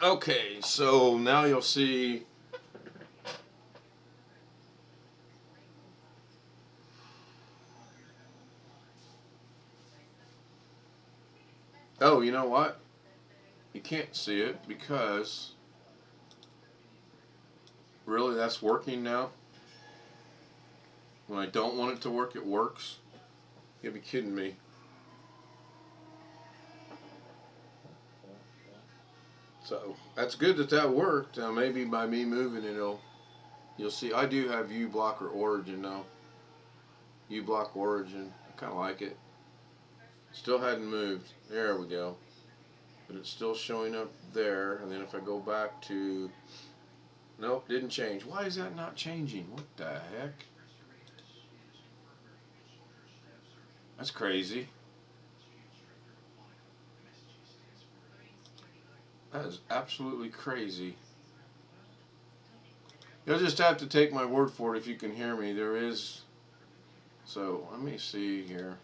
Okay, so now you'll see. Oh, you know what? You can't see it because really that's working now. When I don't want it to work, it works. You gotta be kidding me. So that's good that that worked. Maybe by me moving it, you'll see. I do have U-block or origin now. U-block origin. I kind of like it. Still hadn't moved. There we go. But it's still showing up there. And then if I go back to, nope, didn't change. Why is that not changing? What the heck? That's crazy. That is absolutely crazy. You'll just have to take my word for it if you can hear me. There is. So let me see here.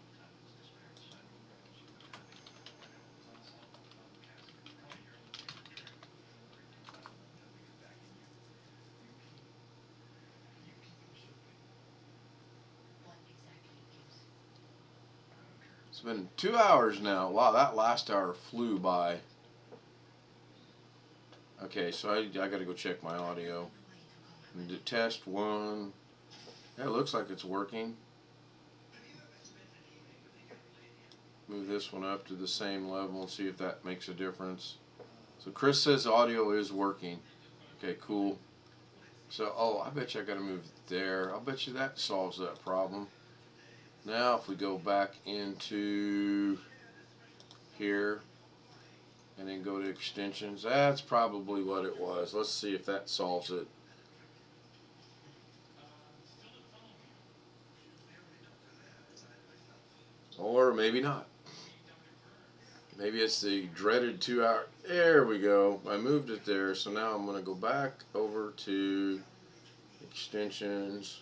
It's been 2 hours now. Wow, that last hour flew by. Okay, so I got to go check my audio. And test one. Yeah, it looks like it's working. Move this one up to the same level and see if that makes a difference. So Chris says audio is working. Okay, cool. So, oh, I bet you I got to move there. I'll bet you that solves that problem. Now, if we go back into here and then go to extensions, that's probably what it was. Let's see if that solves it. Or maybe not. Maybe it's the dreaded 2 hour. There we go. I moved it there. So now I'm going to go back over to extensions.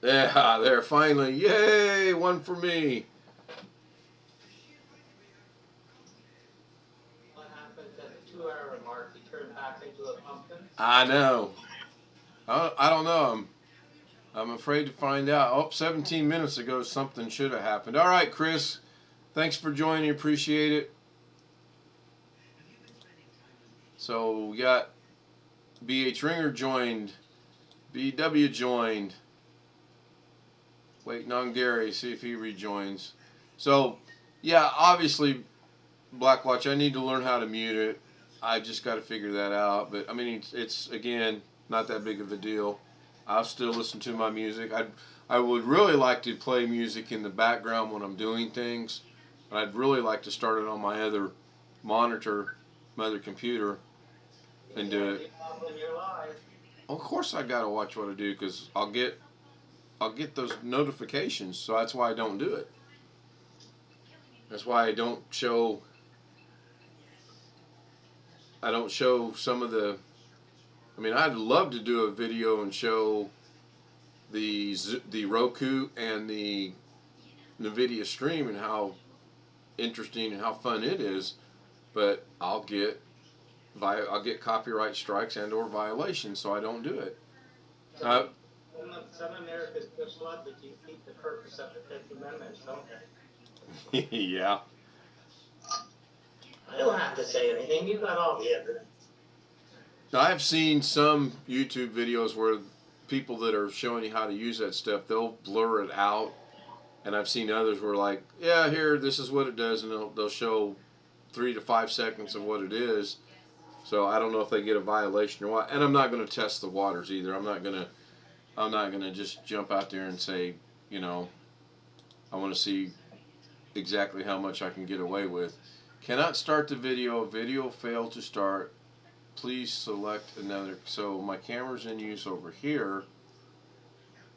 Yeah, there, finally. Yay, one for me. What happens at the 2 hour mark? You turn back into a pumpkin? I know. I don't know. I'm afraid to find out. Oh, 17 minutes ago, something should have happened. All right, Chris. Thanks for joining. Appreciate it. So we got BH Ringer joined. BW joined. Waiting on Gary. See if he rejoins. So, yeah, obviously, Blackwatch, I need to learn how to mute it. I just got to figure that out. But, I mean, it's again, not that big of a deal. I'll still listen to my music. I would really like to play music in the background when I'm doing things. But I'd really like to start it on my other monitor, my other computer, and do it. Of course I gotta watch what I do because I'll get those notifications. So that's why I don't do it. That's why I don't show some of the. I mean, I'd love to do a video and show the Roku and the NVIDIA stream and how interesting and how fun it is, but I'll get copyright strikes and or violations, so I don't do it. Some Americans just love that you keep the purpose of the Fifth Amendment, don't they? Yeah. I don't have to say anything. You've got all the evidence. I've seen some YouTube videos where people that are showing you how to use that stuff, they'll blur it out. And I've seen others where like, yeah, here, this is what it does. And they'll show 3 to 5 seconds of what it is. So I don't know if they get a violation or what. And I'm not going to test the waters either. I'm not going to just jump out there and say, you know, I want to see exactly how much I can get away with. Cannot start the video. Video failed to start. Please select another. So my camera's in use over here.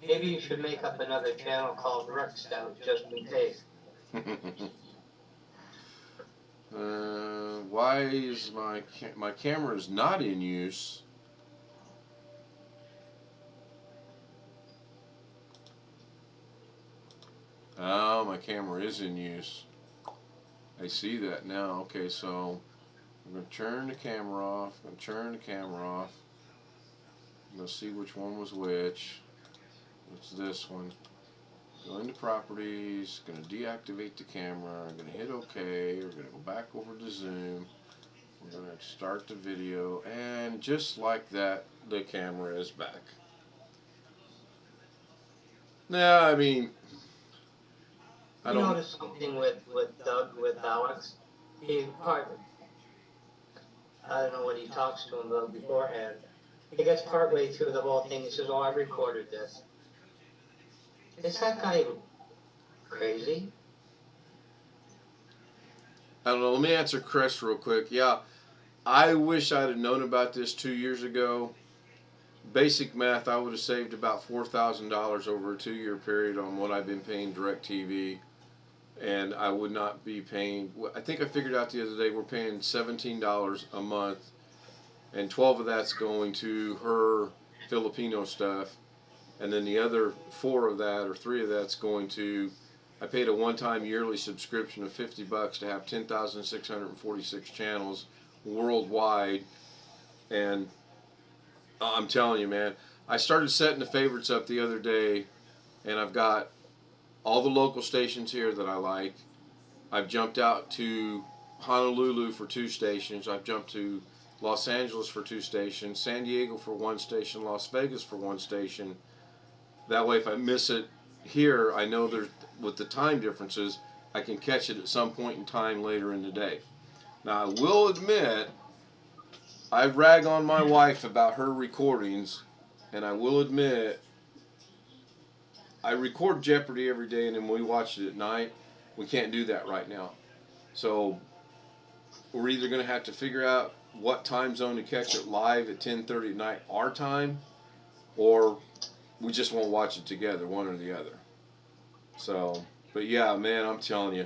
Maybe you should make up another channel called Stout just in case. Why is my camera is not in use? Oh, my camera is in use. I see that now. Okay, so I'm going to turn the camera off. I'm going to turn the camera off. I'm going to see which one was which. It's this one. Go into properties. Going to deactivate the camera. I'm going to hit OK. We're going to go back over to Zoom. We're going to start the video. And just like that, the camera is back. Now, I mean, I You don't noticed something with Doug, with Alex? I don't know what he talks to him about beforehand. He gets partway through the whole thing. He says, "Oh, I recorded this." Is that guy crazy? I don't know. Let me answer Chris real quick. Yeah, I wish I'd have known about this 2 years ago. Basic math, I would have saved about $4,000 over a 2-year period on what I've been paying DirecTV. And I would not be paying, I think I figured out the other day, we're paying $17 a month. And 12 of that's going to her Filipino stuff. And then the other 4 of that, or 3 of that's going to, I paid a one-time yearly subscription of $50 to have 10,646 channels worldwide. And I'm telling you, man, I started setting the favorites up the other day, and I've got all the local stations here that I like. I've jumped out to Honolulu for 2 stations. I've jumped to Los Angeles for 2 stations, San Diego for 1 station, Las Vegas for 1 station. That way, if I miss it here, I know there's, with the time differences, I can catch it at some point in time later in the day. Now, I will admit, I rag on my wife about her recordings, and I will admit, I record Jeopardy every day and then we watch it at night. We can't do that right now. So we're either going to have to figure out what time zone to catch it live at 10:30 at night our time, or we just won't watch it together, one or the other. So, but yeah, man, I'm telling you,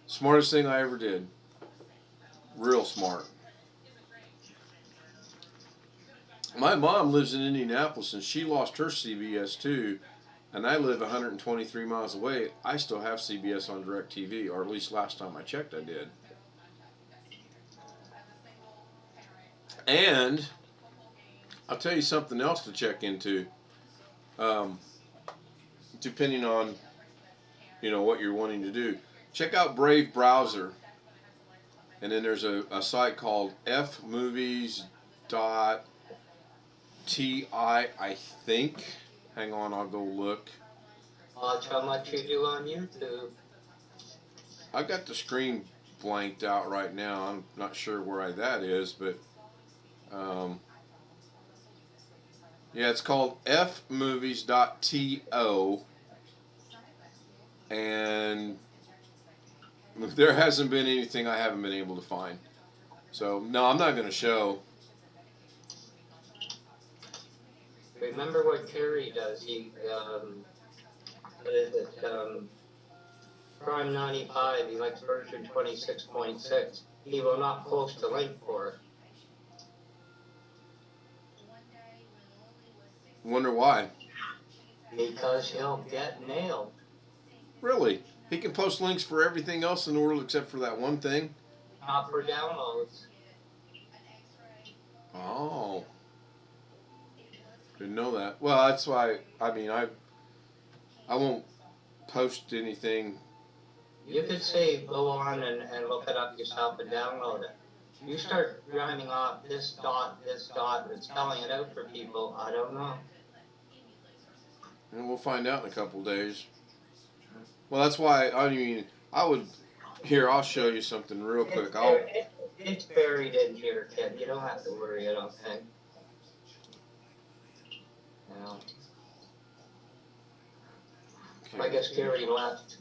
smartest thing I ever did. Real smart. My mom lives in Indianapolis, and she lost her CBS too, and I live 123 miles away. I still have CBS on DirecTV, or at least last time I checked I did. And I'll tell you something else to check into, depending on, you know, what you're wanting to do. Check out Brave Browser, and then there's a site called fmovies.ti, I think. Hang on, I'll go look. Watch how much you do on YouTube. I've got the screen blanked out right now. I'm not sure where that is, but yeah, it's called fmovies.to, and there hasn't been anything I haven't been able to find. So no, I'm not going to show. Remember what Kerry does? He, what is it? Prime 95, he likes version 26.6. He will not post a link for it. Wonder why. Because he'll get nailed. Really? He can post links for everything else in the world except for that one thing? Not for downloads. Oh. Didn't know that. Well, that's why, I mean, I won't post anything. You could say go on and look it up yourself and download it. You start rhyming off this dot, and spelling it out for people, I don't know. And we'll find out in a couple days. Well, that's why, I mean, here, I'll show you something real quick. It's buried in here, kid. You don't have to worry, I don't think. No. Okay. I guess Gary left.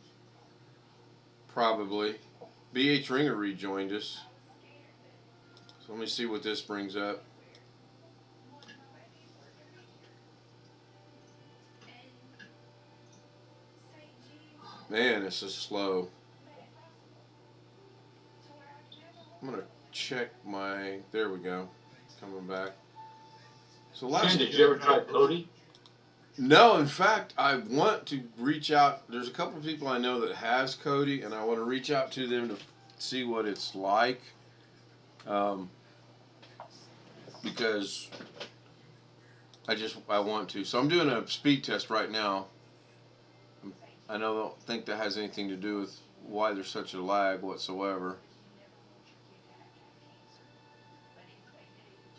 Probably. BH Ringer rejoined us. So let me see what this brings up. Man, this is slow. I'm going to check my... There we go. Coming back. So last... Did you ever try Cody? No, in fact, I want to reach out. There's a couple of people I know that has Cody, and I want to reach out to them to see what it's like. Because I want to. So I'm doing a speed test right now. I don't think that has anything to do with why there's such a lag whatsoever.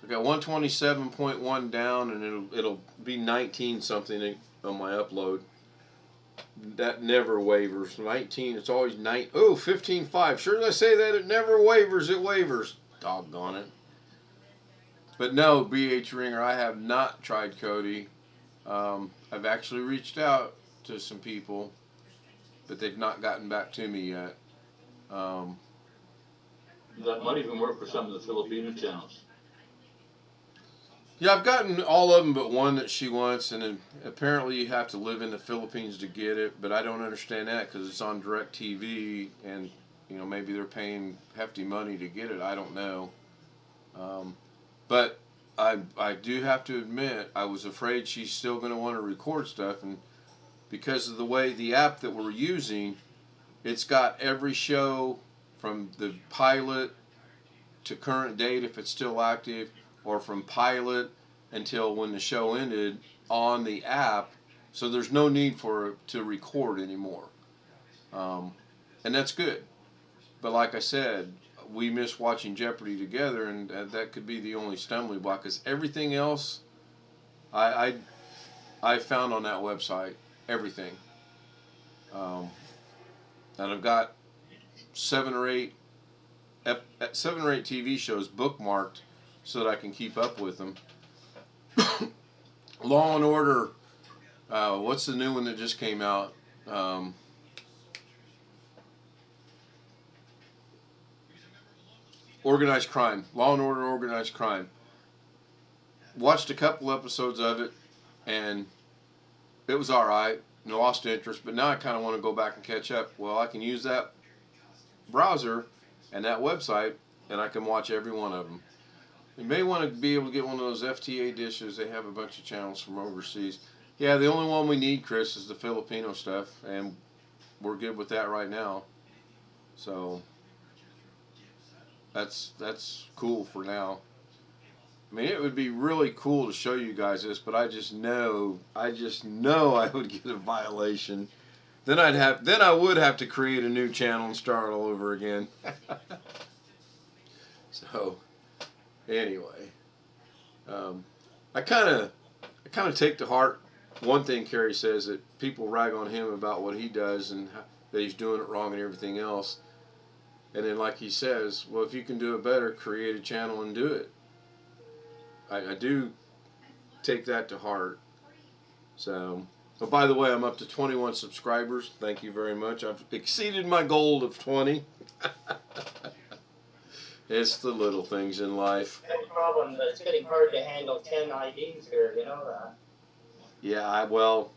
So I got 127.1 down, and it'll be 19 something on my upload. That never wavers. 19, it's always 9. Oh, 15.5. Sure as I say that, it never wavers. It wavers. Doggone it. But no, BH Ringer, I have not tried Cody. I've actually reached out to some people, but they've not gotten back to me yet. That might even work for some of the Filipino channels. Yeah, I've gotten all of them but one that she wants, and then apparently you have to live in the Philippines to get it, but I don't understand that because it's on DirecTV, and you know, maybe they're paying hefty money to get it. I don't know. But I do have to admit, I was afraid she's still going to want to record stuff, and because of the way the app that we're using, it's got every show from the pilot to current date if it's still active, or from pilot until when the show ended on the app, so there's no need for it to record anymore. And that's good. But like I said, we miss watching Jeopardy together, and that could be the only stumbling block, because everything else I found on that website, everything. And I've got 7 or 8 TV shows bookmarked so that I can keep up with them. Law and Order, what's the new one that just came out? Organized Crime. Law and Order Organized Crime. Watched a couple episodes of it, and it was alright. Lost interest, but now I kind of want to go back and catch up. Well, I can use that browser and that website, and I can watch every one of them. You may want to be able to get one of those FTA dishes. They have a bunch of channels from overseas. Yeah, the only one we need, Chris, is the Filipino stuff, and we're good with that right now. So that's cool for now. I mean, it would be really cool to show you guys this, but I just know I would get a violation. Then I would have to create a new channel and start all over again. So anyway, I kind of take to heart one thing Kerry says, that people rag on him about what he does and that he's doing it wrong and everything else. And then, like he says, well, if you can do it better, create a channel and do it. I do take that to heart. So, but by the way, I'm up to 21 subscribers. Thank you very much. I've exceeded my goal of 20. It's the little things in life. That's the problem. It's getting hard to handle 10 IDs here. You know that. Yeah, well,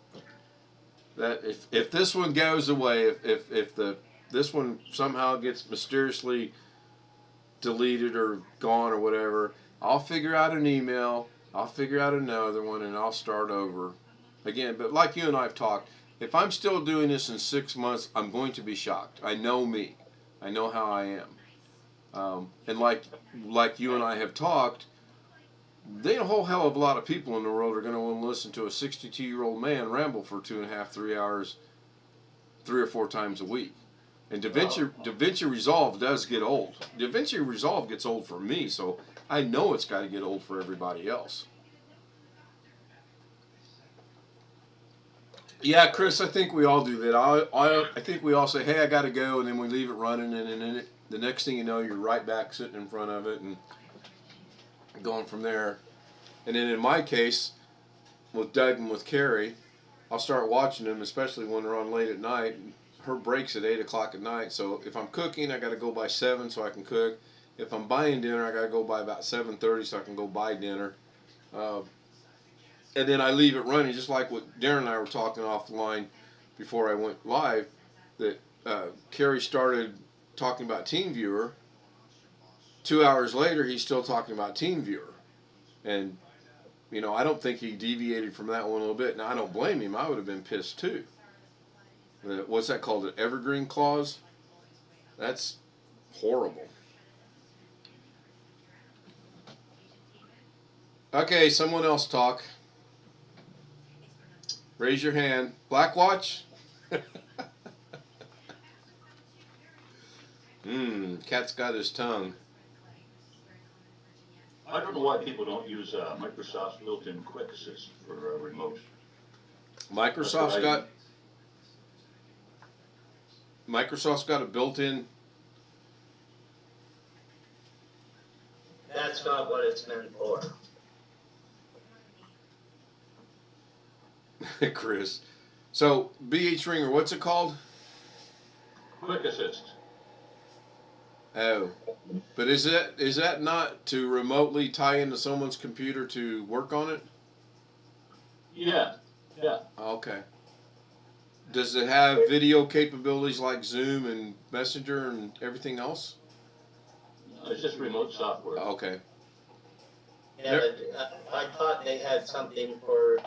that if this one goes away, if this one somehow gets mysteriously deleted or gone or whatever, I'll figure out an email, I'll figure out another one, and I'll start over again. But like you and I have talked, if I'm still doing this in 6 months, I'm going to be shocked. I know me. I know how I am. And like you and I have talked, there ain't a whole hell of a lot of people in the world are going to want to listen to a 62-year-old man ramble for 2.5, 3 hours, 3 or 4 times a week. And Davinci Resolve does get old. Davinci Resolve gets old for me, so I know it's got to get old for everybody else. Yeah, Chris, I think we all do that. I think we all say, hey, I got to go, and then we leave it running, and then the next thing you know, you're right back sitting in front of it and going from there. And then in my case, with Doug and with Carrie, I'll start watching them, especially when they're on late at night. Her break's at 8 o'clock at night, so if I'm cooking, I got to go by 7 so I can cook. If I'm buying dinner, I got to go by about 7:30 so I can go buy dinner. And then I leave it running, just like what Darren and I were talking off the line before I went live, that Carrie started talking about TeamViewer. 2 hours later, he's still talking about TeamViewer. And You know, I don't think he deviated from that one a little bit. Now, I don't blame him. I would have been pissed too. What's that called? An evergreen clause? That's horrible. Okay, someone else talk. Raise your hand. Black Watch? Cat's got his tongue. I don't know why people don't use Microsoft's built-in Quick Assist for remote. Microsoft's got a built-in. That's not what it's meant for. Chris. So, BH Ringer, what's it called? Quick Assist. Oh. But is that not to remotely tie into someone's computer to work on it? Yeah. Okay. Does it have video capabilities like Zoom and Messenger and everything else? It's just remote software. Okay. Yeah, but I thought they had something for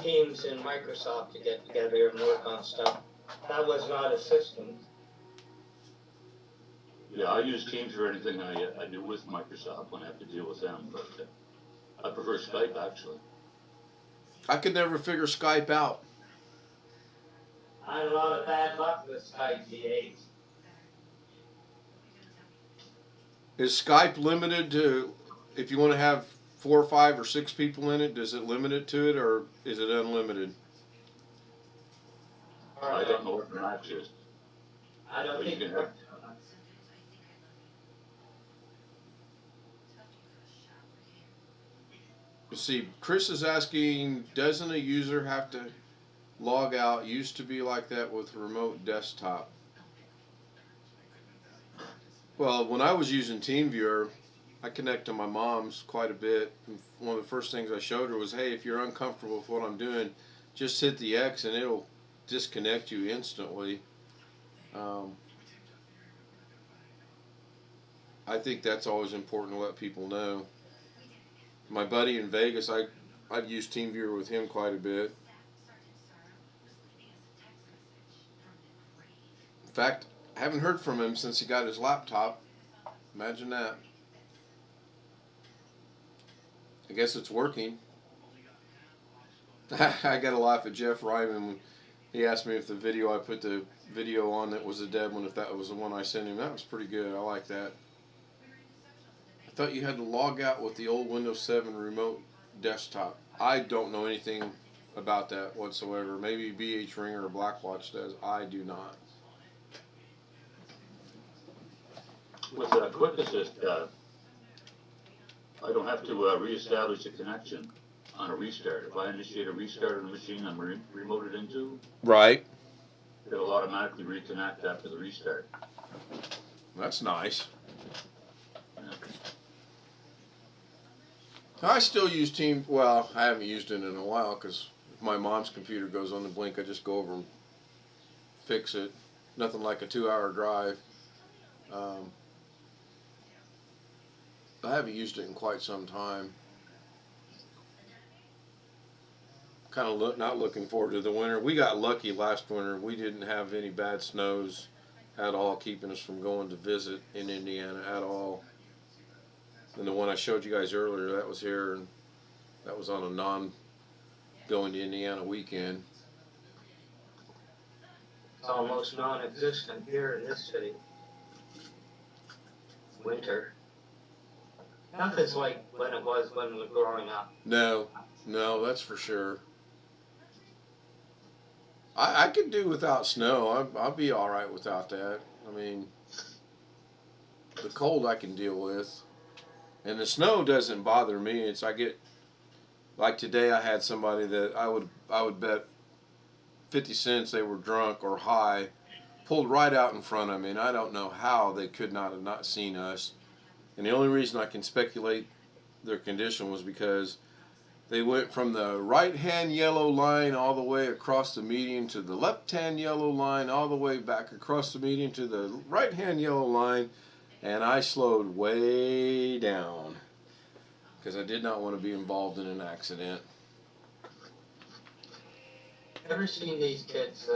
Teams and Microsoft to get together and work on stuff. That was not a system. Yeah, I use Teams for anything I do with Microsoft when I have to deal with them, but I prefer Skype actually. I could never figure Skype out. I had a lot of bad luck with Skype GAs. Is Skype limited to, if you want to have 4 or 5 or 6 people in it, does it limit it to it, or is it unlimited? I don't know what the max is. I don't think. You see, Chris is asking, doesn't a user have to log out? Used to be like that with remote desktop. Well, when I was using TeamViewer, I connect to my mom's quite a bit. And one of the first things I showed her was, hey, if you're uncomfortable with what I'm doing, just hit the X and it'll disconnect you instantly. I think that's always important to let people know. My buddy in Vegas, I've used TeamViewer with him quite a bit. In fact, I haven't heard from him since he got his laptop. Imagine that. I guess it's working. I got a laugh at Jeff Ryman when he asked me if the video I put the video on that was a dead one, if that was the one I sent him. That was pretty good. I like that. I thought you had to log out with the old Windows 7 remote desktop. I don't know anything about that whatsoever. Maybe BH Ringer or Blackwatch does. I do not. With Quick Assist, I don't have to reestablish a connection on a restart. If I initiate a restart of the machine I'm remoted into, right, it'll automatically reconnect after the restart. That's nice. I still use Team. Well, I haven't used it in a while because if my mom's computer goes on the blink, I just go over and fix it. Nothing like a 2-hour drive. I haven't used it in quite some time. Kind of not looking forward to the winter. We got lucky last winter. We didn't have any bad snows at all, keeping us from going to visit in Indiana at all. And the one I showed you guys earlier, that was here, and that was on a non-going to Indiana weekend. It's almost non-existent here in this city. Winter. Nothing's like when it was when we were growing up. No, that's for sure. I could do without snow. I'll be all right without that. I mean, the cold I can deal with. And the snow doesn't bother me. I get, like today I had somebody that I would bet 50 cents they were drunk or high, pulled right out in front of me, and I don't know how they could not have not seen us. And the only reason I can speculate their condition was because they went from the right-hand yellow line all the way across the median to the left-hand yellow line, all the way back across the median to the right-hand yellow line, and I slowed way down. because I did not want to be involved in an accident. Ever seen these kids,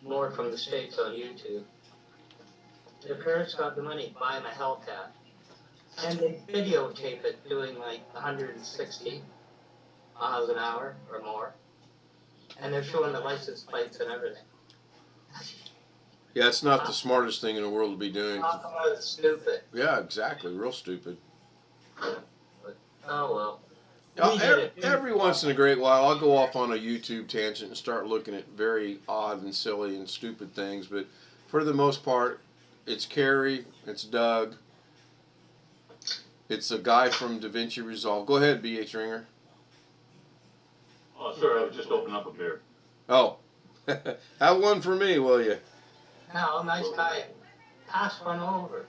more from the States on YouTube? Their parents got the money to buy them a Hellcat. And they videotape it doing like 160 miles an hour or more. And they're showing the license plates and everything. Yeah, it's not the smartest thing in the world to be doing. Talk about stupid. Yeah, exactly. Real stupid. But, oh well. Every once in a great while, I'll go off on a YouTube tangent and start looking at very odd and silly and stupid things. But for the most part, it's Carrie, it's Doug, it's a guy from Davinci Resolve. Go ahead, B.H. Ringer. Oh, sure, I was just opening up a beer. Oh, have one for me, will you? No, nice guy. Pass one over.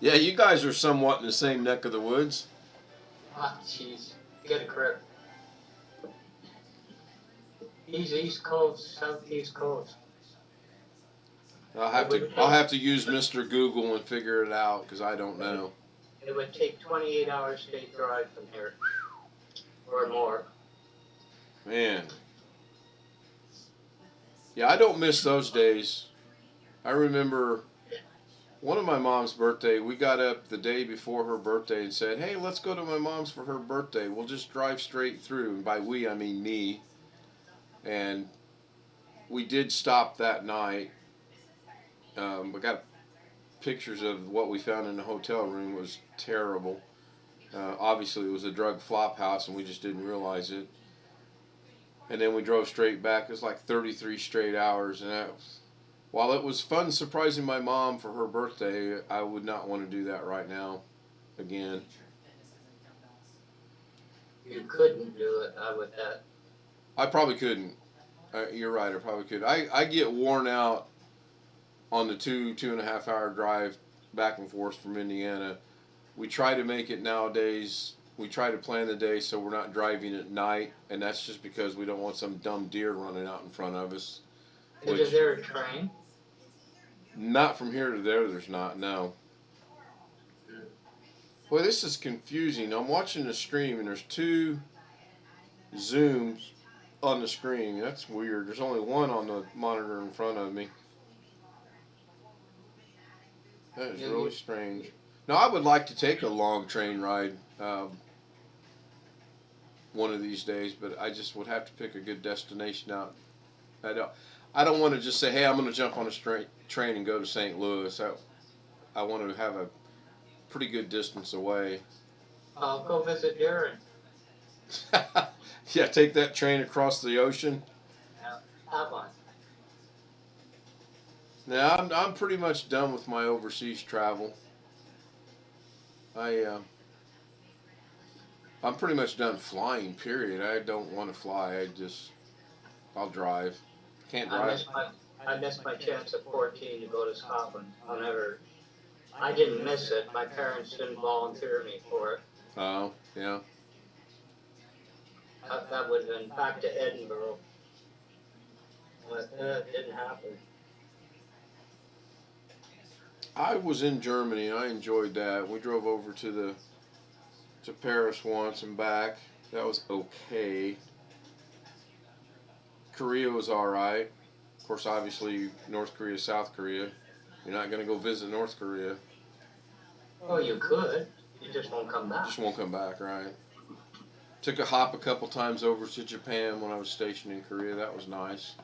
Yeah, you guys are somewhat in the same neck of the woods. Ah, jeez. Get a grip. He's East Coast, Southeast Coast. I'll have to use Mr. Google and figure it out because I don't know. It would take 28 hours straight drive from here. Or more. Man. Yeah, I don't miss those days. I remember one of my mom's birthday, we got up the day before her birthday and said, hey, let's go to my mom's for her birthday. We'll just drive straight through. And by we, I mean me. And we did stop that night. We got pictures of what we found in the hotel room. It was terrible. Obviously, it was a drug flop house, and we just didn't realize it. And then we drove straight back. It was like 33 straight hours. And while it was fun surprising my mom for her birthday, I would not want to do that right now again. You couldn't do it, I would bet. I probably couldn't. You're right, I probably could. I get worn out on the 2.5 hour drive back and forth from Indiana. We try to make it nowadays. We try to plan the day so we're not driving at night, and that's just because we don't want some dumb deer running out in front of us. Is there a train? Not from here to there, there's not, no. Boy, this is confusing. I'm watching the stream, and there's two zooms on the screen. That's weird. There's only one on the monitor in front of me. That is really strange. Now, I would like to take a long train ride one of these days, but I just would have to pick a good destination out. I don't want to just say, hey, I'm going to jump on a straight train and go to St. Louis. I want to have a pretty good distance away. I'll go visit Darren. Yeah, take that train across the ocean. Yeah, have one. Now, I'm pretty much done with my overseas travel. I'm pretty much done flying, period. I don't want to fly. I'll drive. Can't drive. I missed my chance at 14 to go to Scotland. I didn't miss it. My parents didn't volunteer me for it. Oh, yeah. That would have been back to Edinburgh. But it didn't happen. I was in Germany and I enjoyed that. We drove over to Paris once and back. That was okay. Korea was alright. Of course, obviously, North Korea, South Korea. You're not going to go visit North Korea. Oh, you could. You just won't come back. Just won't come back, right? Took a hop a couple times over to Japan when I was stationed in Korea. That was nice.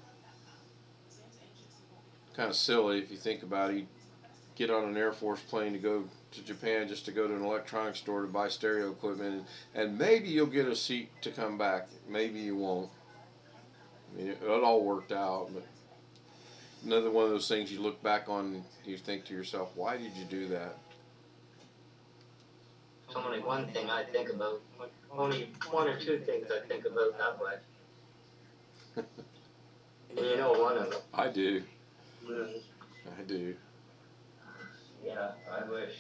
Kind of silly if you think about it. You get on an Air Force plane to go to Japan just to go to an electronics store to buy stereo equipment, and maybe you'll get a seat to come back. Maybe you won't. I mean, it all worked out, but another one of those things you look back on and you think to yourself, why did you do that? It's only one thing I think about. Only one or two things I think about that way. And you know one of them. I do. I do. Yeah, I wish.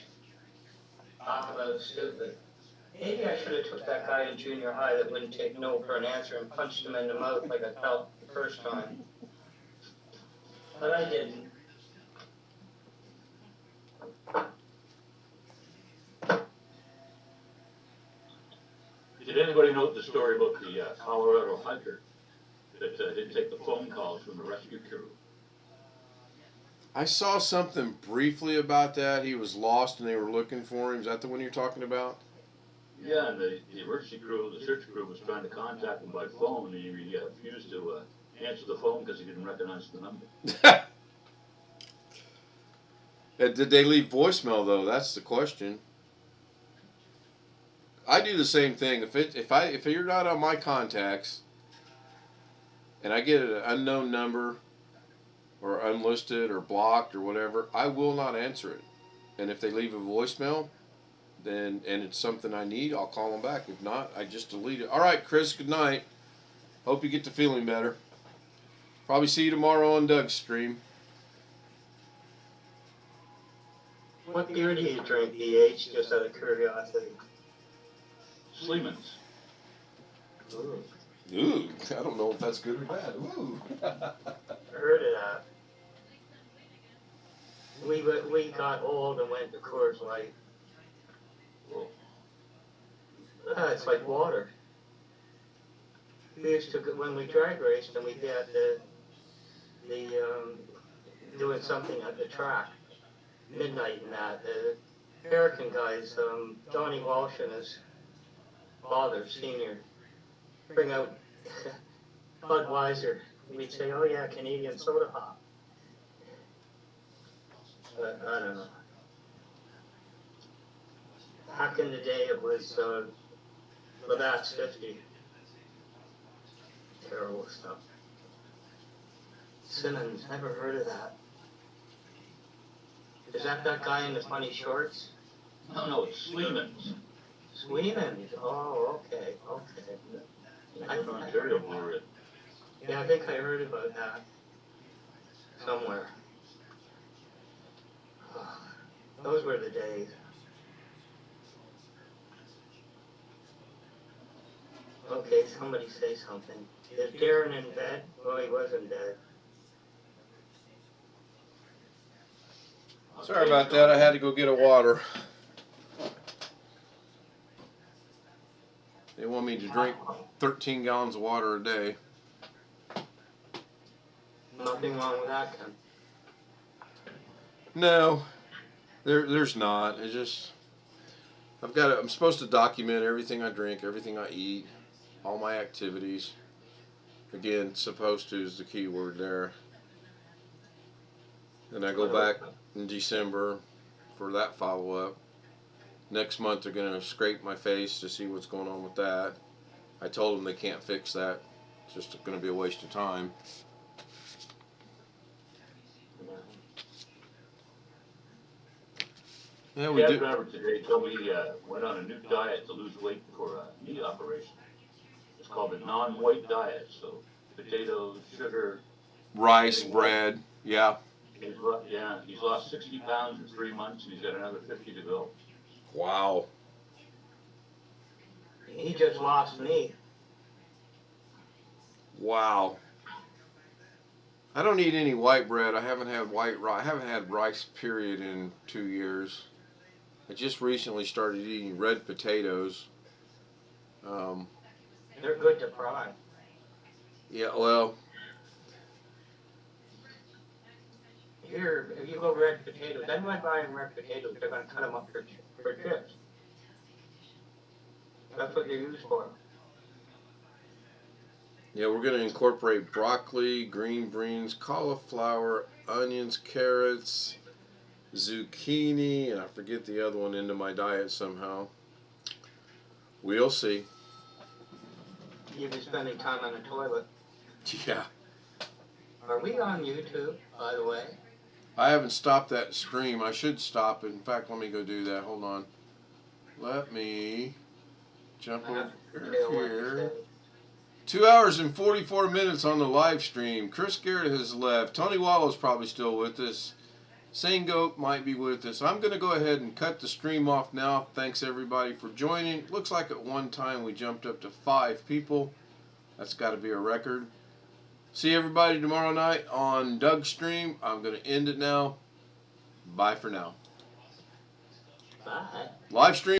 Talk about stupid. Maybe I should have took that guy in junior high that wouldn't take no for an answer and punched him in the mouth like I felt the first time. But I didn't. Did anybody know the story about the Colorado hiker that didn't take the phone calls from the rescue crew? I saw something briefly about that. He was lost and they were looking for him. Is that the one you're talking about? Yeah, and the emergency crew, the search crew, was trying to contact him by phone, and he refused to answer the phone because he didn't recognize the number. Did they leave voicemail though? That's the question. I do the same thing. If you're not on my contacts, and I get an unknown number, or unlisted, or blocked, or whatever, I will not answer it. And if they leave a voicemail, then and it's something I need, I'll call them back. If not, I just delete it. All right, Chris. Good night. Hope you get to feeling better. Probably see you tomorrow on Doug's stream. What beer do you drink, EH, just out of curiosity? Sleeman's. Ooh. Ooh, I don't know if that's good or bad. Ooh. I heard of that. We got old and went to Coors Light. It's like water. We used to, when we drag raced and we had doing something at the track, midnight and that, the American guys, Johnny Walsh and his father, senior, bring out Budweiser. We'd say, oh yeah, Canadian soda pop. But I don't know. Back in the day it was Labatt's 50. Terrible stuff. Simmons, never heard of that. Is that guy in the funny shorts? No, it's Sleeman's. Sleeman's? Oh, okay. From Ontario Brewery. Yeah, I think I heard about that somewhere. Those were the days. Okay, somebody say something. Is Darren in bed? Oh, he was in bed. Sorry about that. I had to go get a water. They want me to drink 13 gallons of water a day. Nothing wrong with that, Ken. No, there's not. It's just I'm supposed to document everything I drink, everything I eat, all my activities. Again, supposed to is the key word there. Then I go back in December for that follow-up. Next month they're going to scrape my face to see what's going on with that. I told them they can't fix that. It's just going to be a waste of time. Yeah, we do. Driver today told me he went on a new diet to lose weight for a knee operation. It's called the non-white diet. So potatoes, sugar, Rice, bread, yeah. He's lost 60 pounds in 3 months, and he's got another 50 to go. Wow. He just lost me. Wow. I don't eat any white bread. I haven't had I haven't had rice period in 2 years. I just recently started eating red potatoes. They're good to fry. Yeah, well. Here, if you go red potatoes, anyone buying red potatoes, they're going to cut them up for chips. That's what they're used for. Yeah, we're going to incorporate broccoli, green beans, cauliflower, onions, carrots, zucchini, and I forget the other one into my diet somehow. We'll see. You'll be spending time on the toilet. Yeah. Are we on YouTube, by the way? I haven't stopped that stream. I should stop it. In fact, let me go do that. Hold on. Let me jump over here. 2 hours and 44 minutes on the live stream. Chris Garrett has left. Tony Wallow's probably still with us. Sane Goat might be with us. I'm going to go ahead and cut the stream off now. Thanks everybody for joining. Looks like at one time we jumped up to 5 people. That's got to be a record. See everybody tomorrow night on Doug's stream. I'm going to end it now. Bye for now. Bye. Live stream.